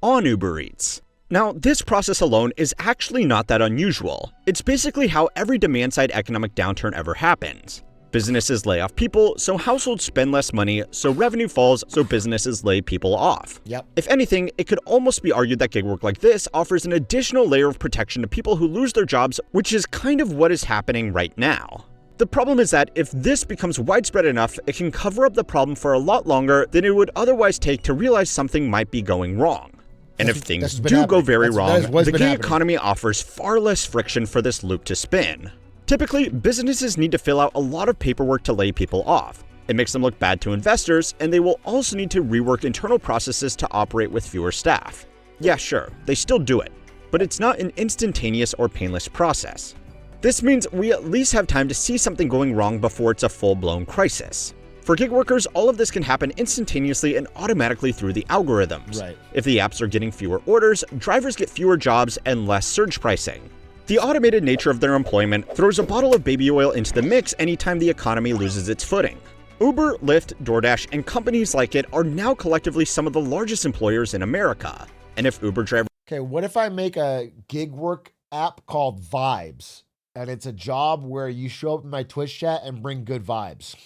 on Uber Eats. Now, this process alone is actually not that unusual. It's basically how every demand-side economic downturn ever happens. Businesses lay off people, so households spend less money, so revenue falls, so businesses lay people off. Yep. If anything, it could almost be argued that gig work like this offers an additional layer of protection to people who lose their jobs, which is kind of what is happening right now. The problem is that if this becomes widespread enough, it can cover up the problem for a lot longer than it would otherwise take to realize something might be going wrong. And if things do go very wrong, the gig economy offers far less friction for this loop to spin. Typically, businesses need to fill out a lot of paperwork to lay people off. It makes them look bad to investors, and they will also need to rework internal processes to operate with fewer staff. Yeah, sure, they still do it, but it's not an instantaneous or painless process. This means we at least have time to see something going wrong before it's a full-blown crisis. For gig workers, all of this can happen instantaneously and automatically through the algorithms. Right. If the apps are getting fewer orders, drivers get fewer jobs and less surge pricing. The automated nature of their employment throws a bottle of baby oil into the mix anytime the economy loses its footing. Uber, Lyft, DoorDash, and companies like it are now collectively some of the largest employers in America. And if Uber drivers... Okay, what if I make a gig work app called Vibes, and it's a job where you show up in my Twitch chat and bring good vibes?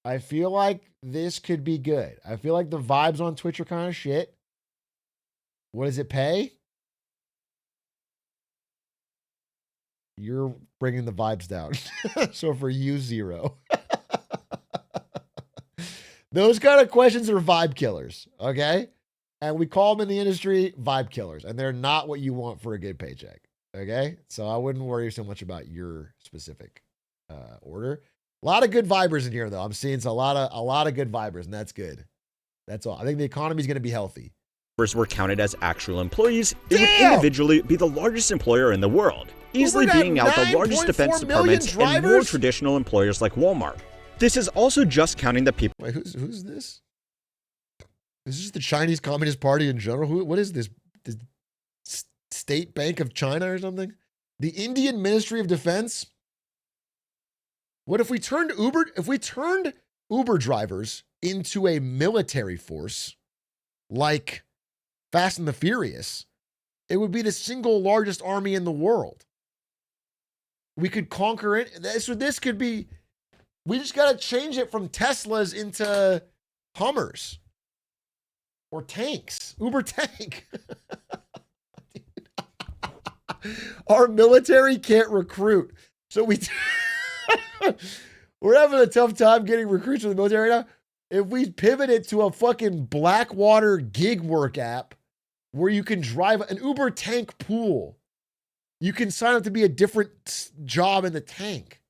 I feel like this could be good. I feel like the vibes on Twitch are kind of shit. What does it pay? You're bringing the vibes down. So for you, 0. Those kind of questions are vibe killers, okay? And we call them in the industry vibe killers, and they're not what you want for a good paycheck, okay? So I wouldn't worry so much about your specific order. A lot of good vibers in here, though. I'm seeing a lot of good vibers, and that's good. That's all. I think the economy is going to be healthy. were counted as actual employees, it would individually be the largest employer in the world, easily beating out the largest defense departments and more traditional employers like Walmart. This is also just counting the people. Wait, who's this? Is this the Chinese Communist Party in general? What is this? The State Bank of China or something? The Indian Ministry of Defense? What if we turned Uber drivers into a military force like Fast and the Furious? It would be the single largest army in the world. We could conquer it. This could be, we just got to change it from Teslas into Hummers or tanks. Uber tank. Our military can't recruit. So we're having a tough time getting recruits from the military right now. If we pivot it to a fucking Blackwater gig work app where you can drive an Uber tank pool, you can sign up to be a different job in the tank.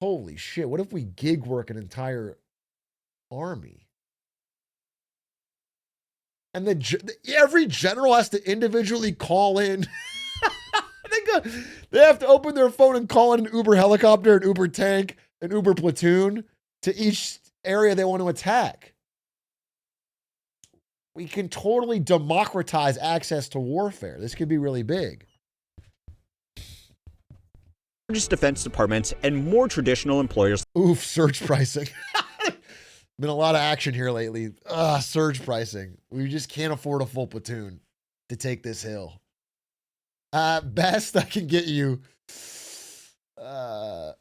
Holy shit. What if we gig work an entire army? And every general has to individually call in. They have to open their phone and call in an Uber helicopter, an Uber tank, an Uber platoon to each area they want to attack. We can totally democratize access to warfare. This could be really big. Largest defense departments and more traditional employers. Oof, surge pricing. Been a lot of action here lately. Surge pricing. We just can't afford a full platoon to take this hill. At best, I can get you a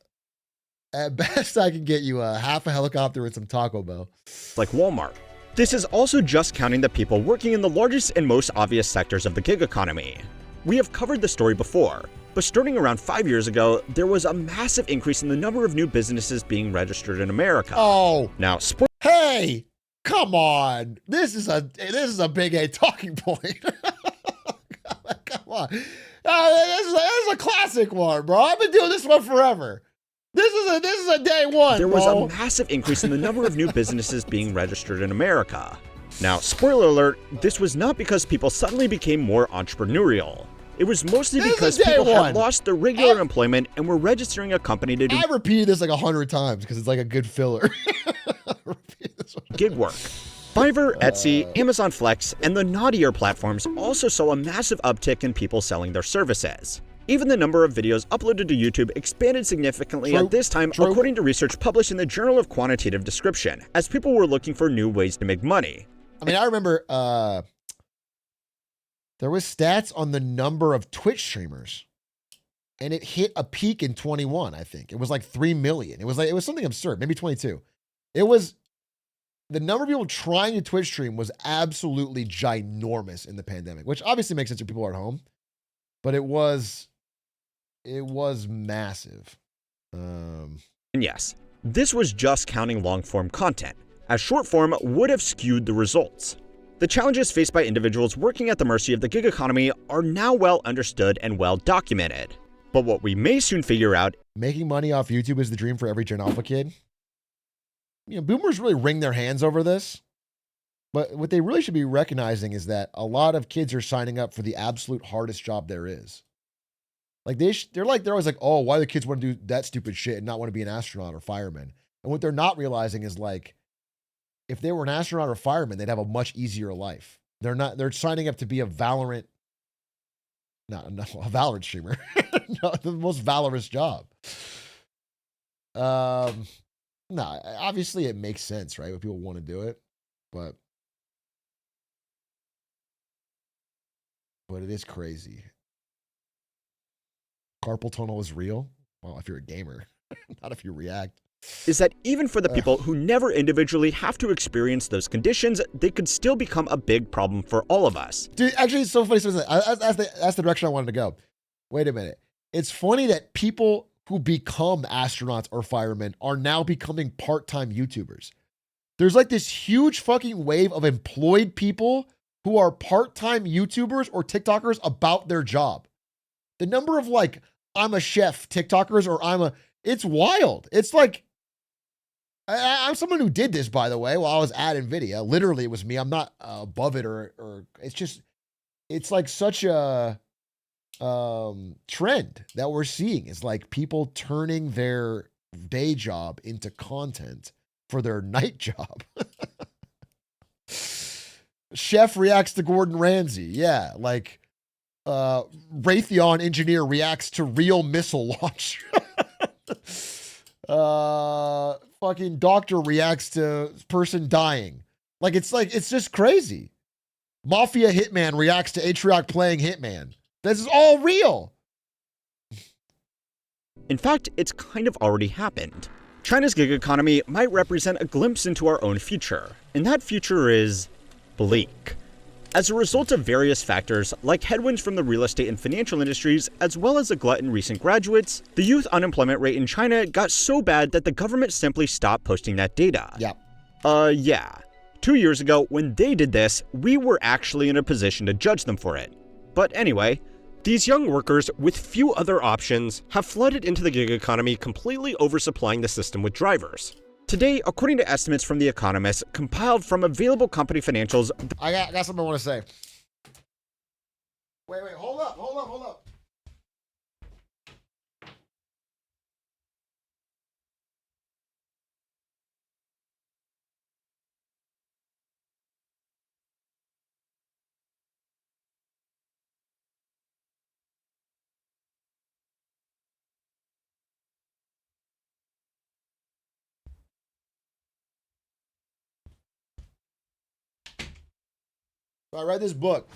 half a helicopter and some Taco Bell. Like Walmart. This is also just counting the people working in the largest and most obvious sectors of the gig economy. We have covered the story before, but starting around 5 years ago, there was a massive increase in the number of new businesses being registered in America. Oh. Now, hey, come on. This is a big A talking point. Come on. This is a classic one, bro. I've been doing this one forever. This is a day one. There was a massive increase in the number of new businesses being registered in America. Now, spoiler alert, this was not because people suddenly became more entrepreneurial. It was mostly because people had lost their regular employment and were registering a company to do. I repeated this like 100 times because it's like a good filler. Gig work. Fiverr, Etsy, Amazon Flex, and the naughtier platforms also saw a massive uptick in people selling their services. Even the number of videos uploaded to YouTube expanded significantly at this time, according to research published in the Journal of Quantitative Description, as people were looking for new ways to make money. I mean, I remember there was stats on the number of Twitch streamers, and it hit a peak in 21, I think. It was like 3 million. It was something absurd, maybe 22. The number of people trying to Twitch stream was absolutely ginormous in the pandemic, which obviously makes sense if people are at home, but it was massive. And yes, this was just counting long-form content, as short-form would have skewed the results. The challenges faced by individuals working at the mercy of the gig economy are now well understood and well documented. But what we may soon figure out, making money off YouTube is the dream for every Gen Alpha kid. You know, boomers really wring their hands over this. But what they really should be recognizing is that a lot of kids are signing up for the absolute hardest job there is. Like they're always like, oh, why do the kids want to do that stupid shit and not want to be an astronaut or fireman? And what they're not realizing is like, if they were an astronaut or fireman, they'd have a much easier life. They're signing up to be a Valorant streamer. No, the most valorous job. No, obviously it makes sense, right? When people want to do it, but it is crazy. Carpal tunnel is real. Well, if you're a gamer, not if you react. Is that even for the people who never individually have to experience those conditions, they could still become a big problem for all of us. Dude, actually, it's so funny. That's the direction I wanted to go. Wait a minute. It's funny that people who become astronauts or firemen are now becoming part-time YouTubers. There's like this huge fucking wave of employed people who are part-time YouTubers or TikTokers about their job. The number of like, I'm a chef TikTokers or it's wild. It's like, I'm someone who did this, by the way, while I was at NVIDIA. Literally, it was me. I'm not above it or it's like such a trend that we're seeing. Is like people turning their day job into content for their night job. Chef reacts to Gordon Ramsay. Yeah, like Raytheon engineer reacts to real missile launch. Fucking doctor reacts to person dying. It's just crazy. Mafia hitman reacts to Atrioc playing Hitman. This is all real. In fact, it's kind of already happened. China's gig economy might represent a glimpse into our own future, and that future is bleak. As a result of various factors, like headwinds from the real estate and financial industries, as well as a glut in recent graduates, the youth unemployment rate in China got so bad that the government simply stopped posting that data. Yep. Yeah. 2 years ago, when they did this, we were actually in a position to judge them for it. But anyway, these young workers with few other options have flooded into the gig economy, completely oversupplying the system with drivers. Today, according to estimates from The Economist, compiled from available company financials... I got something I want to say. Wait, hold up. I read this book.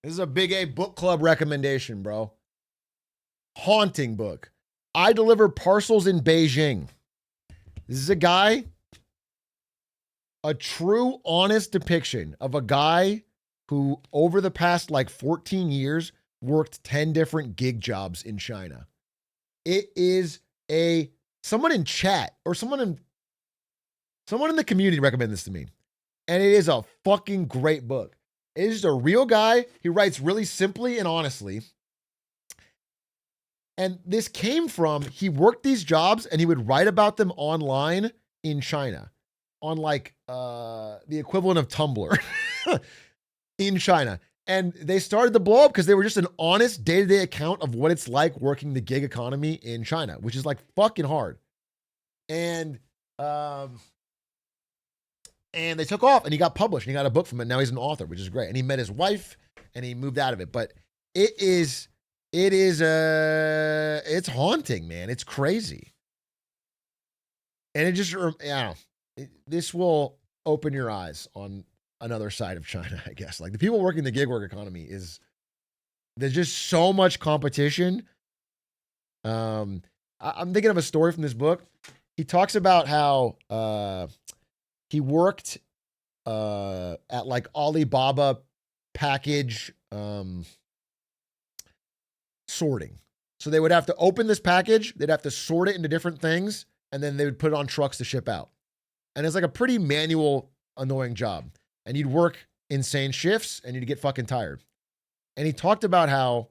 This is a big A book club recommendation, bro. Haunting book. I deliver parcels in Beijing. This is a true, honest depiction of a guy who, over the past 14 years, worked 10 different gig jobs in China. It is someone in chat or someone in the community recommended this to me. And it is a fucking great book. It is just a real guy. He writes really simply and honestly. And this came from, he worked these jobs and he would write about them online in China on the equivalent of Tumblr in China. And they started to blow up because they were just an honest day-to-day account of what it's like working the gig economy in China, which is fucking hard. And they took off and he got published and he got a book from it. Now he's an author, which is great. And he met his wife and he moved out of it. But it's haunting, man. It's crazy. And it just, this will open your eyes on another side of China, I guess. The people working the gig work economy there's just so much competition. I'm thinking of a story from this book. He talks about how, he worked at Alibaba package sorting. So they would have to open this package, they'd have to sort it into different things, and then they would put it on trucks to ship out. And it's a pretty manual, annoying job. And you'd work insane shifts and you'd get fucking tired. And he talked about how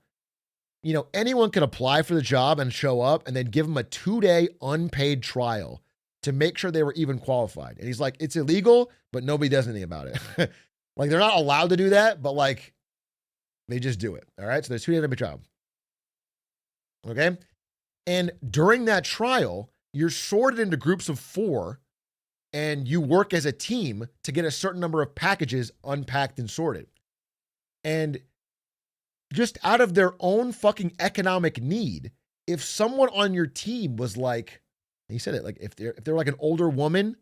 anyone can apply for the job and show up and then give them a 2-day unpaid trial to make sure they were even qualified. And he's like, it's illegal, but nobody does anything about it. Like, they're not allowed to do that, but like, they just do it. All right. So there's 2 days unpaid trial. Okay. And during that trial, you're sorted into groups of 4 and you work as a team to get a certain number of packages unpacked and sorted. And just out of their own fucking economic need, if someone on your team was like, he said it, like if they're like an older woman,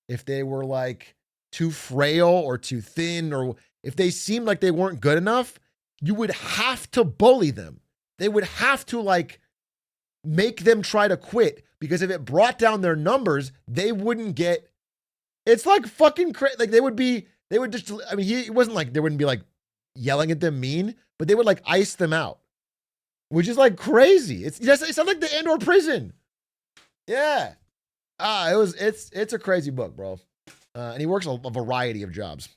if they were like too frail or too thin, or if they seemed like they weren't good enough, you would have to bully them. They would have to like make them try to quit, because if it brought down their numbers, they wouldn't get, it's like fucking crazy. Like they would just, I mean, it wasn't like, they wouldn't be like yelling at them mean, but they would like ice them out, which is like crazy. It sounds like the Andor prison. Yeah. It's a crazy book, bro. And he works a variety of jobs.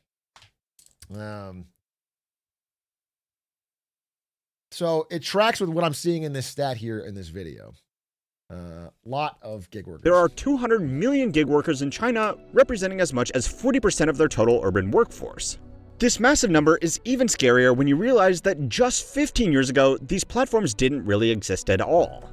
So it tracks with what I'm seeing in this stat here in this video. Lot of gig workers. There are 200 million gig workers in China, representing as much as 40% of their total urban workforce. This massive number is even scarier when you realize that just 15 years ago, these platforms didn't really exist at all.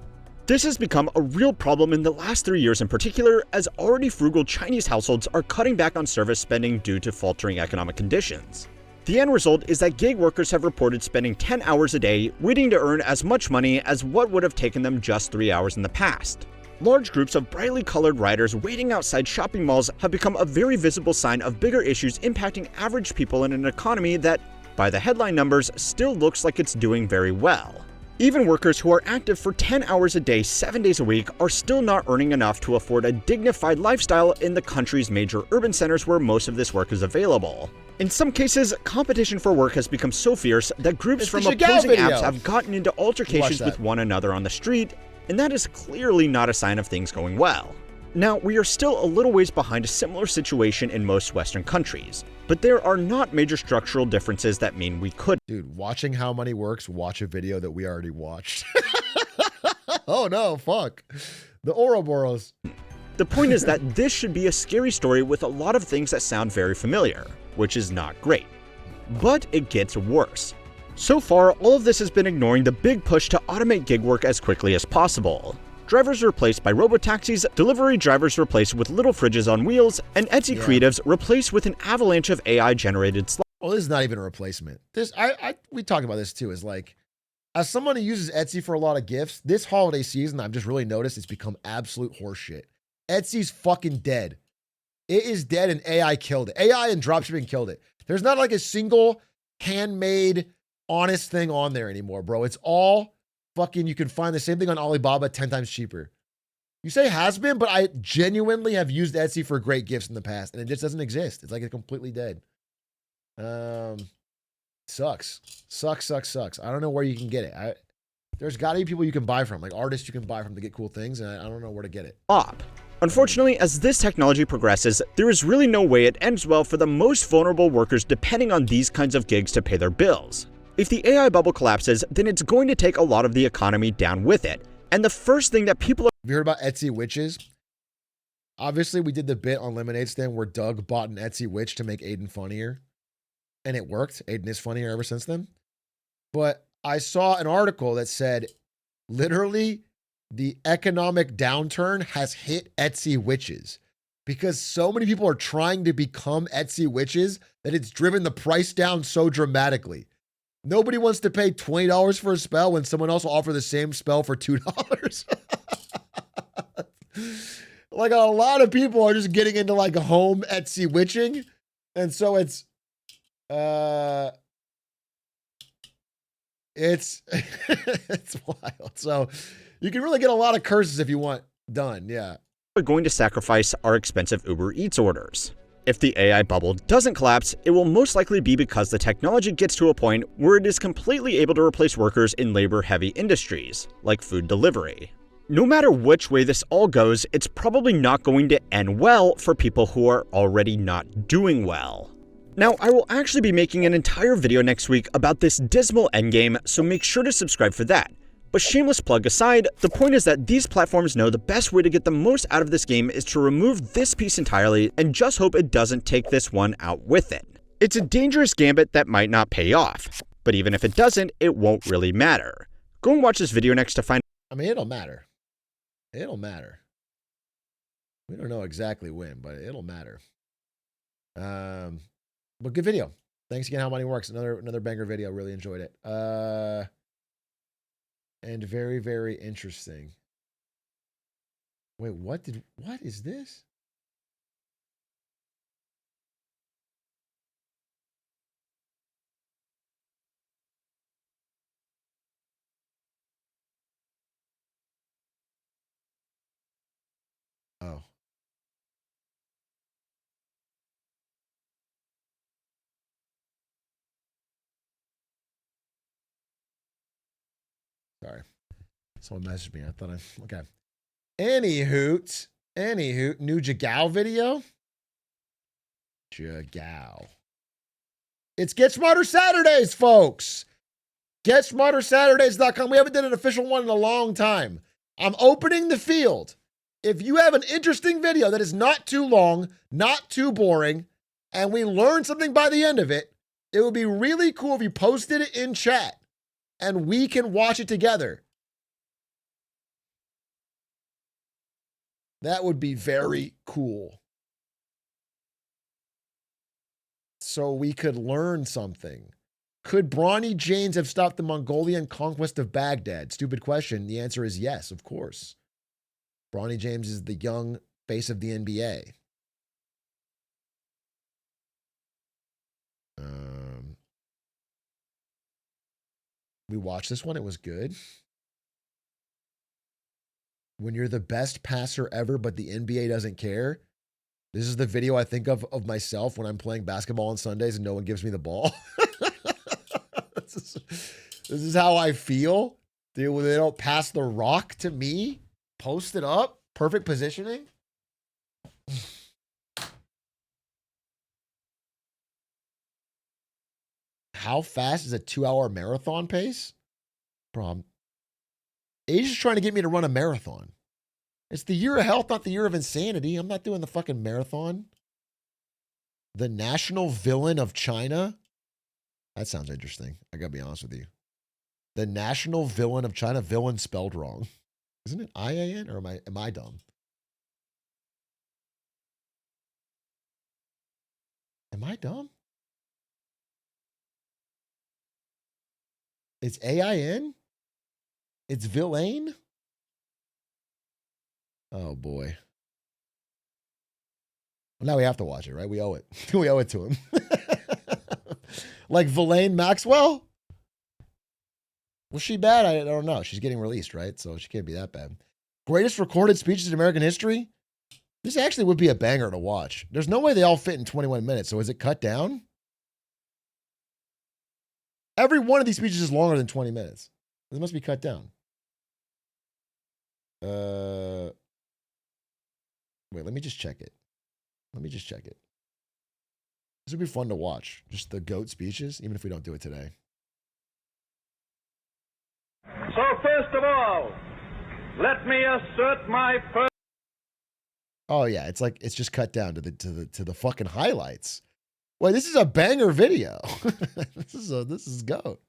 This has become a real problem in the last 3 years in particular, as already frugal Chinese households are cutting back on service spending due to faltering economic conditions. The end result is that gig workers have reported spending 10 hours a day waiting to earn as much money as what would have taken them just 3 hours in the past. Large groups of brightly colored riders waiting outside shopping malls have become a very visible sign of bigger issues impacting average people in an economy that, by the headline numbers, still looks like it's doing very well. Even workers who are active for 10 hours a day, 7 days a week, are still not earning enough to afford a dignified lifestyle in the country's major urban centers where most of this work is available. In some cases, competition for work has become so fierce that groups from opposing apps have gotten into altercations with one another on the street, and that is clearly not a sign of things going well. Now, we are still a little ways behind a similar situation in most Western countries, but there are not major structural differences that mean we could. Dude, watching How Money Works, watch a video that we already watched. Oh no, fuck. The Ouroboros. The point is that this should be a scary story with a lot of things that sound very familiar, which is not great. But it gets worse. So far, all of this has been ignoring the big push to automate gig work as quickly as possible. Drivers replaced by robotaxis, delivery drivers replaced with little fridges on wheels, and Etsy creatives replaced with an avalanche of AI-generated slides. Well, this is not even a replacement. We talked about this too, is like, as someone who uses Etsy for a lot of gifts, this holiday season, I've just really noticed it's become absolute horseshit. Etsy's fucking dead. It is dead, and AI killed it. AI and dropshipping killed it. There's not like a single handmade, honest thing on there anymore, bro. It's all fucking, you can find the same thing on Alibaba 10 times cheaper. You say has been, but I genuinely have used Etsy for great gifts in the past, and it just doesn't exist. It's like it's completely dead. Sucks. Sucks. I don't know where you can get it. There's got to be people you can buy from, like artists you can buy from to get cool things, and I don't know where to get it. Unfortunately, as this technology progresses, there is really no way it ends well for the most vulnerable workers depending on these kinds of gigs to pay their bills. If the AI bubble collapses, then it's going to take a lot of the economy down with it. And the first thing that people are— Have you heard about Etsy witches? Obviously, we did the bit on Lemonade Stand where Doug bought an Etsy witch to make Aiden funnier. And it worked. Aiden is funnier ever since then. But I saw an article that said, literally, the economic downturn has hit Etsy witches because so many people are trying to become Etsy witches that it's driven the price down so dramatically. Nobody wants to pay $20 for a spell when someone else will offer the same spell for $2. Like a lot of people are just getting into like home Etsy witching. And so it's wild. So you can really get a lot of curses if you want done. Yeah. We're going to sacrifice our expensive Uber Eats orders. If the AI bubble doesn't collapse, it will most likely be because the technology gets to a point where it is completely able to replace workers in labor-heavy industries, like food delivery. No matter which way this all goes, it's probably not going to end well for people who are already not doing well. Now, I will actually be making an entire video next week about this dismal endgame, so make sure to subscribe for that. But shameless plug aside, the point is that these platforms know the best way to get the most out of this game is to remove this piece entirely and just hope it doesn't take this one out with it. It's a dangerous gambit that might not pay off, but even if it doesn't, it won't really matter. Go and watch this video next to find. I mean, it'll matter. It'll matter. We don't know exactly when, but it'll matter. But good video. Thanks again, How Money Works. Another banger video. Really enjoyed it. And very, very interesting. Wait, what is this? Oh. Sorry. Someone messaged me. I thought okay. Anywho, new Jagao video. Jagao. It's Get Smarter Saturdays, folks. GetSmarterSaturdays.com. We haven't done an official one in a long time. I'm opening the field. If you have an interesting video that is not too long, not too boring, and we learn something by the end of it, it would be really cool if you posted it in chat and we can watch it together. That would be very cool. So we could learn something. Could Bronny James have stopped the Mongolian conquest of Baghdad? Stupid question. The answer is yes, of course. Bronny James is the young face of the NBA. We watched this one. It was good. When you're the best passer ever, but the NBA doesn't care. This is the video I think of myself when I'm playing basketball on Sundays and no one gives me the ball. This is how I feel. They don't pass the rock to me. Post it up. Perfect positioning. How fast is a 2-hour marathon pace? Bro, Age is trying to get me to run a marathon. It's the year of health, not the year of insanity. I'm not doing the fucking marathon. The national villain of China. That sounds interesting. I gotta be honest with you. The national villain of China. Villain spelled wrong. Isn't it IAN or am I dumb? Am I dumb? It's AIN? It's villain? Oh boy. Well, now we have to watch it, right? We owe it. We owe it to him. Like Villain Maxwell? Was she bad? I don't know. She's getting released, right? So she can't be that bad. Greatest recorded speeches in American history? This actually would be a banger to watch. There's no way they all fit in 21 minutes. So is it cut down? Every one of these speeches is longer than 20 minutes. This must be cut down. Wait, let me just check it. This would be fun to watch. Just the GOAT speeches, even if we don't do it today. So first of all, let me assert my first. Oh yeah, it's just cut down to the fucking highlights. Wait, this is a banger video. This is GOAT.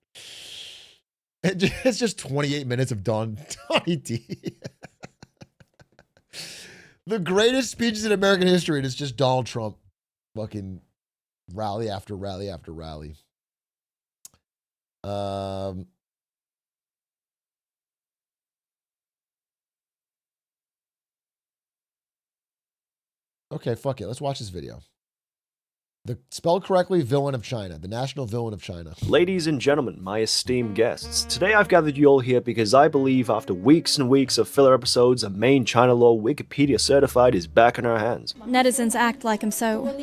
It's just 28 minutes of Donnie D. The greatest speeches in American history, and it's just Donald Trump fucking rally after rally after rally. Okay, fuck it. Let's watch this video. The spelled correctly villain of China, the national villain of China. Ladies and gentlemen, my esteemed guests, today I've gathered you all here because I believe after weeks and weeks of filler episodes, a main China law Wikipedia certified is back in our hands. Netizens act like I'm so...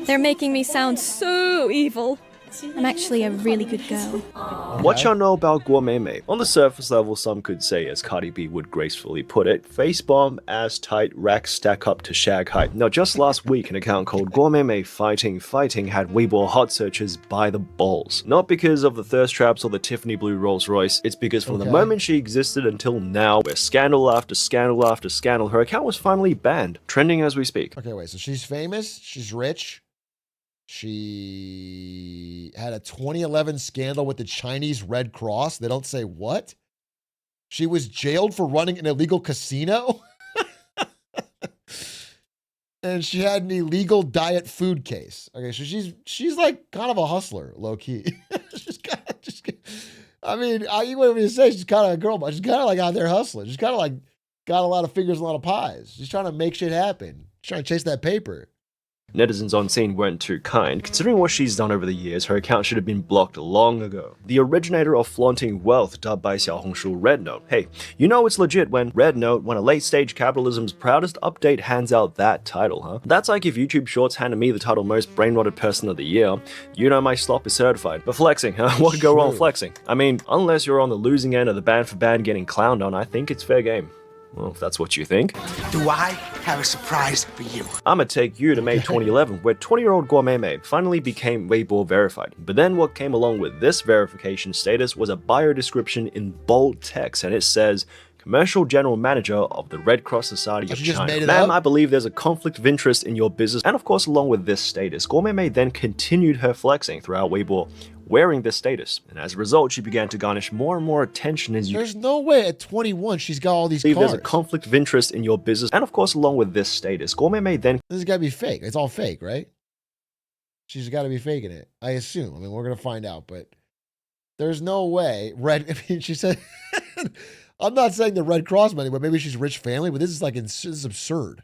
They're making me sound so evil. I'm actually a really good girl. What y'all know about Guo Meimei? On the surface level, some could say, as Cardi B would gracefully put it, face bomb, ass tight, racks stack up to shag height. Now, just last week, an account called Guo Meimei Fighting had Weibo hot searches by the balls. Not because of the thirst traps or the Tiffany blue Rolls Royce, it's because from the moment she existed until now, where scandal after scandal after scandal, her account was finally banned, trending as we speak. Okay, wait, so she's famous, she's rich. She had a 2011 scandal with the Chinese Red Cross. They don't say what? She was jailed for running an illegal casino? And she had an illegal diet food case. Okay, so she's like kind of a hustler, low key. I mean, you wouldn't even say she's kind of a girl, but she's kind of like out there hustling. She's kind of like got a lot of fingers, a lot of pies. She's trying to make shit happen. She's trying to chase that paper. Netizens on scene weren't too kind. Considering what she's done over the years, her account should have been blocked long ago. The originator of flaunting wealth, dubbed by Xiaohongshu Red Note. Hey, you know it's legit when Red Note, when a late-stage capitalism's proudest update, hands out that title, huh? That's like if YouTube Shorts handed me the title Most Brain-Rotted Person of the Year. You know my slop is certified. But flexing, huh? What could go wrong flexing? I mean, unless you're on the losing end of the band for band getting clowned on, I think it's fair game. Well, if that's what you think. Do I have a surprise for you? I'ma take you to May 2011, where 20-year-old Guo Meimei finally became Weibo verified. But then what came along with this verification status was a bio description in bold text, and it says, Commercial General Manager of the Red Cross Society of China. Ma'am, I believe there's a conflict of interest in your business. And of course, along with this status, Guo Meimei then continued her flexing throughout Weibo, wearing this status, and as a result, she began to garnish more and more attention as you— There's no way at 21 she's got all these cars. There's a conflict of interest in your business, and of course, along with this status, Guo Meimei then— This has got to be fake. It's all fake, right? She's got to be faking it, I assume. I mean, we're going to find out, but there's no way. She said, I'm not saying the Red Cross money, but maybe she's rich family, but this is like, this is absurd.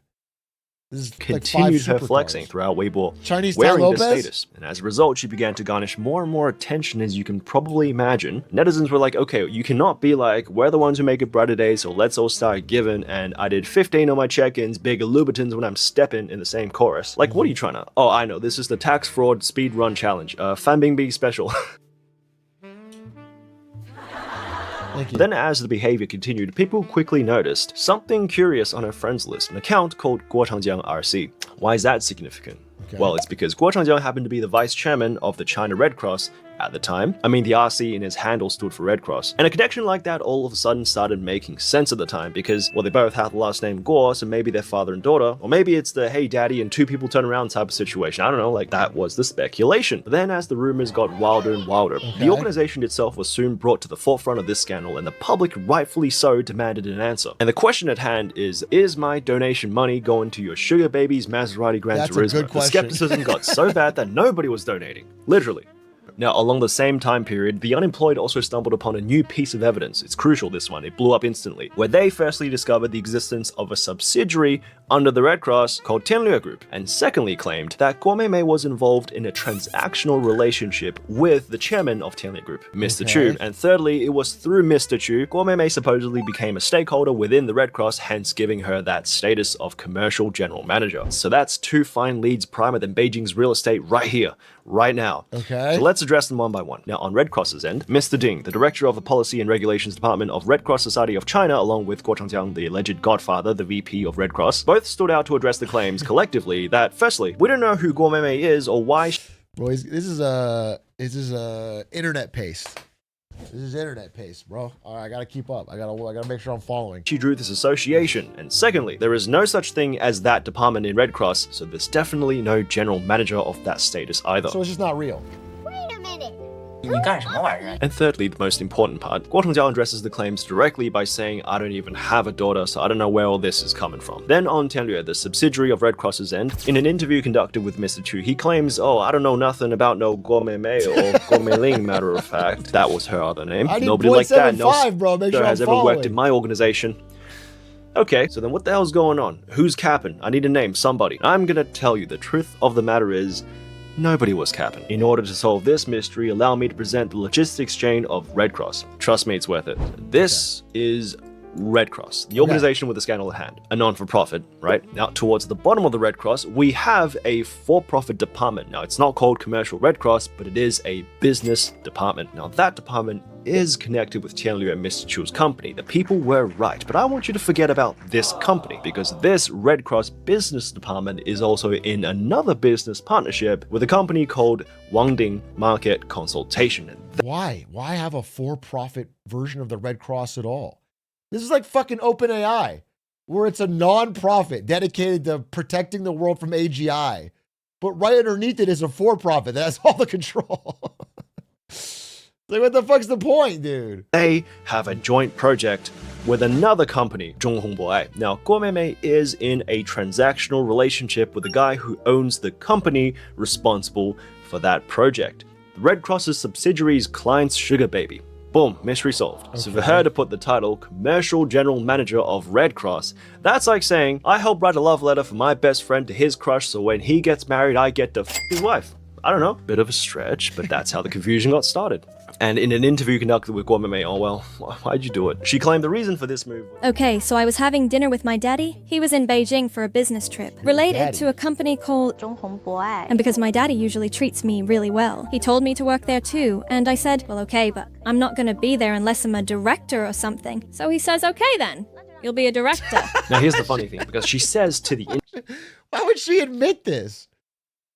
This is continued like her flexing throughout Weibo, Chinese wearing this status, and as a result, she began to garnish more and more attention, as you can probably imagine. Netizens were like, okay, you cannot be like, we're the ones who make it brighter days, so let's all start giving, and I did 15 on my check-ins, bigger Louboutins when I'm stepping in the same chorus. Like, what are you trying to— Oh, I know, this is the tax fraud speed run challenge, Fan Bingbing special. Then as the behavior continued, people quickly noticed something curious on her friends list, an account called Guo Changjiang RC. Why is that significant? Okay. Well, it's because Guo Changjiang happened to be the vice chairman of the China Red Cross at the time. I mean, the RC in his handle stood for Red Cross. And a connection like that all of a sudden started making sense at the time because, well, they both have the last name Guo, so maybe they're father and daughter, or maybe it's the hey daddy and two people turn around type of situation. I don't know, like that was the speculation. But then as the rumors got wilder and wilder, the organization itself was soon brought to the forefront of this scandal, and the public, rightfully so, demanded an answer. And the question at hand is my donation money going to your sugar baby's Maserati Gran Turismo? The skepticism got so bad that nobody was donating. Literally. Now, along the same time period, the unemployed also stumbled upon a new piece of evidence. It's crucial, this one. It blew up instantly. Where they firstly discovered the existence of a subsidiary under the Red Cross called Atrioc Group, and secondly claimed that Guo Meimei was involved in a transactional relationship with the chairman of Atrioc Group, Mr. Chu. And thirdly, it was through Mr. Chu, Guo Meimei supposedly became a stakeholder within the Red Cross, hence giving her that status of commercial general manager. So that's two fine leads primer than Beijing's real estate right here, right now. Okay. So let's address them one by one. Now, on Red Cross's end, Mr. Ding, the director of the Policy and Regulations Department of Red Cross Society of China, along with Guo Changjiang, the alleged godfather, the VP of Red Cross, both stood out to address the claims collectively that, firstly, we don't know who Guo Meimei is or why. Bro, this is internet pace. This is internet pace, bro. All right, I gotta keep up. I gotta make sure I'm following. She drew this association, and secondly, there is no such thing as that department in Red Cross, so there's definitely no general manager of that status either. So it's just not real. Wait a minute. And thirdly, the most important part, Guo Changjiang addresses the claims directly by saying, I don't even have a daughter, so I don't know where all this is coming from. Then on Atrioc, the subsidiary of Red Cross's end, in an interview conducted with Mr. Chu, he claims, oh, I don't know nothing about no Guo Meimei or Guo Meiling, matter of fact. That was her other name. Nobody like that has ever worked in my organization. Okay, so then what the hell's going on? Who's capping? I need a name, somebody. I'm gonna tell you, the truth of the matter is, nobody was capping. In order to solve this mystery, allow me to present the logistics chain of Red Cross. Trust me, it's worth it. This is Red Cross, the organization with the scandal at hand, a non-for-profit, right? Now, towards the bottom of the Red Cross, we have a for-profit department. Now, it's not called Commercial Red Cross, but it is a business department. Now, that department is connected with Tianliu and Mr. Chu's company. The people were right, but I want you to forget about this company, because this Red Cross business department is also in another business partnership with a company called Wangding Market Consultation. Why? Why have a for-profit version of the Red Cross at all? This is like fucking OpenAI, where it's a non-profit dedicated to protecting the world from AGI. But right underneath it is a for-profit that has all the control. Like, what the fuck's the point, dude? They have a joint project with another company, Zhonghongboai. Now, Guo Meimei is in a transactional relationship with the guy who owns the company responsible for that project. The Red Cross's subsidiary's client's sugar baby. Boom, mystery solved. Okay. So for her to put the title Commercial General Manager of Red Cross, that's like saying, I help write a love letter for my best friend to his crush, so when he gets married, I get to f his wife. I don't know, bit of a stretch, but that's how the confusion got started. And in an interview conducted with Guo Meimei, oh well, why'd you do it? She claimed the reason for this move. Okay, so I was having dinner with my daddy. He was in Beijing for a business trip related to a company called Zhonghongboai. And because my daddy usually treats me really well, he told me to work there too. And I said, well, okay, but I'm not gonna be there unless I'm a director or something. So he says, okay then, you'll be a director. Now here's the funny thing, because she says to the why would she admit this?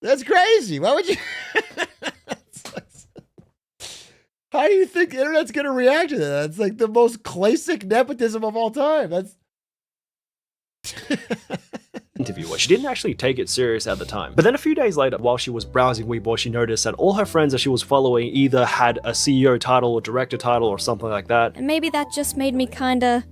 That's crazy. Why would you? How do you think the internet's going to react to that? It's like the most classic nepotism of all time. That's interviewer. She didn't actually take it serious at the time. But then a few days later, while she was browsing Weibo, she noticed that all her friends that she was following either had a CEO title or director title or something like that. And maybe that just made me kinda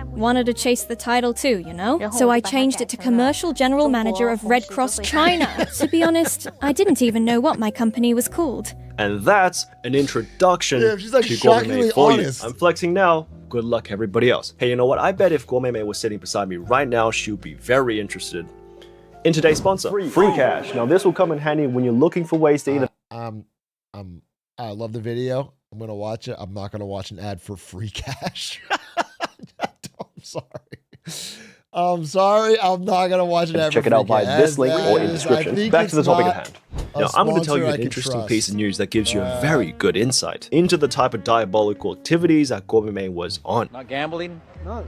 wanted to chase the title too, you know? So I changed it to Commercial General Manager of Red Cross China. To be honest, I didn't even know what my company was called. And that's an introduction she's like to Guo Meimei for honest. you. I'm flexing now. Good luck, everybody else. Hey, you know what? I bet if Guo Meimei was sitting beside me right now, she would be very interested in today's sponsor, Free Cash. Now, this will come in handy when you're looking for ways to either... I love the video. I'm going to watch it. I'm not going to watch an ad for Free Cash. I'm sorry. I'm not going to watch an ad for Free Cash. Check it out via this link or in the description. Back to the topic at hand. Now, I'm going to tell you an interesting piece of news that gives you a very good insight into the type of diabolical activities that Guo Meimei was on. Not gambling? No.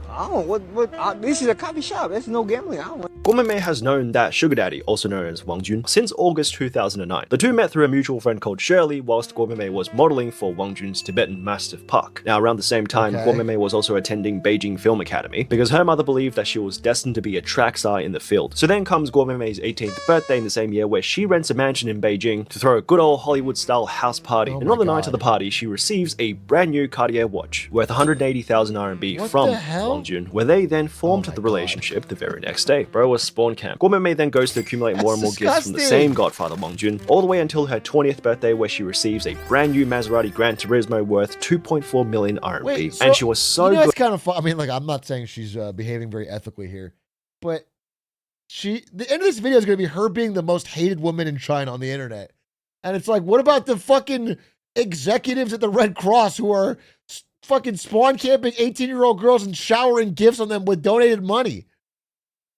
I don't. This is a coffee shop. There's no gambling. I don't. Guo Meimei has known that sugar daddy, also known as Wang Jun, since August 2009. The two met through a mutual friend called Shirley whilst Guo Meimei was modeling for Wang Jun's Tibetan Mastiff Puck. Now, around the same time, Guo Meimei was also attending Beijing Film Academy because her mother believed that she was destined to be a track star in the field. So then comes Guo Meimei's 18th birthday in the same year, where she rents a mansion in Beijing to throw a good old Hollywood-style house party. And on the night of the party, she receives a brand new Cartier watch worth 180,000 RMB from Wang Jun, where they then formed the relationship the very next day. Bro was spawn camp. Guo Meimei then goes to accumulate more and more gifts from the same godfather Wang Jun, all the way until her 20th birthday, where she receives a brand new Maserati Gran Turismo worth 2.4 million RMB. Wait, and she was so good. It's kind of fun. I mean, like, I'm not saying she's behaving very ethically here, but the end of this video is going to be her being the most hated woman in China on the internet. And it's like, what about the fucking executives at the Red Cross who are fucking spawn camping 18-year-old girls and showering gifts on them with donated money?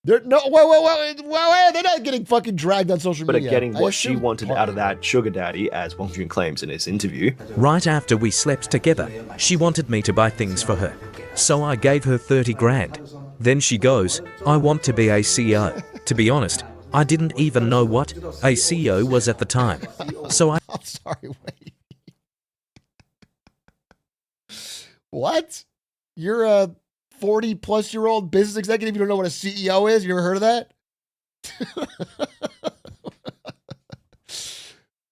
They're they're not getting fucking dragged on social media. But getting what she wanted out of that sugar daddy, as Wang Jun claims in his interview. Right after we slept together, she wanted me to buy things for her. So I gave her 30 grand. Then she goes, I want to be a CEO. To be honest, I didn't even know what a CEO was at the time. So I'm sorry, wait. What? You're a 40-plus-year-old business executive? You don't know what a CEO is? You ever heard of that?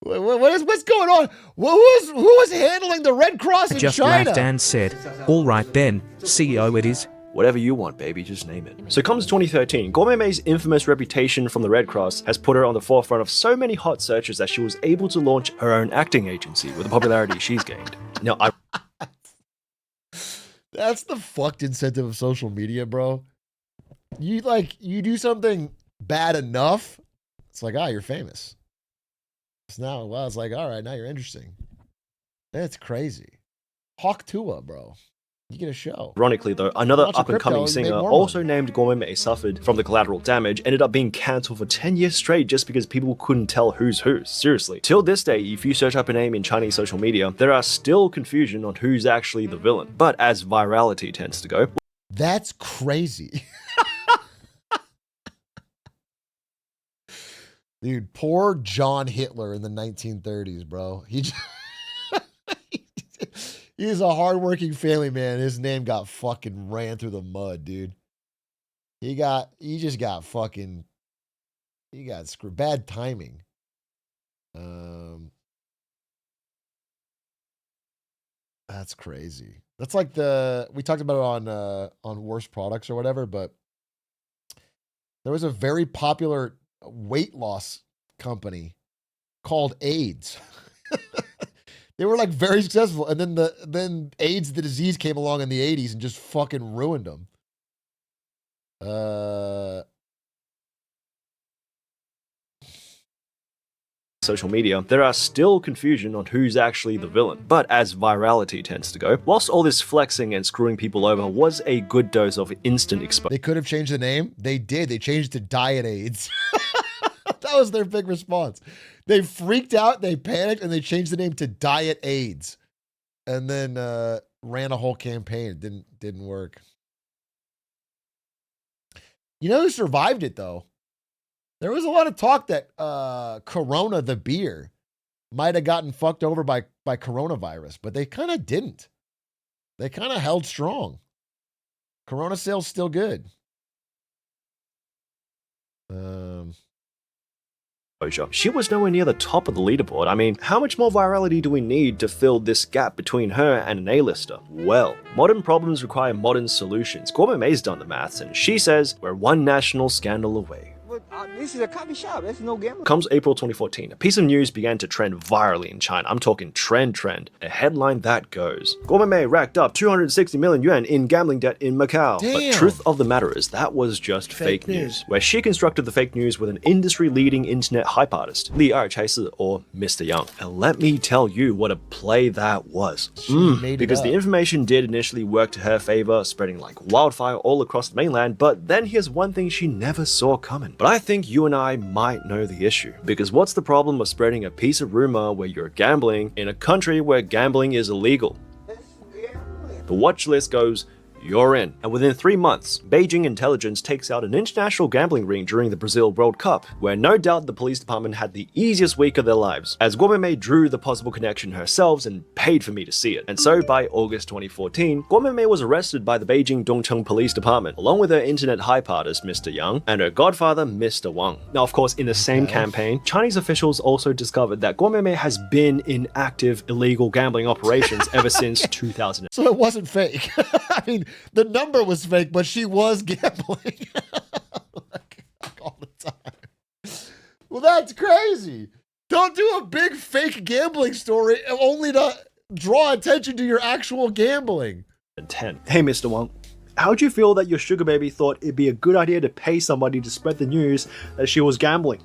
What's going on? Who was handling the Red Cross in just China? laughed and said, all right then, CEO it is. Whatever you want, baby, just name it. So comes 2013, Guo Meimei's infamous reputation from the Red Cross has put her on the forefront of so many hot searches that she was able to launch her own acting agency with the popularity she's gained. Now, That's the fucked incentive of social media, bro. You do something bad enough, it's like, you're famous. So now, it's like, all right, now you're interesting. That's crazy. Hawk Tua, bro. You get a show. Ironically, though, another Launch a up-and-coming crypto, you singer make more also money. named Guomei suffered from the collateral damage, ended up being cancelled for 10 years straight just because people couldn't tell who's who. Seriously. Till this day, if you search up a name in Chinese social media, there are still confusion on who's actually the villain. But as virality tends to go... That's crazy. Dude, poor John Hitler in the 1930s, bro. He's a hardworking family man. His name got fucking ran through the mud, dude. He just got fucking, he got screwed. Bad timing. That's crazy. That's like we talked about it on worst products or whatever, but there was a very popular weight loss company called AIDS. They were like very successful, and then AIDS, the disease, came along in the 80s and just fucking ruined them. Social media, there are still confusion on who's actually the villain. But as virality tends to go, whilst all this flexing and screwing people over was a good dose of instant exposure. They could have changed the name. They did. They changed it to Diet AIDS. That was their big response. They freaked out, they panicked, and they changed the name to Diet AIDS. And then ran a whole campaign. It didn't work. You know who survived it, though? There was a lot of talk that Corona, the beer, might have gotten fucked over by coronavirus, but they kind of didn't. They kind of held strong. Corona sales still good. She was nowhere near the top of the leaderboard. I mean, how much more virality do we need to fill this gap between her and an A-lister? Well, modern problems require modern solutions. Guomei's done the maths, and she says we're one national scandal away. This is a coffee shop. There's no gambling. Comes April 2014, a piece of news began to trend virally in China. I'm talking trend. A headline that goes, Guomei racked up 260 million yuan in gambling debt in Macau. Damn. But truth of the matter is, that was just fake news, where she constructed the fake news with an industry-leading internet hype artist, Li Erchaisi, or Mr. Yang. And let me tell you what a play that was. Because the information did initially work to her favor, spreading like wildfire all across the mainland, but then here's one thing she never saw coming. But I think you and I might know the issue. Because what's the problem of spreading a piece of rumor where you're gambling in a country where gambling is illegal? The watch list goes, you're in. And within 3 months, Beijing intelligence takes out an international gambling ring during the Brazil World Cup, where no doubt the police department had the easiest week of their lives, as Guomei drew the possible connection herself and paid for me to see it. And so by August 2014, Guomei was arrested by the Beijing Dongcheng Police Department, along with her internet hype artist Mr. Yang and her godfather Mr. Wang. Now, of course, in the same campaign, Chinese officials also discovered that Guomei has been in active illegal gambling operations ever since 2000. So it wasn't fake. I mean, the number was fake, but she was gambling like all the time. Well, that's crazy. Don't do a big fake gambling story only to draw attention to your actual gambling. 10. Hey, Mr. Wang. How'd you feel that your sugar baby thought it'd be a good idea to pay somebody to spread the news that she was gambling?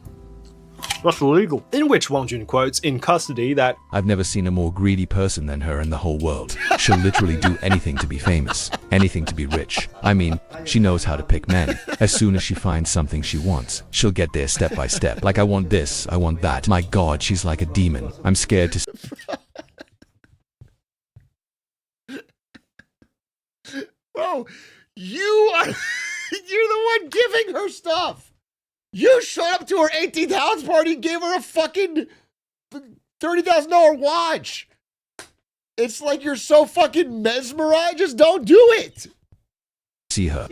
That's illegal. In which Wang Jun quotes in custody that, I've never seen a more greedy person than her in the whole world. She'll literally do anything to be famous, anything to be rich. I mean, she knows how to pick men. As soon as she finds something she wants, she'll get there step by step. Like, I want this, I want that. My God, she's like a demon. I'm scared to... Bro, you're the one giving her stuff. You showed up to her 18th house party and gave her a fucking $30,000 watch. It's like you're so fucking mesmerized. Just don't do it. See her.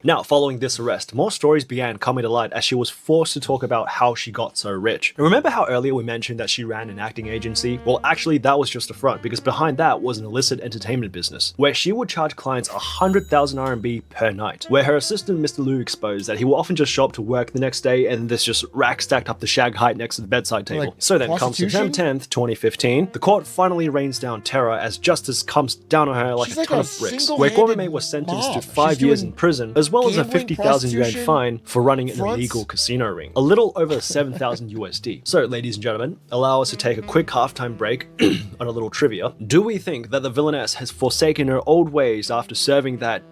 Now, following this arrest, more stories began coming to light as she was forced to talk about how she got so rich. And remember how earlier we mentioned that she ran an acting agency? Well, actually, that was just a front, because behind that was an illicit entertainment business, where she would charge clients 100,000 RMB per night, where her assistant Mr. Liu exposed that he will often just show up to work the next day and there's just rack stacked up the shag height next to the bedside table. Like so then comes September 10th, 2015, the court finally rains down terror as justice comes down on her like a ton of bricks, where Guomei was sentenced to 5 years in in prison, as well as a 50,000 yuan fine for running an illegal casino ring. A little over 7,000 USD. So, ladies and gentlemen, allow us to take a quick halftime break on a little trivia. Do we think that the villainess has forsaken her old ways after serving that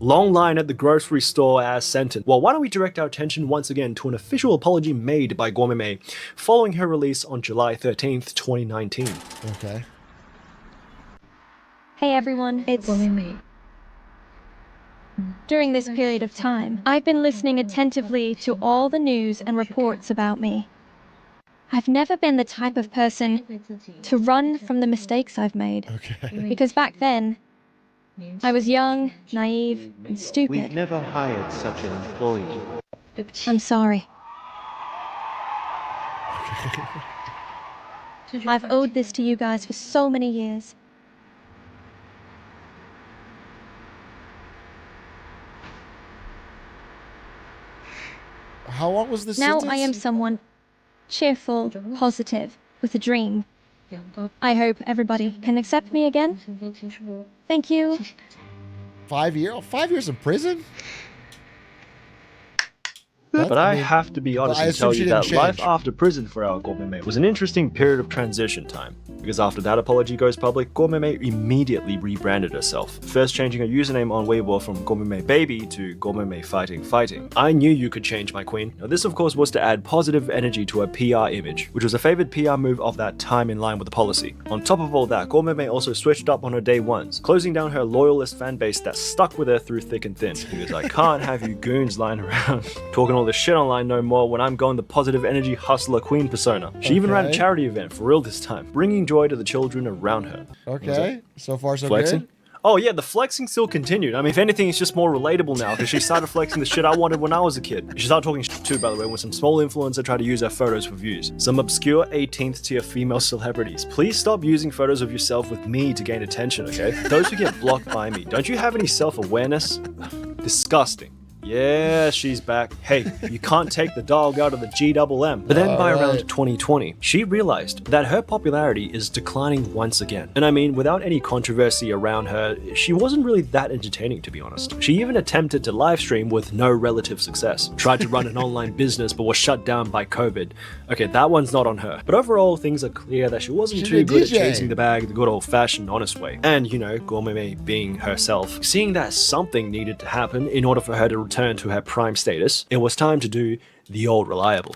long line at the grocery store as sentence? Well, why don't we direct our attention once again to an official apology made by Guo Meimei following her release on July 13th, 2019. Okay. Hey everyone, it's during this period of time, I've been listening attentively to all the news and reports about me. I've never been the type of person to run from the mistakes I've made. Okay. Because back then, I was young, naive, and stupid. We've never hired such an employee. I'm sorry. I've owed this to you guys for so many years. How long was this Now sentence? I am someone cheerful, positive, with a dream. I hope everybody can accept me again. Thank you. 5 years? 5 years in prison? But I have to be honest and tell you that life after prison for our Guo Meimei was an interesting period of transition time. Because after that apology goes public, Guo Meimei immediately rebranded herself, first changing her username on Weibo from Guo Meimei Baby to Guo Meimei Fighting. I knew you could change, my queen. Now this of course was to add positive energy to her PR image, which was a favored PR move of that time in line with the policy. On top of all that, Guo Meimei also switched up on her day ones, closing down her loyalist fan base that stuck with her through thick and thin. Because I can't have you goons lying around talking all this shit online no more when I'm going the positive energy hustler queen persona. She even ran a charity event for real this time, bringing joy to the children around her. Okay, so far so flexing? good. Oh yeah, the flexing still continued. I mean, if anything, it's just more relatable now because she started flexing the shit I wanted when I was a kid. She started talking shit too, by the way, when some small influencer tried to use her photos for views. Some obscure 18th tier female celebrities. Please stop using photos of yourself with me to gain attention, okay? Those who get blocked by me, don't you have any self-awareness? Disgusting. Yeah, she's back. Hey, you can't take the dog out of the GMM. But then by around 2020, she realized that her popularity is declining once again. And I mean, without any controversy around her, she wasn't really that entertaining, to be honest. She even attempted to live stream with no relative success. Tried to run an online business but was shut down by COVID. Okay, that one's not on her. But overall, things are clear that she wasn't too good at chasing the bag the good old-fashioned honest way. And, you know, Guo Meimei being herself, seeing that something needed to happen in order for her to return to her prime status, it was time to do the old reliable.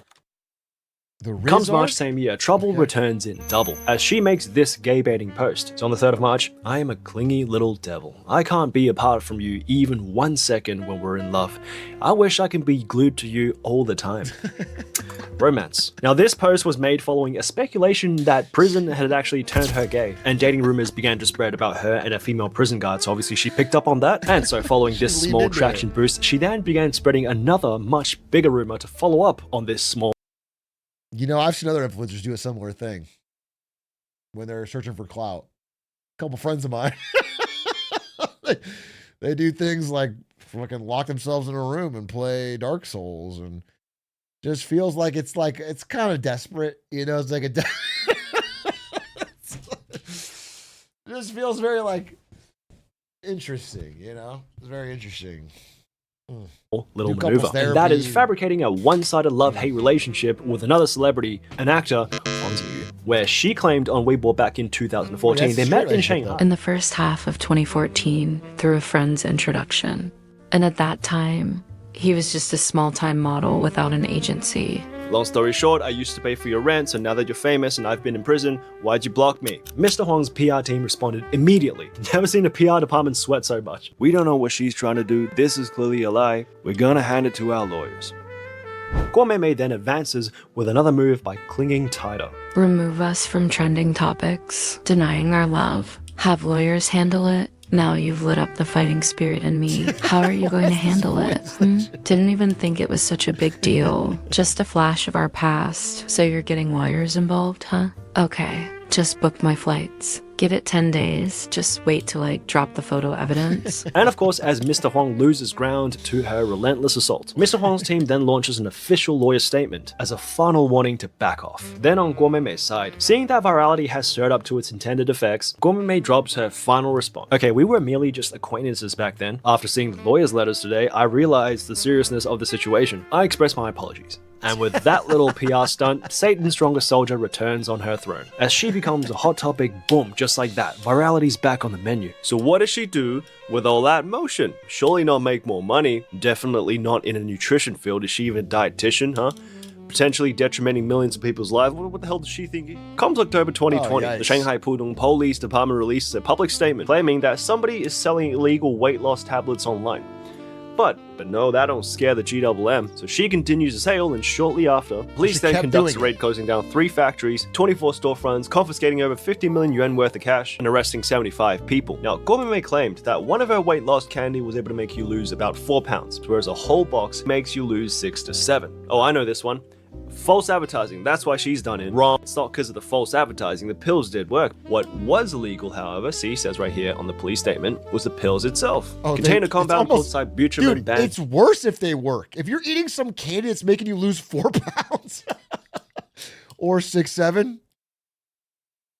Comes March same year, trouble returns in double, as she makes this gay-baiting post. So on the 3rd of March, I am a clingy little devil. I can't be apart from you even 1 second when we're in love. I wish I can be glued to you all the time. Romance. Now this post was made following a speculation that prison had actually turned her gay, and dating rumors began to spread about her and a female prison guard, so obviously she picked up on that. And so following this small traction boost, she then began spreading another much bigger rumor to follow up on this small. You know, I've seen other influencers do a similar thing when they're searching for clout. A couple friends of mine, they do things like fucking lock themselves in a room and play Dark Souls, and just feels like it's kind of desperate. You know, it's like it just feels very like interesting. You know, it's very interesting. Little maneuver, and that is fabricating a one-sided love-hate relationship with another celebrity, an actor, where she claimed on Weibo back in 2014 they met in Shanghai. In the first half of 2014 through a friend's introduction. And at that time, he was just a small-time model without an agency. Long story short, I used to pay for your rent, so now that you're famous and I've been in prison, why'd you block me? Mr. Huang's PR team responded immediately. Never seen a PR department sweat so much. We don't know what she's trying to do. This is clearly a lie. We're gonna hand it to our lawyers. Guo Meimei then advances with another move by clinging tighter. Remove us from trending topics, denying our love, have lawyers handle it. Now you've lit up the fighting spirit in me. How are you going to handle it? Didn't even think it was such a big deal. Just a flash of our past. So you're getting lawyers involved, huh? Okay, just book my flights. Give it 10 days. Just wait to like drop the photo evidence. And of course, as Mr. Huang loses ground to her relentless assault, Mr. Huang's team then launches an official lawyer statement as a final warning to back off. Then on Guo Meimei's side, seeing that virality has stirred up to its intended effects, Guo Meimei drops her final response. Okay, we were merely just acquaintances back then. After seeing the lawyer's letters today, I realized the seriousness of the situation. I express my apologies. And with that little PR stunt, Satan's strongest soldier returns on her throne. As she becomes a hot topic, boom, just like that, virality's back on the menu. So what does she do with all that motion? Surely not make more money. Definitely not in a nutrition field. Is she even a dietitian, huh? Potentially detrimenting millions of people's lives. What the hell does she think? Comes October 2020, the Shanghai Pudong Police Department releases a public statement claiming that somebody is selling illegal weight loss tablets online. But no, that don't scare the GWM, so she continues to sail, and shortly after, police then conducts a raid closing down 3 factories, 24 storefronts, confiscating over 50 million yuan worth of cash, and arresting 75 people. Now, Guo Meimei claimed that one of her weight loss candy was able to make you lose about 4 pounds, whereas a whole box makes you lose 6 to 7. Oh, I know this one. False advertising, that's why she's done it. Wrong, it's not because of the false advertising, the pills did work. What was illegal, however, see, says right here on the police statement, was the pills itself. Contain a compound called sibutramine. It's worse if they work. If you're eating some candy that's making you lose 4 pounds or 6, 7,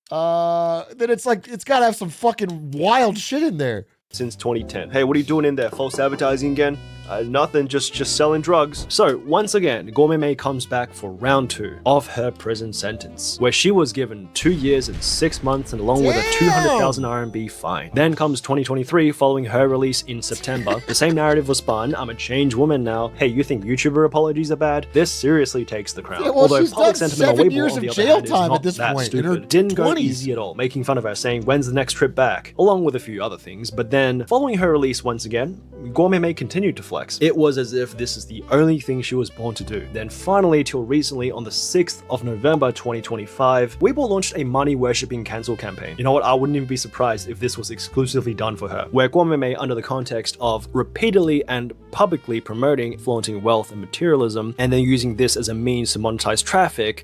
then it's like, it's gotta have some fucking wild shit in there. Since 2010. Hey, what are you doing in there? False advertising again? Nothing, just selling drugs. So, once again, Guo Meimei comes back for round 2 of her prison sentence, where she was given 2 years and 6 months and along with a 200,000 RMB fine. Then comes 2023, following her release in September. The same narrative was spun. I'm a changed woman now. Hey, you think YouTuber apologies are bad? This seriously takes the crown. Yeah, well, although she's public done sentiment on 7 Weibo, years on the of other jail hand, is time not at this that point. In her stupid. Didn't go 20s. easy at all, making fun of her, saying, when's the next trip back? Along with a few other things. But then, following her release once again, Guo Meimei continued to flex. It was as if this is the only thing she was born to do. Then finally, till recently, on the 6th of November 2025, Weibo launched a money-worshipping cancel campaign. You know what, I wouldn't even be surprised if this was exclusively done for her, where Guo Meimei, under the context of repeatedly and publicly promoting flaunting wealth and materialism, and then using this as a means to monetize traffic,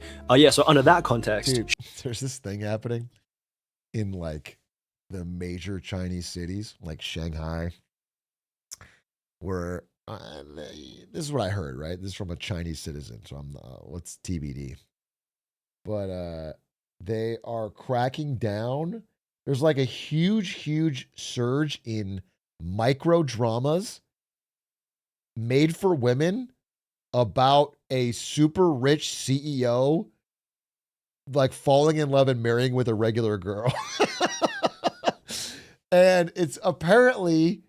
so under that context... Dude, there's this thing happening in like the major Chinese cities, like Shanghai, where this is what I heard, right? This is from a Chinese citizen, so I'm what's TBD. But they are cracking down. There's like a huge surge in micro dramas made for women about a super rich CEO like falling in love and marrying with a regular girl. And it's apparently,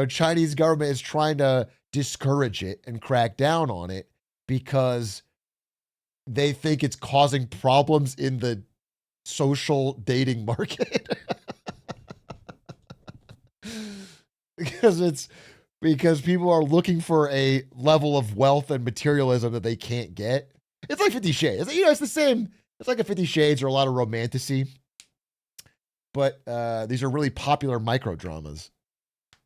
Chinese government is trying to discourage it and crack down on it because they think it's causing problems in the social dating market. because people are looking for a level of wealth and materialism that they can't get. It's like 50 Shades. It's the same. It's like a 50 Shades or a lot of romantasy. But these are really popular micro dramas.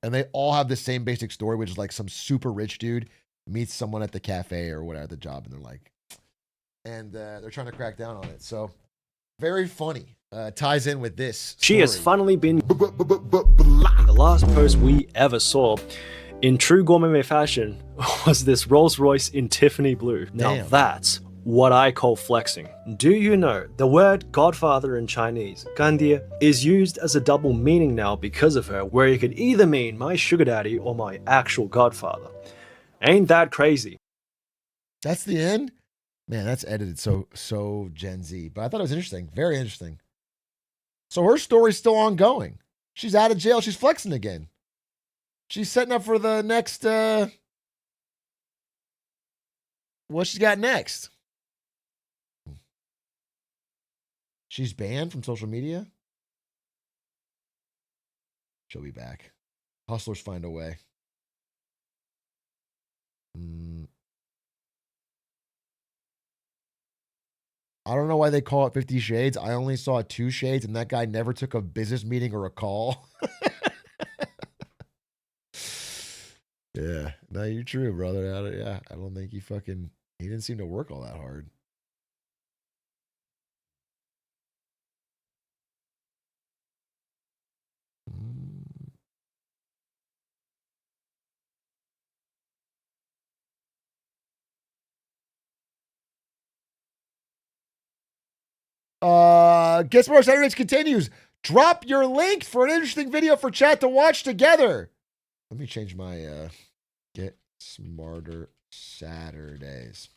And they all have the same basic story, which is like some super rich dude meets someone at the cafe or whatever, at the job, and they're trying to crack down on it. So very funny. Ties in with this story. She has finally been the last post we ever saw in true Guo Meimei fashion was this Rolls Royce in Tiffany blue. Now that's what I call flexing. Do you know the word godfather in Chinese, 干爹, is used as a double meaning now because of her, where it could either mean my sugar daddy or my actual godfather. Ain't that crazy? That's the end? Man, that's edited so Gen Z. But I thought it was interesting. Very interesting. So her story's still ongoing. She's out of jail. She's flexing again. She's setting up for the next, what she's got next. She's banned from social media. She'll be back. Hustlers find a way. I don't know why they call it 50 Shades. I only saw 2 shades, and that guy never took a business meeting or a call. Yeah. No, you're true, brother. I don't think he didn't seem to work all that hard. Get Smarter Saturdays continues. Drop your link for an interesting video for chat to watch together. Let me change my Get Smarter Saturdays.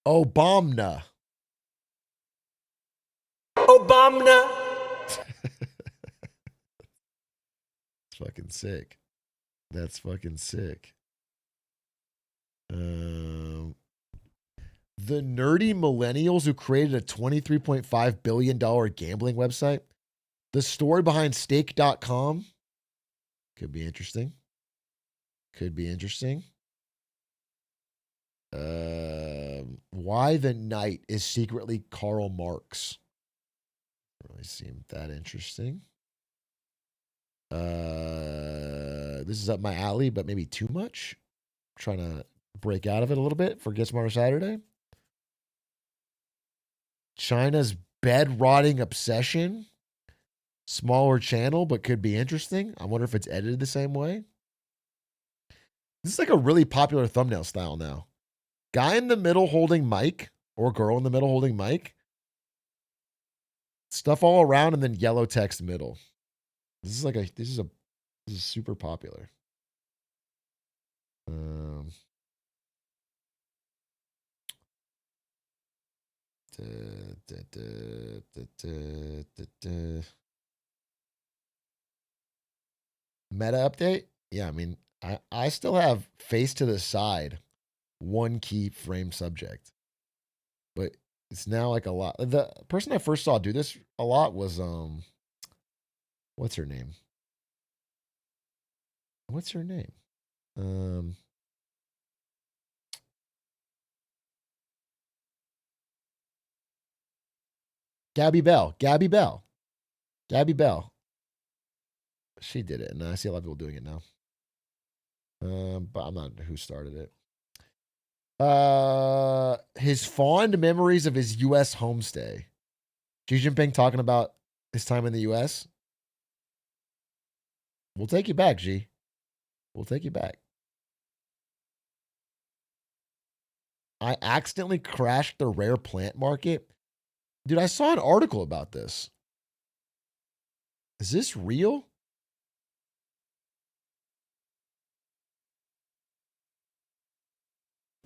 Obama. That's fucking sick. That's fucking sick. The nerdy millennials who created a $23.5 billion gambling website. The story behind stake.com. Could be interesting. Could be interesting. Why the Knight is secretly Karl Marx. Doesn't really seem that interesting. This is up my alley, but maybe too much. I'm trying to break out of it a little bit for Get Smarter Saturday. China's bed rotting obsession. Smaller channel, but could be interesting. I wonder if it's edited the same way. This is like a really popular thumbnail style now. Guy in the middle holding mic, or girl in the middle holding mic. Stuff all around and then yellow text middle. This is super popular. Meta update? Yeah, I mean, I still have face to the side, one key frame subject. But it's now like a lot. The person I first saw do this a lot was what's her name? What's her name? Gabby Bell. She did it, and I see a lot of people doing it now. But I'm not who started it. His fond memories of his U.S. homestay. Xi Jinping talking about his time in the U.S. We'll take you back, Xi. We'll take you back. I accidentally crashed the rare plant market. Dude, I saw an article about this. Is this real?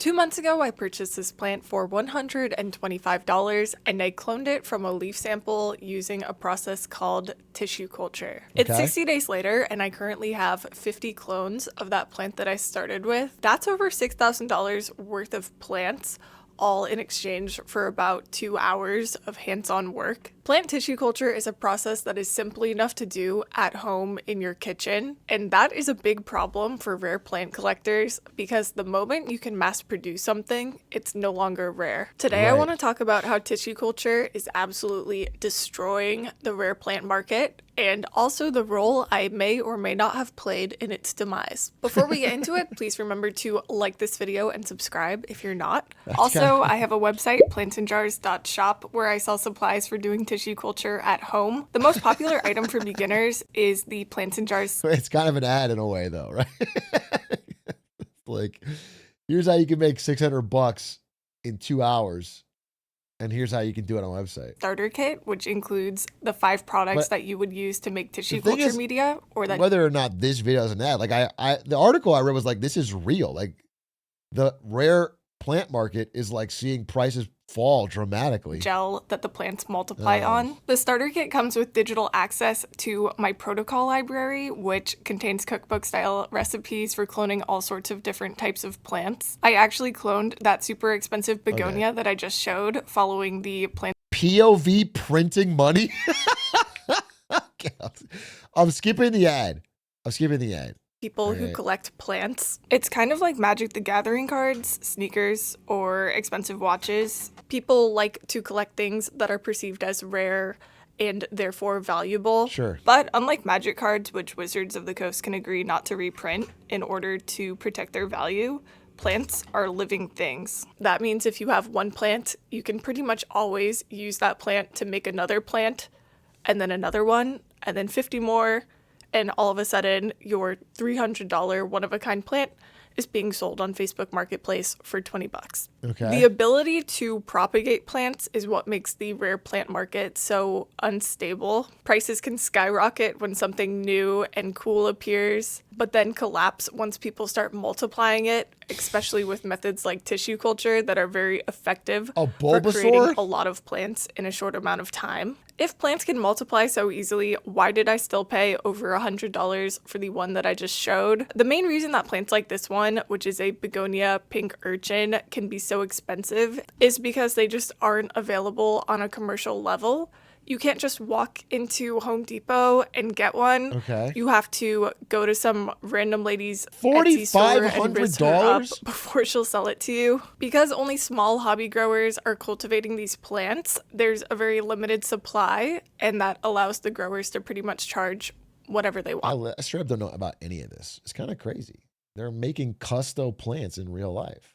Two months ago, I purchased this plant for $125, and I cloned it from a leaf sample using a process called tissue culture. It's 60 days later, and I currently have 50 clones of that plant that I started with. That's over $6,000 worth of plants, all in exchange for about 2 hours of hands-on work. Plant tissue culture is a process that is simple enough to do at home in your kitchen, and that is a big problem for rare plant collectors because the moment you can mass produce something, it's no longer rare. Today I want to talk about how tissue culture is absolutely destroying the rare plant market and also the role I may or may not have played in its demise. Before we get into it, please remember to like this video and subscribe if you're not. Also, I have a website, plantsandjars.shop, where I sell supplies for doing tissue culture at home. The most popular item for beginners is the Plants and Jars. It's kind of an ad in a way, though, right? Like, here's how you can make $600 in 2 hours. And here's how you can do it on a website. Starter kit, which includes the 5 products that you would use to make tissue culture media, or that whether or not this video is an ad. Like the article I read was like, this is real. Like the rare plant market is like seeing prices fall dramatically. Gel that the plants multiply on. The starter kit comes with digital access to my protocol library, which contains cookbook style recipes for cloning all sorts of different types of plants. I actually cloned that super expensive begonia that I just showed following the plant. POV printing money? I'm skipping the ad. People who collect plants. It's kind of like Magic the Gathering cards, sneakers, or expensive watches. People like to collect things that are perceived as rare and therefore valuable. Sure. But unlike Magic cards, which Wizards of the Coast can agree not to reprint in order to protect their value, plants are living things. That means if you have one plant, you can pretty much always use that plant to make another plant, and then another one, and then 50 more, and all of a sudden, your $300 one-of-a-kind plant is being sold on Facebook Marketplace for $20. Okay. The ability to propagate plants is what makes the rare plant market so unstable. Prices can skyrocket when something new and cool appears, but then collapse once people start multiplying it, especially with methods like tissue culture that are very effective for creating a lot of plants in a short amount of time. If plants can multiply so easily, why did I still pay over $100 for the one that I just showed? The main reason that plants like this one, which is a begonia pink urchin, can be so expensive is because they just aren't available on a commercial level. You can't just walk into Home Depot and get one. Okay. You have to go to some random lady's Etsy store and rizz her up before she'll sell it to you. Because only small hobby growers are cultivating these plants, there's a very limited supply, and that allows the growers to pretty much charge whatever they want. I straight up don't know about any of this. It's kind of crazy. They're making custo plants in real life.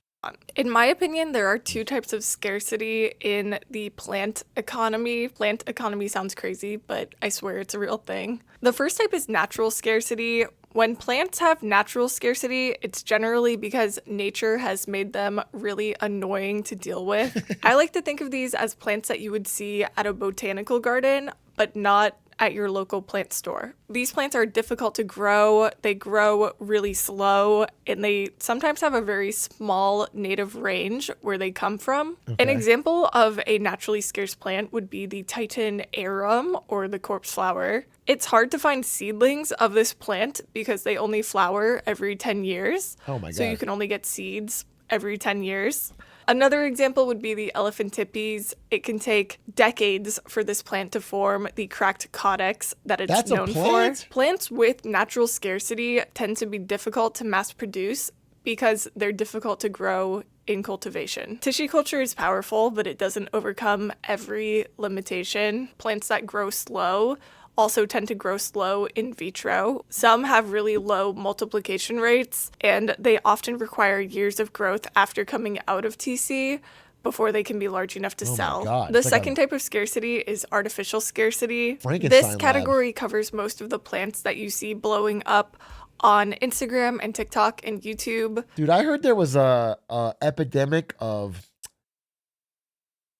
In my opinion, there are two types of scarcity in the plant economy. Plant economy sounds crazy, but I swear it's a real thing. The first type is natural scarcity. When plants have natural scarcity, it's generally because nature has made them really annoying to deal with. I like to think of these as plants that you would see at a botanical garden, but not at your local plant store. These plants are difficult to grow, they grow really slow, and they sometimes have a very small native range where they come from. Okay. An example of a naturally scarce plant would be the Titan arum, or the corpse flower. It's hard to find seedlings of this plant because they only flower every 10 years. Oh my God. So you can only get seeds every 10 years. Another example would be the elephantippes. It can take decades for this plant to form the cracked codex that it's known for. Plants with natural scarcity tend to be difficult to mass produce because they're difficult to grow in cultivation. Tissue culture is powerful, but it doesn't overcome every limitation. Plants that grow slow also tend to grow slow in vitro. Some have really low multiplication rates, and they often require years of growth after coming out of TC before they can be large enough to sell. The second type of scarcity is artificial scarcity. This category covers most of the plants that you see blowing up on Instagram and TikTok and YouTube. Dude, I heard there was a epidemic of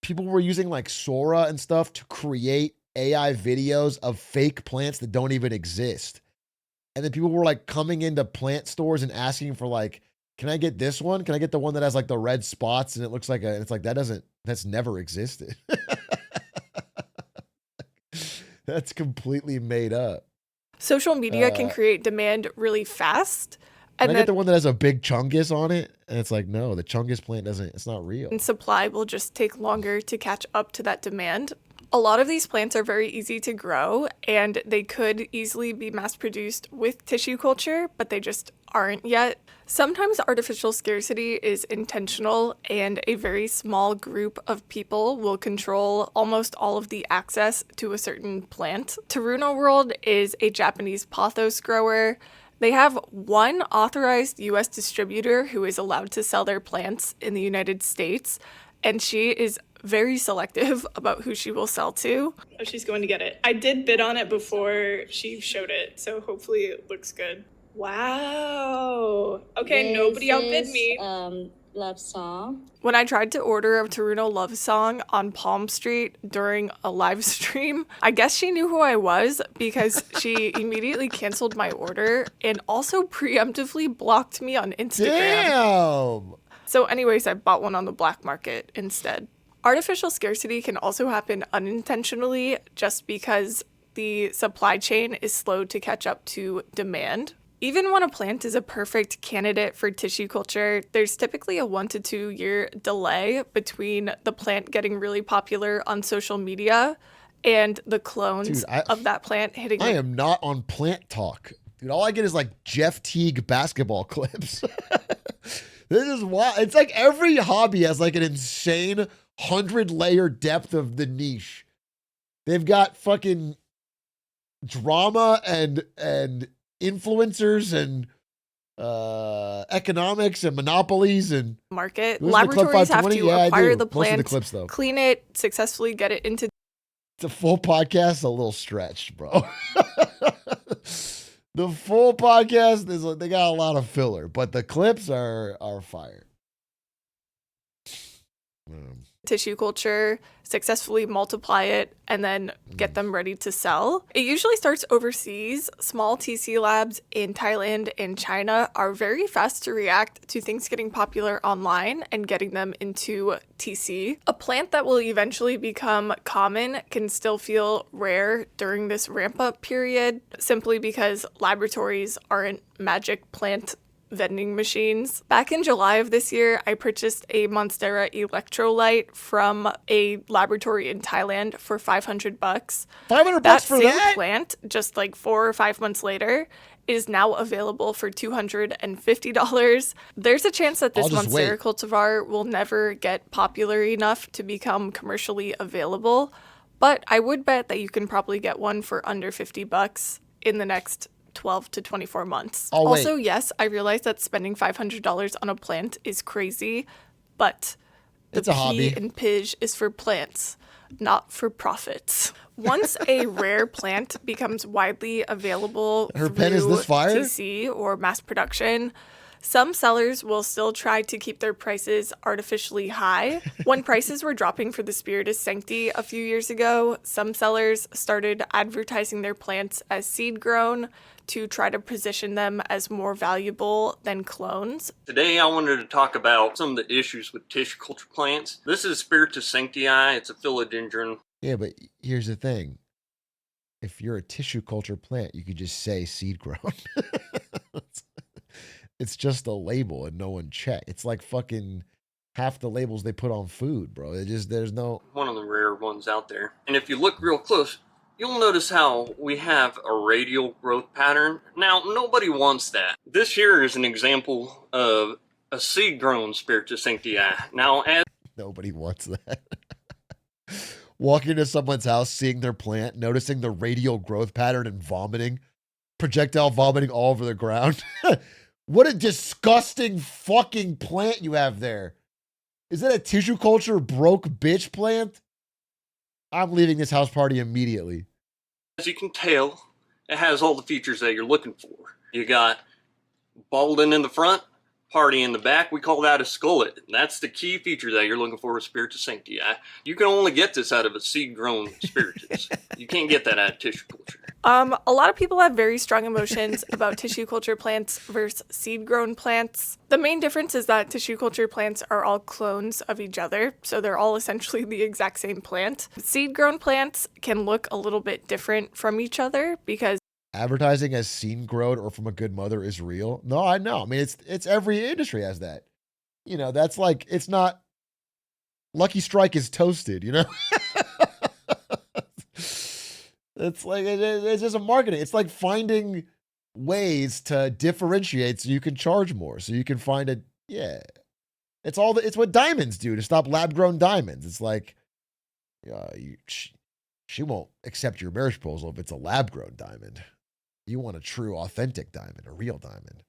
people were using like Sora and stuff to create AI videos of fake plants that don't even exist. And then people were like coming into plant stores and asking for like, can I get this one? Can I get the one that has like the red spots and it looks like it's like that's never existed. That's completely made up. Social media can create demand really fast. And I get the one that has a big chungus on it? And it's like, no, the chungus plant it's not real. And supply will just take longer to catch up to that demand. A lot of these plants are very easy to grow, and they could easily be mass-produced with tissue culture, but they just aren't yet. Sometimes artificial scarcity is intentional, and a very small group of people will control almost all of the access to a certain plant. Teruno World is a Japanese pothos grower. They have one authorized U.S. distributor who is allowed to sell their plants in the United States, and she is very selective about who she will sell to. Oh, she's going to get it. I did bid on it before she showed it, so hopefully it looks good. Wow. Okay, this nobody outbid me. Love song. When I tried to order a Teruno love song on Palm Street during a live stream, I guess she knew who I was because she immediately canceled my order and also preemptively blocked me on Instagram. Damn! So anyways, I bought one on the black market instead. Artificial scarcity can also happen unintentionally just because the supply chain is slow to catch up to demand. Even when a plant is a perfect candidate for tissue culture, there's typically a 1 to 2 year delay between the plant getting really popular on social media and the clones of that plant hitting. I am not on plant talk. Dude, all I get is like Jeff Teague basketball clips. This is why it's like every hobby has like an insane 100-layer depth of the niche. They've got fucking drama and influencers and economics and monopolies and market. Laboratories have to acquire the plant, clean it, successfully get it into. The full podcast a little stretched, bro. The full podcast they got a lot of filler, but the clips are fire. tissue culture, successfully multiply it, and then get them ready to sell. It usually starts overseas. Small TC labs in Thailand and China are very fast to react to things getting popular online and getting them into TC. A plant that will eventually become common can still feel rare during this ramp-up period, simply because laboratories aren't magic plant vending machines. Back in July of this year, I purchased a Monstera electrolyte from a laboratory in Thailand for $500. $500 for same that? plant, just like 4 or 5 months later, is now available for $250. There's a chance that this Monstera cultivar will never get popular enough to become commercially available, but I would bet that you can probably get one for under $50 in the next 12 to 24 months. Also, yes, I realize that spending $500 on a plant is crazy, but the P in Pidge is for plants, not for profits. Once a rare plant becomes widely available through TC or mass production, some sellers will still try to keep their prices artificially high. When prices were dropping for the Spiritus Sancti a few years ago, some sellers started advertising their plants as seed grown to try to position them as more valuable than clones. Today I wanted to talk about some of the issues with tissue culture plants. This is Spiritus Sancti. It's a philodendron. Yeah, but here's the thing. If you're a tissue culture plant, you could just say seed grown. It's just a label and no one check. It's like fucking half the labels they put on food, bro. There's no... One of the rare ones out there. And if you look real close, you'll notice how we have a radial growth pattern. Now, nobody wants that. This here is an example of a seed-grown Spiritus Sancti. Now, as... Nobody wants that. Walking into someone's house, seeing their plant, noticing the radial growth pattern and vomiting, projectile vomiting all over the ground. What a disgusting fucking plant you have there. Is that a tissue culture broke bitch plant? I'm leaving this house party immediately. As you can tell, it has all the features that you're looking for. You got balding in the front, party in the back. We call that a skullet. That's the key feature that you're looking for with Spiritus Sancti. You can only get this out of a seed-grown Spiritus. You can't get that out of tissue culture. A lot of people have very strong emotions about tissue culture plants versus seed-grown plants. The main difference is that tissue culture plants are all clones of each other, so they're all essentially the exact same plant. Seed-grown plants can look a little bit different from each other because advertising as seed grown or from a good mother is real. No, I know. I mean, it's every industry has that. You know, that's like, it's not Lucky Strike is toasted, you know? It's like, it's just a marketing. It's like finding ways to differentiate so you can charge more, so you can find a, yeah. It's what diamonds do to stop lab grown diamonds. It's like, she won't accept your marriage proposal if it's a lab grown diamond. You want a true, authentic diamond, a real diamond.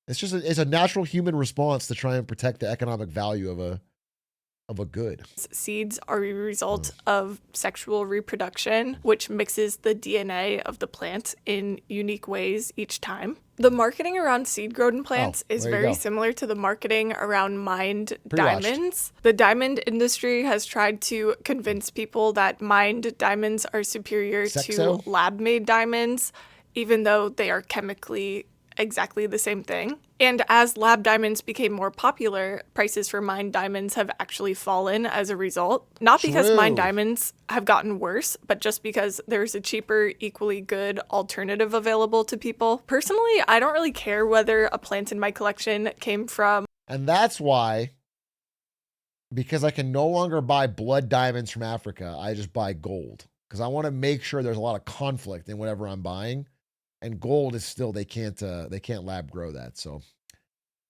It's just it's a natural human response to try and protect the economic value of a good. Seeds are a result of sexual reproduction, which mixes the DNA of the plant in unique ways each time. The marketing around seed-grown plants is very similar to the marketing around mined diamonds. The diamond industry has tried to convince people that mined diamonds are superior to lab-made diamonds, even though they are chemically exactly the same thing. And as lab diamonds became more popular, prices for mined diamonds have actually fallen as a result. Not because mined diamonds have gotten worse, but just because there's a cheaper, equally good alternative available to people. Personally, I don't really care whether a plant in my collection came from... And that's why, because I can no longer buy blood diamonds from Africa, I just buy gold. Because I want to make sure there's a lot of conflict in whatever I'm buying. And gold is still, they can't lab grow that. So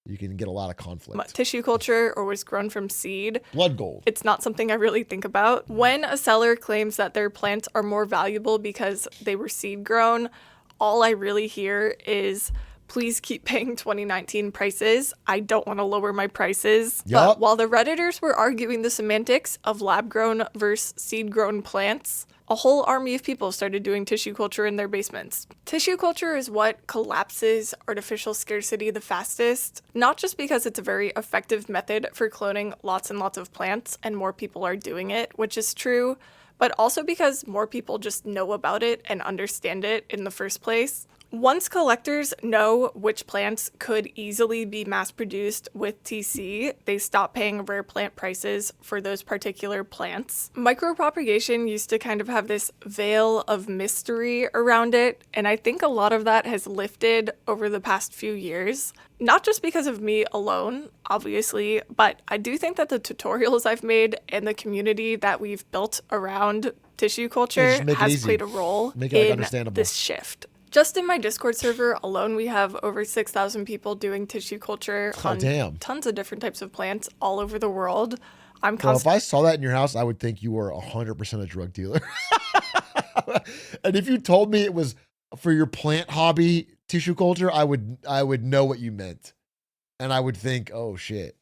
you can get a lot of conflict. Tissue culture or was grown from seed. Blood gold. It's not something I really think about. When a seller claims that their plants are more valuable because they were seed grown, all I really hear is, please keep paying 2019 prices. I don't want to lower my prices. Yep. But while the Redditors were arguing the semantics of lab grown versus seed grown plants, a whole army of people started doing tissue culture in their basements. Tissue culture is what collapses artificial scarcity the fastest, not just because it's a very effective method for cloning lots and lots of plants and more people are doing it, which is true, but also because more people just know about it and understand it in the first place. Once collectors know which plants could easily be mass-produced with TC, they stop paying rare plant prices for those particular plants. Micropropagation used to kind of have this veil of mystery around it, and I think a lot of that has lifted over the past few years. Not just because of me alone, obviously, but I do think that the tutorials I've made and the community that we've built around tissue culture has played a role in this shift. Just in my Discord server alone, we have over 6,000 people doing tissue culture on tons of different types of plants all over the world. Well, if I saw that in your house, I would think you were 100% a drug dealer. And if you told me it was for your plant hobby tissue culture, I would know what you meant. And I would think, oh shit.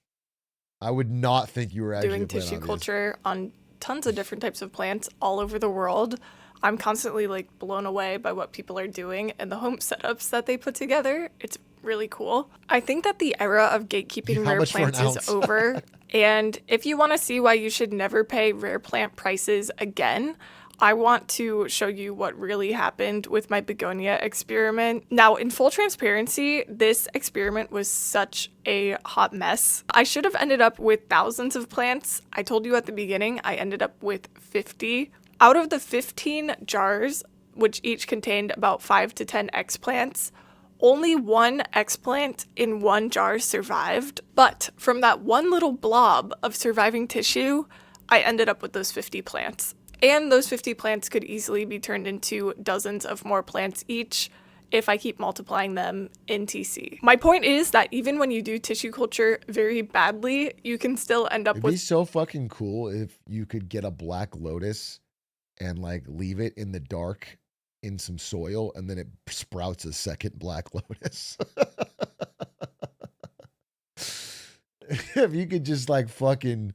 I would not think you were actually doing tissue culture on tons of different types of plants all over the world. I'm constantly like blown away by what people are doing and the home setups that they put together. It's really cool. I think that the era of gatekeeping rare plants is over. And if you want to see why you should never pay rare plant prices again, I want to show you what really happened with my begonia experiment. Now, in full transparency, this experiment was such a hot mess. I should have ended up with thousands of plants. I told you at the beginning, I ended up with 50. Out of the 15 jars, which each contained about 5 to 10 explants, only one explant in one jar survived. But from that one little blob of surviving tissue, I ended up with those 50 plants. And those 50 plants could easily be turned into dozens of more plants each if I keep multiplying them in TC. My point is that even when you do tissue culture very badly, you can still end up with... It'd be so fucking cool if you could get a black lotus and like leave it in the dark in some soil and then it sprouts a second black lotus. If you could just like fucking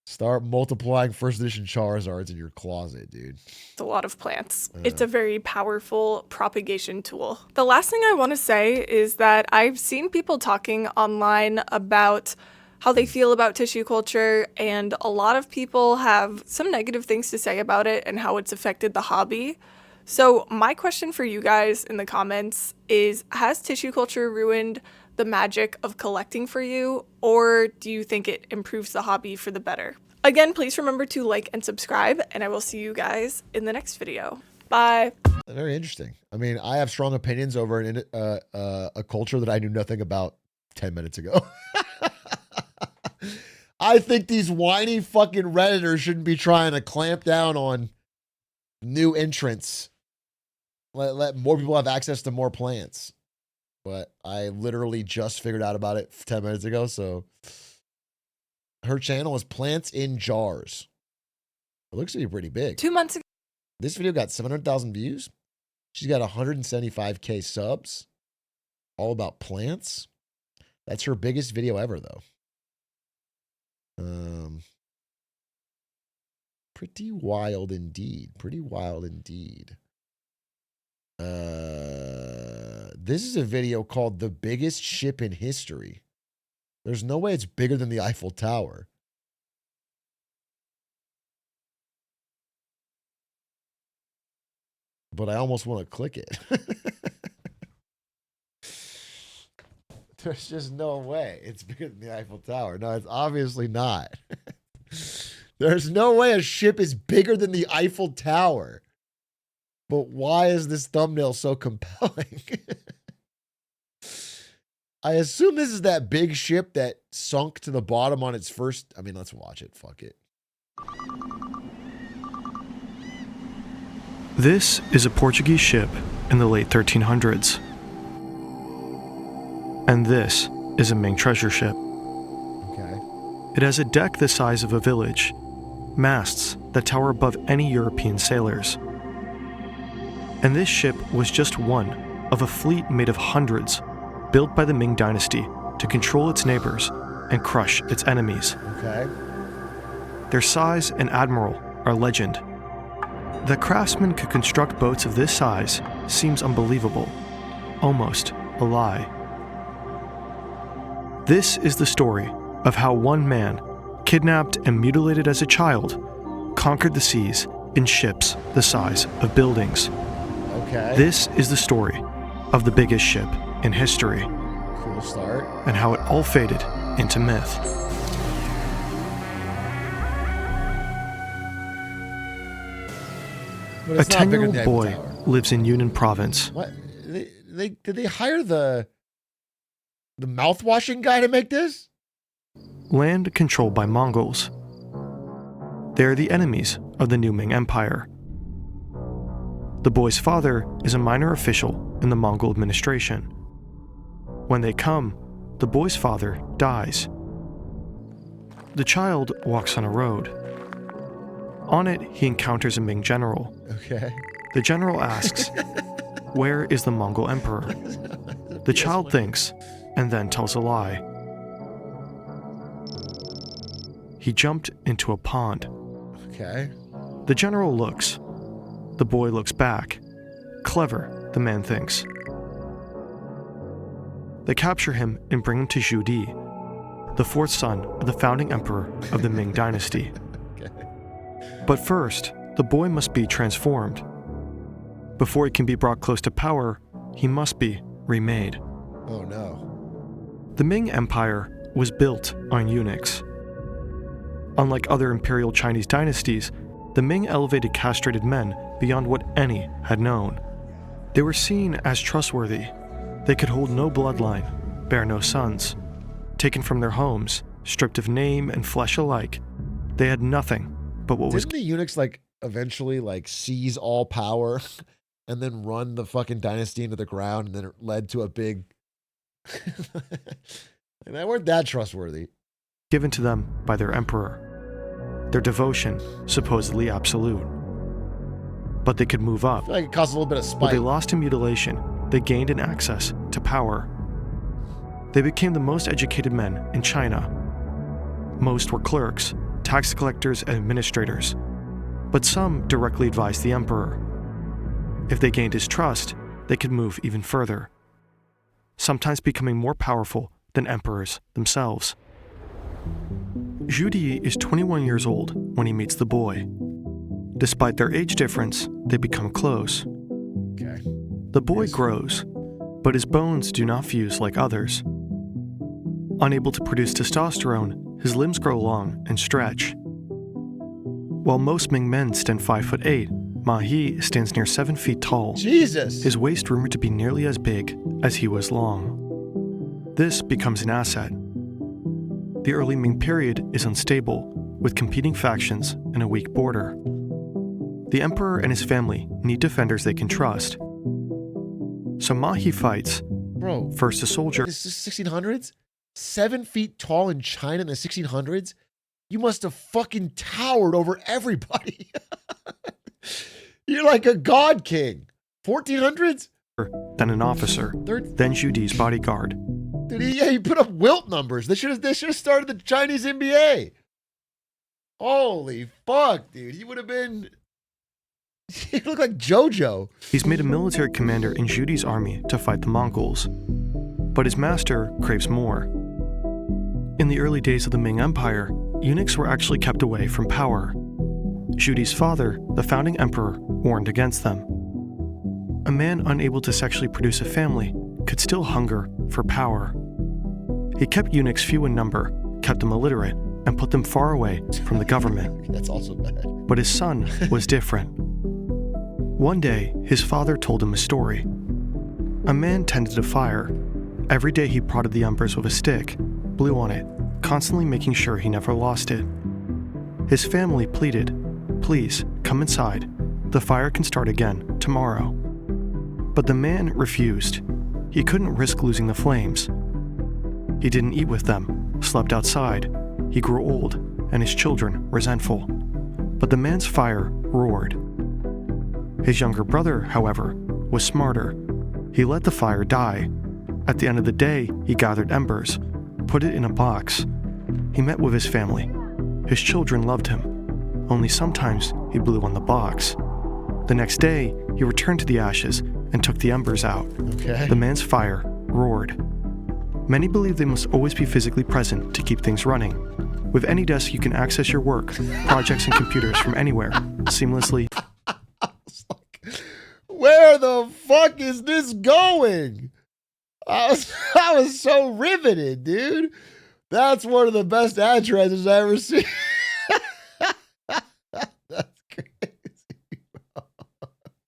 start multiplying first edition Charizards in your closet, dude. It's a lot of plants. It's a very powerful propagation tool. The last thing I want to say is that I've seen people talking online about how they feel about tissue culture, and a lot of people have some negative things to say about it and how it's affected the hobby. So my question for you guys in the comments is, has tissue culture ruined the magic of collecting for you, or do you think it improves the hobby for the better? Again, please remember to like and subscribe, and I will see you guys in the next video. Bye. Very interesting. I mean, I have strong opinions over a culture that I knew nothing about 10 minutes ago. I think these whiny fucking Redditors shouldn't be trying to clamp down on new entrants. Let more people have access to more plants. But I literally just figured out about it 10 minutes ago. So her channel is Plants in Jars. It looks to be pretty big. 2 months ago. This video got 700,000 views. She's got 175K subs. All about plants. That's her biggest video ever, though. Pretty wild indeed. Pretty wild indeed. This is a video called The Biggest Ship in History. There's no way it's bigger than the Eiffel Tower. But I almost want to click it. There's just no way it's bigger than the Eiffel Tower. No, it's obviously not. There's no way a ship is bigger than the Eiffel Tower. But why is this thumbnail so compelling? I assume this is that big ship that sunk to the bottom on its first... I mean, let's watch it. Fuck it. This is a Portuguese ship in the late 1300s. And this is a Ming treasure ship. Okay. It has a deck the size of a village, masts that tower above any European sailors. And this ship was just one of a fleet made of hundreds, built by the Ming dynasty to control its neighbors and crush its enemies. Okay. Their size and admiral are legend. That craftsmen could construct boats of this size seems unbelievable, almost a lie. This is the story of how one man, kidnapped and mutilated as a child, conquered the seas in ships the size of buildings. Okay. This is the story of the biggest ship in history. Cool start. And how it all faded into myth. A 10-year-old boy lives in Yunnan province. What? Did they hire the mouthwashing guy to make this? Land controlled by Mongols. They are the enemies of the new Ming Empire. The boy's father is a minor official in the Mongol administration. When they come, the boy's father dies. The child walks on a road. On it, he encounters a Ming general. Okay. The general asks, "Where is the Mongol emperor?" The child thinks, and then tells a lie. He jumped into a pond. Okay. The general looks. The boy looks back. Clever, the man thinks. They capture him and bring him to Zhu Di, the fourth son of the founding emperor of the Ming dynasty. Okay. But first, the boy must be transformed. Before he can be brought close to power, he must be remade. Oh no. The Ming Empire was built on eunuchs. Unlike other imperial Chinese dynasties, the Ming elevated castrated men beyond what any had known. They were seen as trustworthy. They could hold no bloodline, bear no sons. Taken from their homes, stripped of name and flesh alike, they had nothing but what was... Didn't the eunuchs eventually seize all power and then run the fucking dynasty into the ground, and then it led to a big... And they weren't that trustworthy. Given to them by their emperor. Their devotion supposedly absolute. But they could move up. I feel like it caused a little bit of spite. What they lost in mutilation, they gained in access to power. They became the most educated men in China. Most were clerks, tax collectors, and administrators. But some directly advised the emperor. If they gained his trust, they could move even further, sometimes becoming more powerful than emperors themselves. Zhu Di is 21 years old when he meets the boy. Despite their age difference, they become close. Okay. The boy grows, but his bones do not fuse like others. Unable to produce testosterone, his limbs grow long and stretch. While most Ming men stand 5'8", Ma He stands near 7 feet tall. Jesus! His waist rumored to be nearly as big as he was long. This becomes an asset. The early Ming period is unstable, with competing factions and a weak border. The emperor and his family need defenders they can trust. So Ma He fights. Bro, first a soldier. This is 1600s? 7 feet tall in China in the 1600s? You must have fucking towered over everybody. You're like a god king. 1400s? Then an officer. Then Zhu Di's bodyguard. Dude, he put up wilt numbers. They should have started the Chinese NBA. Holy fuck, dude. He would have been... He looked like JoJo. He's made a military commander in Zhu Di's army to fight the Mongols. But his master craves more. In the early days of the Ming Empire, eunuchs were actually kept away from power. Zhu Di's father, the founding emperor, warned against them. A man unable to sexually produce a family could still hunger for power. He kept eunuchs few in number, kept them illiterate, and put them far away from the government. That's also bad. But his son was different. One day, his father told him a story. A man tended a fire. Every day he prodded the embers with a stick, blew on it, constantly making sure he never lost it. His family pleaded, "Please, come inside. The fire can start again tomorrow." But the man refused. He couldn't risk losing the flames. He didn't eat with them, slept outside. He grew old, and his children resentful. But the man's fire roared. His younger brother, however, was smarter. He let the fire die. At the end of the day, he gathered embers, put it in a box. He met with his family. His children loved him. Only sometimes he blew on the box. The next day, he returned to the ashes and took the embers out. Okay. The man's fire roared. Many believe they must always be physically present to keep things running. With any desk, you can access your work, projects, and computers from anywhere, seamlessly. Where the fuck is this going? I was so riveted, dude. That's one of the best ad transitions I ever seen. That's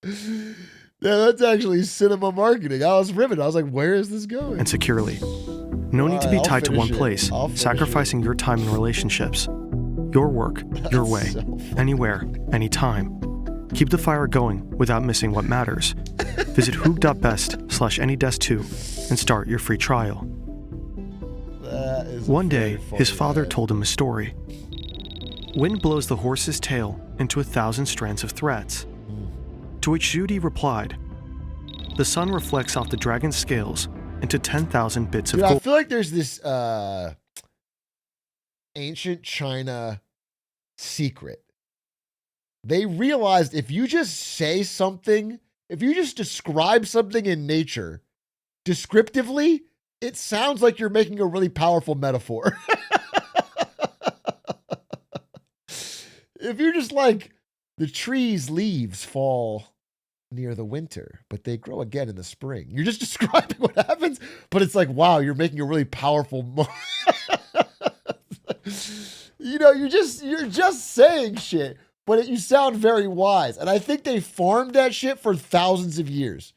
crazy. Yeah, that's actually cinema marketing. I was riveted. I was like, where is this going? And securely. No need to be tied to one place, sacrificing your time and relationships. Your work, your way, anywhere, anytime. Keep the fire going without missing what matters. Visit hoog.best/anydesk2 and start your free trial. One day, his father told him a story. Wind blows the horse's tail into 1,000 strands of threads. To which Judy replied, the sun reflects off the dragon's scales into 10,000 bits of gold. I feel like there's this ancient China secret. They realized if you just say something, if you just describe something in nature descriptively, it sounds like you're making a really powerful metaphor. If you're just like, the tree's leaves fall near the winter, but they grow again in the spring. You're just describing what happens, but it's like, wow, you're making a really powerful you're just saying shit, but you sound very wise. And I think they farmed that shit for thousands of years.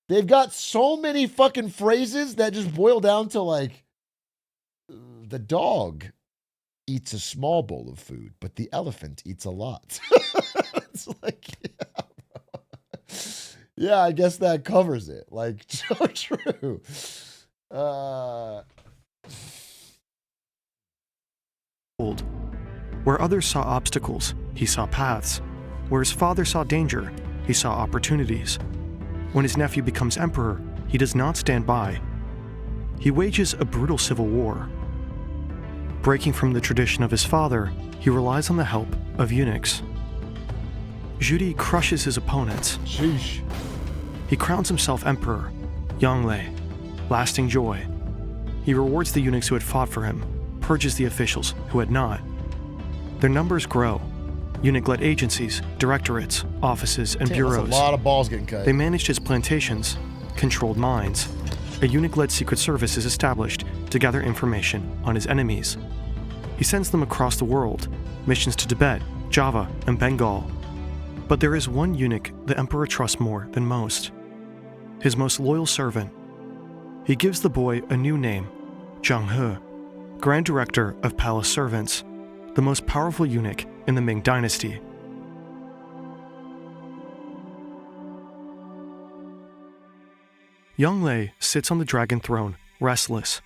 They've got so many fucking phrases that just boil down to like, the dog eats a small bowl of food, but the elephant eats a lot. It's like, yeah, I guess that covers it. Like, so true. Where others saw obstacles, he saw paths. Where his father saw danger, he saw opportunities. When his nephew becomes emperor, he does not stand by. He wages a brutal civil war. Breaking from the tradition of his father, he relies on the help of eunuchs. Judy crushes his opponents. Sheesh. He crowns himself emperor, Yanglei, lasting joy. He rewards the eunuchs who had fought for him, purges the officials who had not. Their numbers grow. Eunuch-led agencies, directorates, offices, and bureaus. That's a lot of balls getting cut. They managed his plantations, controlled mines. A eunuch-led secret service is established to gather information on his enemies. He sends them across the world, missions to Tibet, Java, and Bengal. But there is one eunuch the emperor trusts more than most. His most loyal servant. He gives the boy a new name, Zhang He, Grand Director of Palace Servants, the most powerful eunuch in the Ming Dynasty. Yanglei sits on the dragon throne, restless.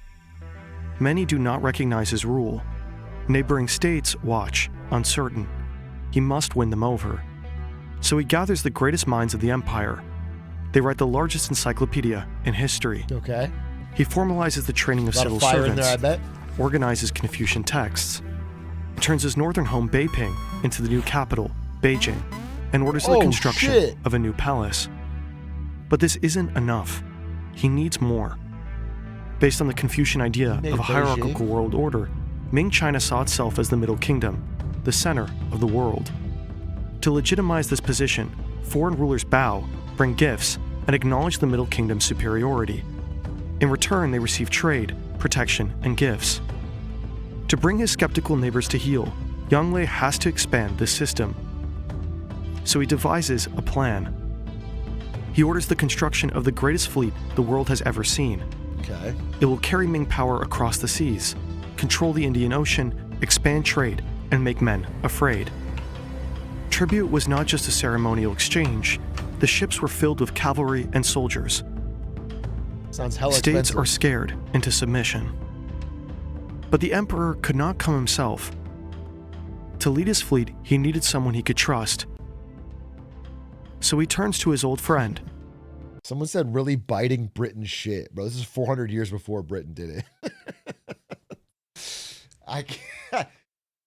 Many do not recognize his rule. Neighboring states watch, uncertain. He must win them over. So he gathers the greatest minds of the empire. They write the largest encyclopedia in history. Okay. He formalizes the training of civil servants, in there, I bet. Organizes Confucian texts, turns his northern home Beiping into the new capital, Beijing, and orders the construction of a new palace. But this isn't enough. He needs more. Based on the Confucian idea of a hierarchical world order, Ming China saw itself as the Middle Kingdom, the center of the world. To legitimize this position, foreign rulers bow, bring gifts, and acknowledge the Middle Kingdom's superiority. In return, they receive trade, protection, and gifts. To bring his skeptical neighbors to heel, Yanglei has to expand this system. So he devises a plan. He orders the construction of the greatest fleet the world has ever seen. Okay. It will carry Ming power across the seas, control the Indian Ocean, expand trade, and make men afraid. Tribute was not just a ceremonial exchange. The ships were filled with cavalry and soldiers. Sounds hella States expensive. are scared into submission. But the emperor could not come himself. To lead his fleet, he needed someone he could trust. So he turns to his old friend. Someone said really biting Britain shit, bro. This is 400 years before Britain did it. I can't.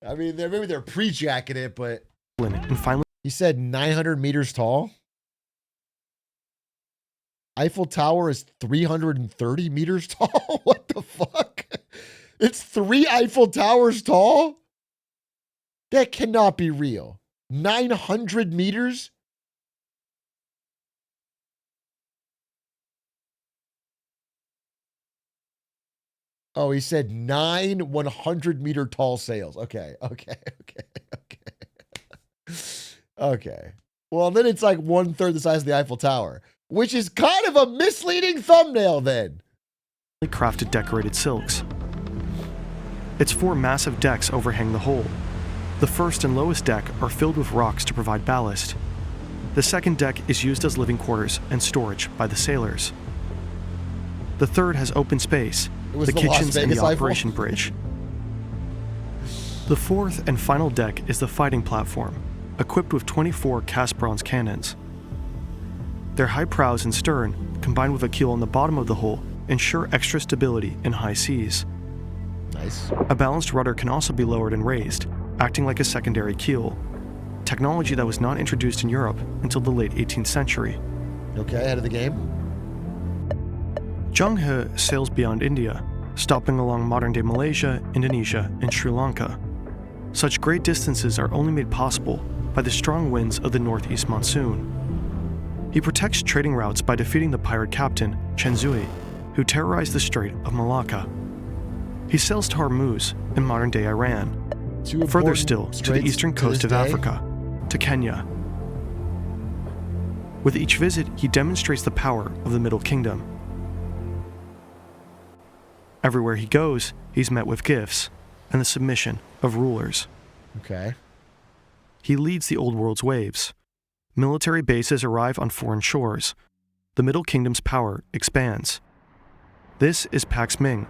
I mean, maybe they're pre-jacking it, but... And finally He said 900 meters tall. Eiffel Tower is 330 meters tall. What the fuck? It's 3 Eiffel Towers tall? That cannot be real. 900 meters? Oh, he said 9 100-meter tall sails. Okay. Okay. Well, then it's like 1/3 the size of the Eiffel Tower, which is kind of a misleading thumbnail then. Crafted decorated silks. Its 4 massive decks overhang the hull. The first and lowest deck are filled with rocks to provide ballast. The second deck is used as living quarters and storage by the sailors. The third has open space, the kitchens and the operation bridge. The fourth and final deck is the fighting platform, equipped with 24 cast bronze cannons. Their high prows and stern, combined with a keel on the bottom of the hull, ensure extra stability in high seas. Nice. A balanced rudder can also be lowered and raised, acting like a secondary keel, technology that was not introduced in Europe until the late 18th century. Okay, ahead of the game. Zheng He sails beyond India, stopping along modern-day Malaysia, Indonesia, and Sri Lanka. Such great distances are only made possible by the strong winds of the northeast monsoon. He protects trading routes by defeating the pirate captain, Chen Zui, who terrorized the Strait of Malacca. He sails to Hormuz in modern-day Iran, further still to the eastern coast of Africa, to Kenya. With each visit, he demonstrates the power of the Middle Kingdom. Everywhere he goes, he's met with gifts and the submission of rulers. Okay. He leads the Old World's waves. Military bases arrive on foreign shores. The Middle Kingdom's power expands. This is Pax Ming,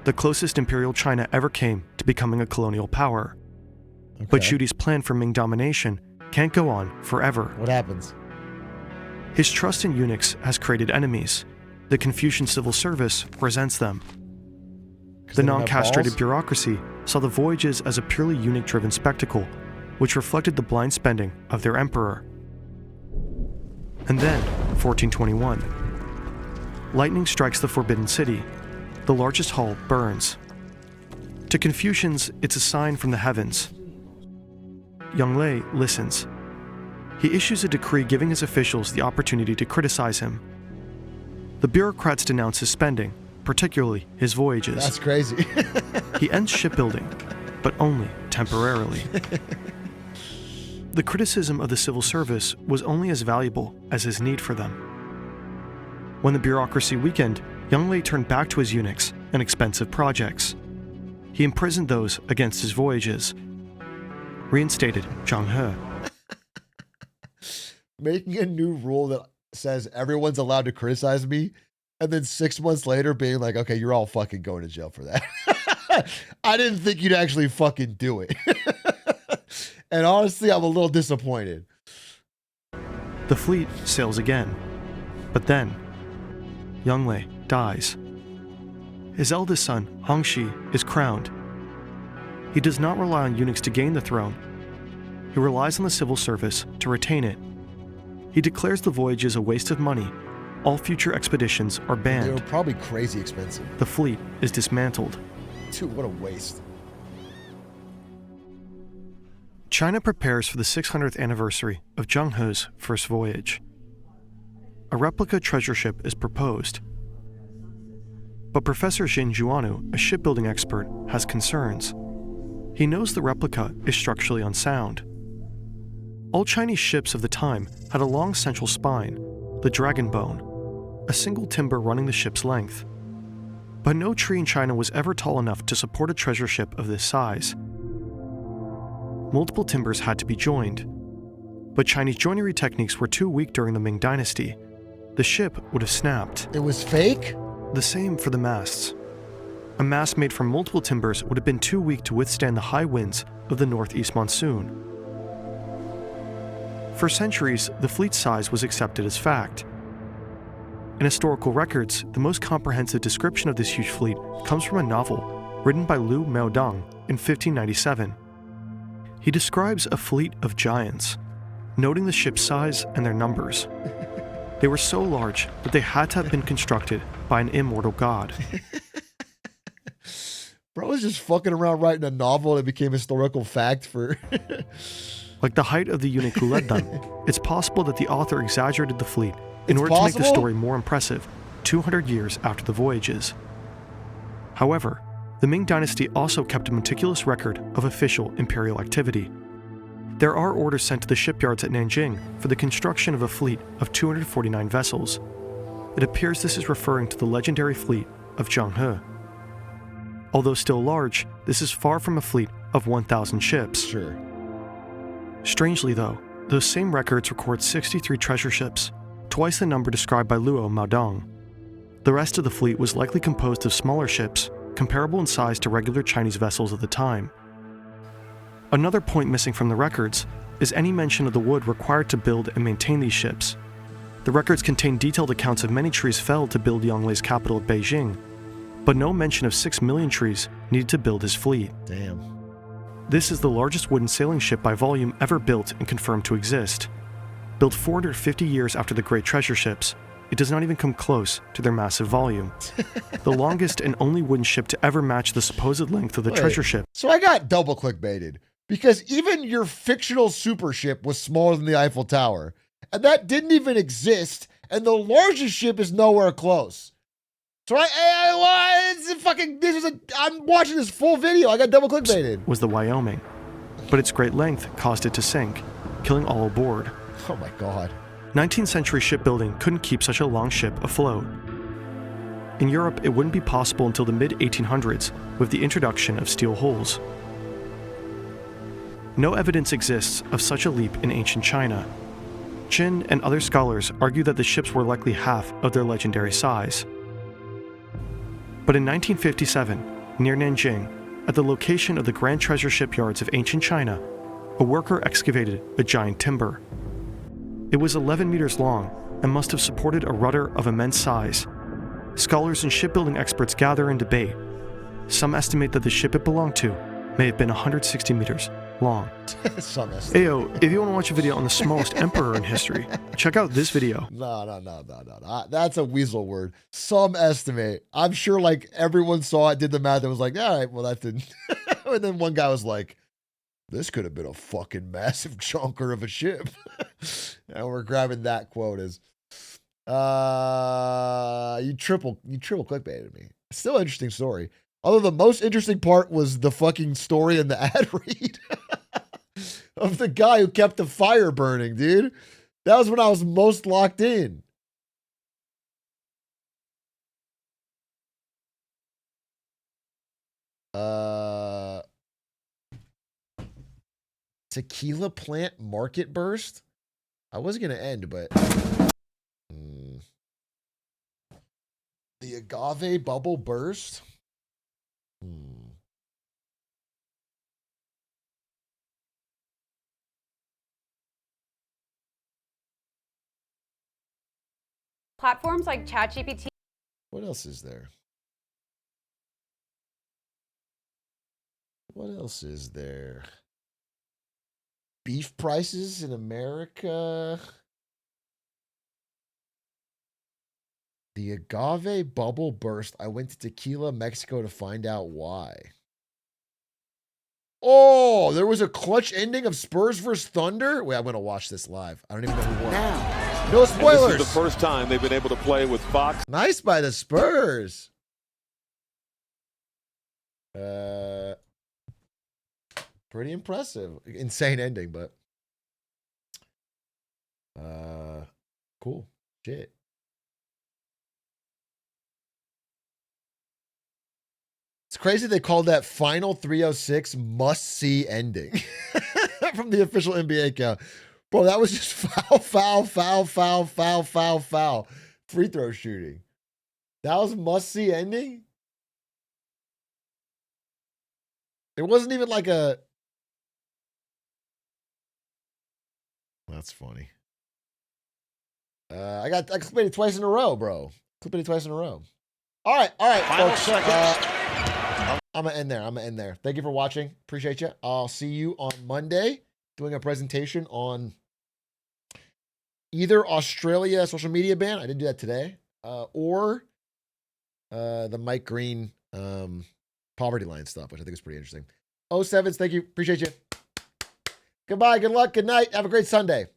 the closest Imperial China ever came to becoming a colonial power. Okay. But Judy's plan for Ming domination can't go on forever. What happens? His trust in eunuchs has created enemies. The Confucian civil service resents them. The non-castrated bureaucracy saw the voyages as a purely eunuch-driven spectacle, which reflected the blind spending of their emperor. And then, 1421. Lightning strikes the Forbidden City. The largest hall burns. To Confucians, it's a sign from the heavens. Yang Lei listens. He issues a decree giving his officials the opportunity to criticize him. The bureaucrats denounce his spending, particularly his voyages. That's crazy. He ends shipbuilding, but only temporarily. The criticism of the civil service was only as valuable as his need for them. When the bureaucracy weakened, Yang Lei turned back to his eunuchs and expensive projects. He imprisoned those against his voyages. Reinstated Zheng He. Making a new rule that says everyone's allowed to criticize me, and then 6 months later being like, okay, you're all fucking going to jail for that. I didn't think you'd actually fucking do it. And honestly, I'm a little disappointed. The fleet sails again, but then Yang Lei dies. His eldest son, Hongxi, is crowned. He does not rely on eunuchs to gain the throne. He relies on the civil service to retain it. He declares the voyages a waste of money. All future expeditions are banned. They were probably crazy expensive. The fleet is dismantled. Dude, what a waste. China prepares for the 600th anniversary of Zheng He's first voyage. A replica treasure ship is proposed. But Professor Xin Zhuanu, a shipbuilding expert, has concerns. He knows the replica is structurally unsound. All Chinese ships of the time had a long central spine, the dragon bone, a single timber running the ship's length. But no tree in China was ever tall enough to support a treasure ship of this size. Multiple timbers had to be joined. But Chinese joinery techniques were too weak during the Ming Dynasty. The ship would have snapped. It was fake? The same for the masts. A mast made from multiple timbers would have been too weak to withstand the high winds of the northeast monsoon. For centuries, the fleet's size was accepted as fact. In historical records, the most comprehensive description of this huge fleet comes from a novel written by Lu Miaodong in 1597. He describes a fleet of giants, noting the ship's size and their numbers. They were so large that they had to have been constructed by an immortal god. Bro was just fucking around writing a novel that became historical fact for... Like the height of the Uniculadan, it's possible that the author exaggerated the fleet in order to make the story more impressive 200 years after the voyages. However, the Ming Dynasty also kept a meticulous record of official imperial activity. There are orders sent to the shipyards at Nanjing for the construction of a fleet of 249 vessels. It appears this is referring to the legendary fleet of Zheng He. Although still large, this is far from a fleet of 1,000 ships. Sure. Strangely though, those same records record 63 treasure ships, twice the number described by Luo Maodong. The rest of the fleet was likely composed of smaller ships, comparable in size to regular Chinese vessels of the time. Another point missing from the records is any mention of the wood required to build and maintain these ships. The records contain detailed accounts of many trees felled to build Yonglei's capital of Beijing, but no mention of 6 million trees needed to build his fleet. Damn. This is the largest wooden sailing ship by volume ever built and confirmed to exist. Built 450 years after the Great Treasure Ships, it does not even come close to their massive volume. The longest and only wooden ship to ever match the supposed length of the treasure ship. So I got double clickbaited, because even your fictional super ship was smaller than the Eiffel Tower, and that didn't even exist, and the largest ship is nowhere close. So I'm watching this full video. I got double clickbaited. Was the Wyoming, but its great length caused it to sink, killing all aboard. Oh my God. 19th century shipbuilding couldn't keep such a long ship afloat. In Europe, it wouldn't be possible until the mid-1800s with the introduction of steel hulls. No evidence exists of such a leap in ancient China. Qin and other scholars argue that the ships were likely half of their legendary size. But in 1957, near Nanjing, at the location of the Grand Treasure shipyards of ancient China, a worker excavated a giant timber. It was 11 meters long and must have supported a rudder of immense size. Scholars and shipbuilding experts gather and debate. Some estimate that the ship it belonged to may have been 160 meters long. Ayo, if you want to watch a video on the smallest emperor in history, check out this video. No. That's a weasel word. Some estimate. I'm sure like everyone saw it, did the math, and was like, all right, well that didn't. And then one guy was like, this could have been a fucking massive chunker of a ship. And we're grabbing that quote as, you triple clickbaited me. Still an interesting story. Although the most interesting part was the fucking story in the ad read of the guy who kept the fire burning, dude. That was when I was most locked in. Tequila plant market burst? I was going to end, but... The agave bubble burst? Platforms like ChatGPT. What else is there? What else is there? Beef prices in America. The agave bubble burst. I went to Tequila, Mexico to find out why. Oh, there was a clutch ending of Spurs versus Thunder? Wait, I'm going to watch this live. I don't even know who won. Now. No spoilers. This is the first time they've been able to play with Fox. Nice by the Spurs. Pretty impressive. Insane ending, but cool. Shit. It's crazy they called that final 306 must-see ending from the official NBA account. Bro, that was just foul. Free throw shooting. That was must-see ending? It wasn't even like a... That's funny. I clickbaited twice in a row, bro. Clickbaited twice in a row. All right, Final folks. seconds. gonna end there. Thank you for watching. Appreciate you. I'll see you on Monday doing a presentation on either Australia social media ban. I didn't do that today, or the Mike Green poverty line stuff, which I think is pretty interesting. 07s, thank you. Appreciate you. Goodbye. Good luck. Good night. Have a great Sunday.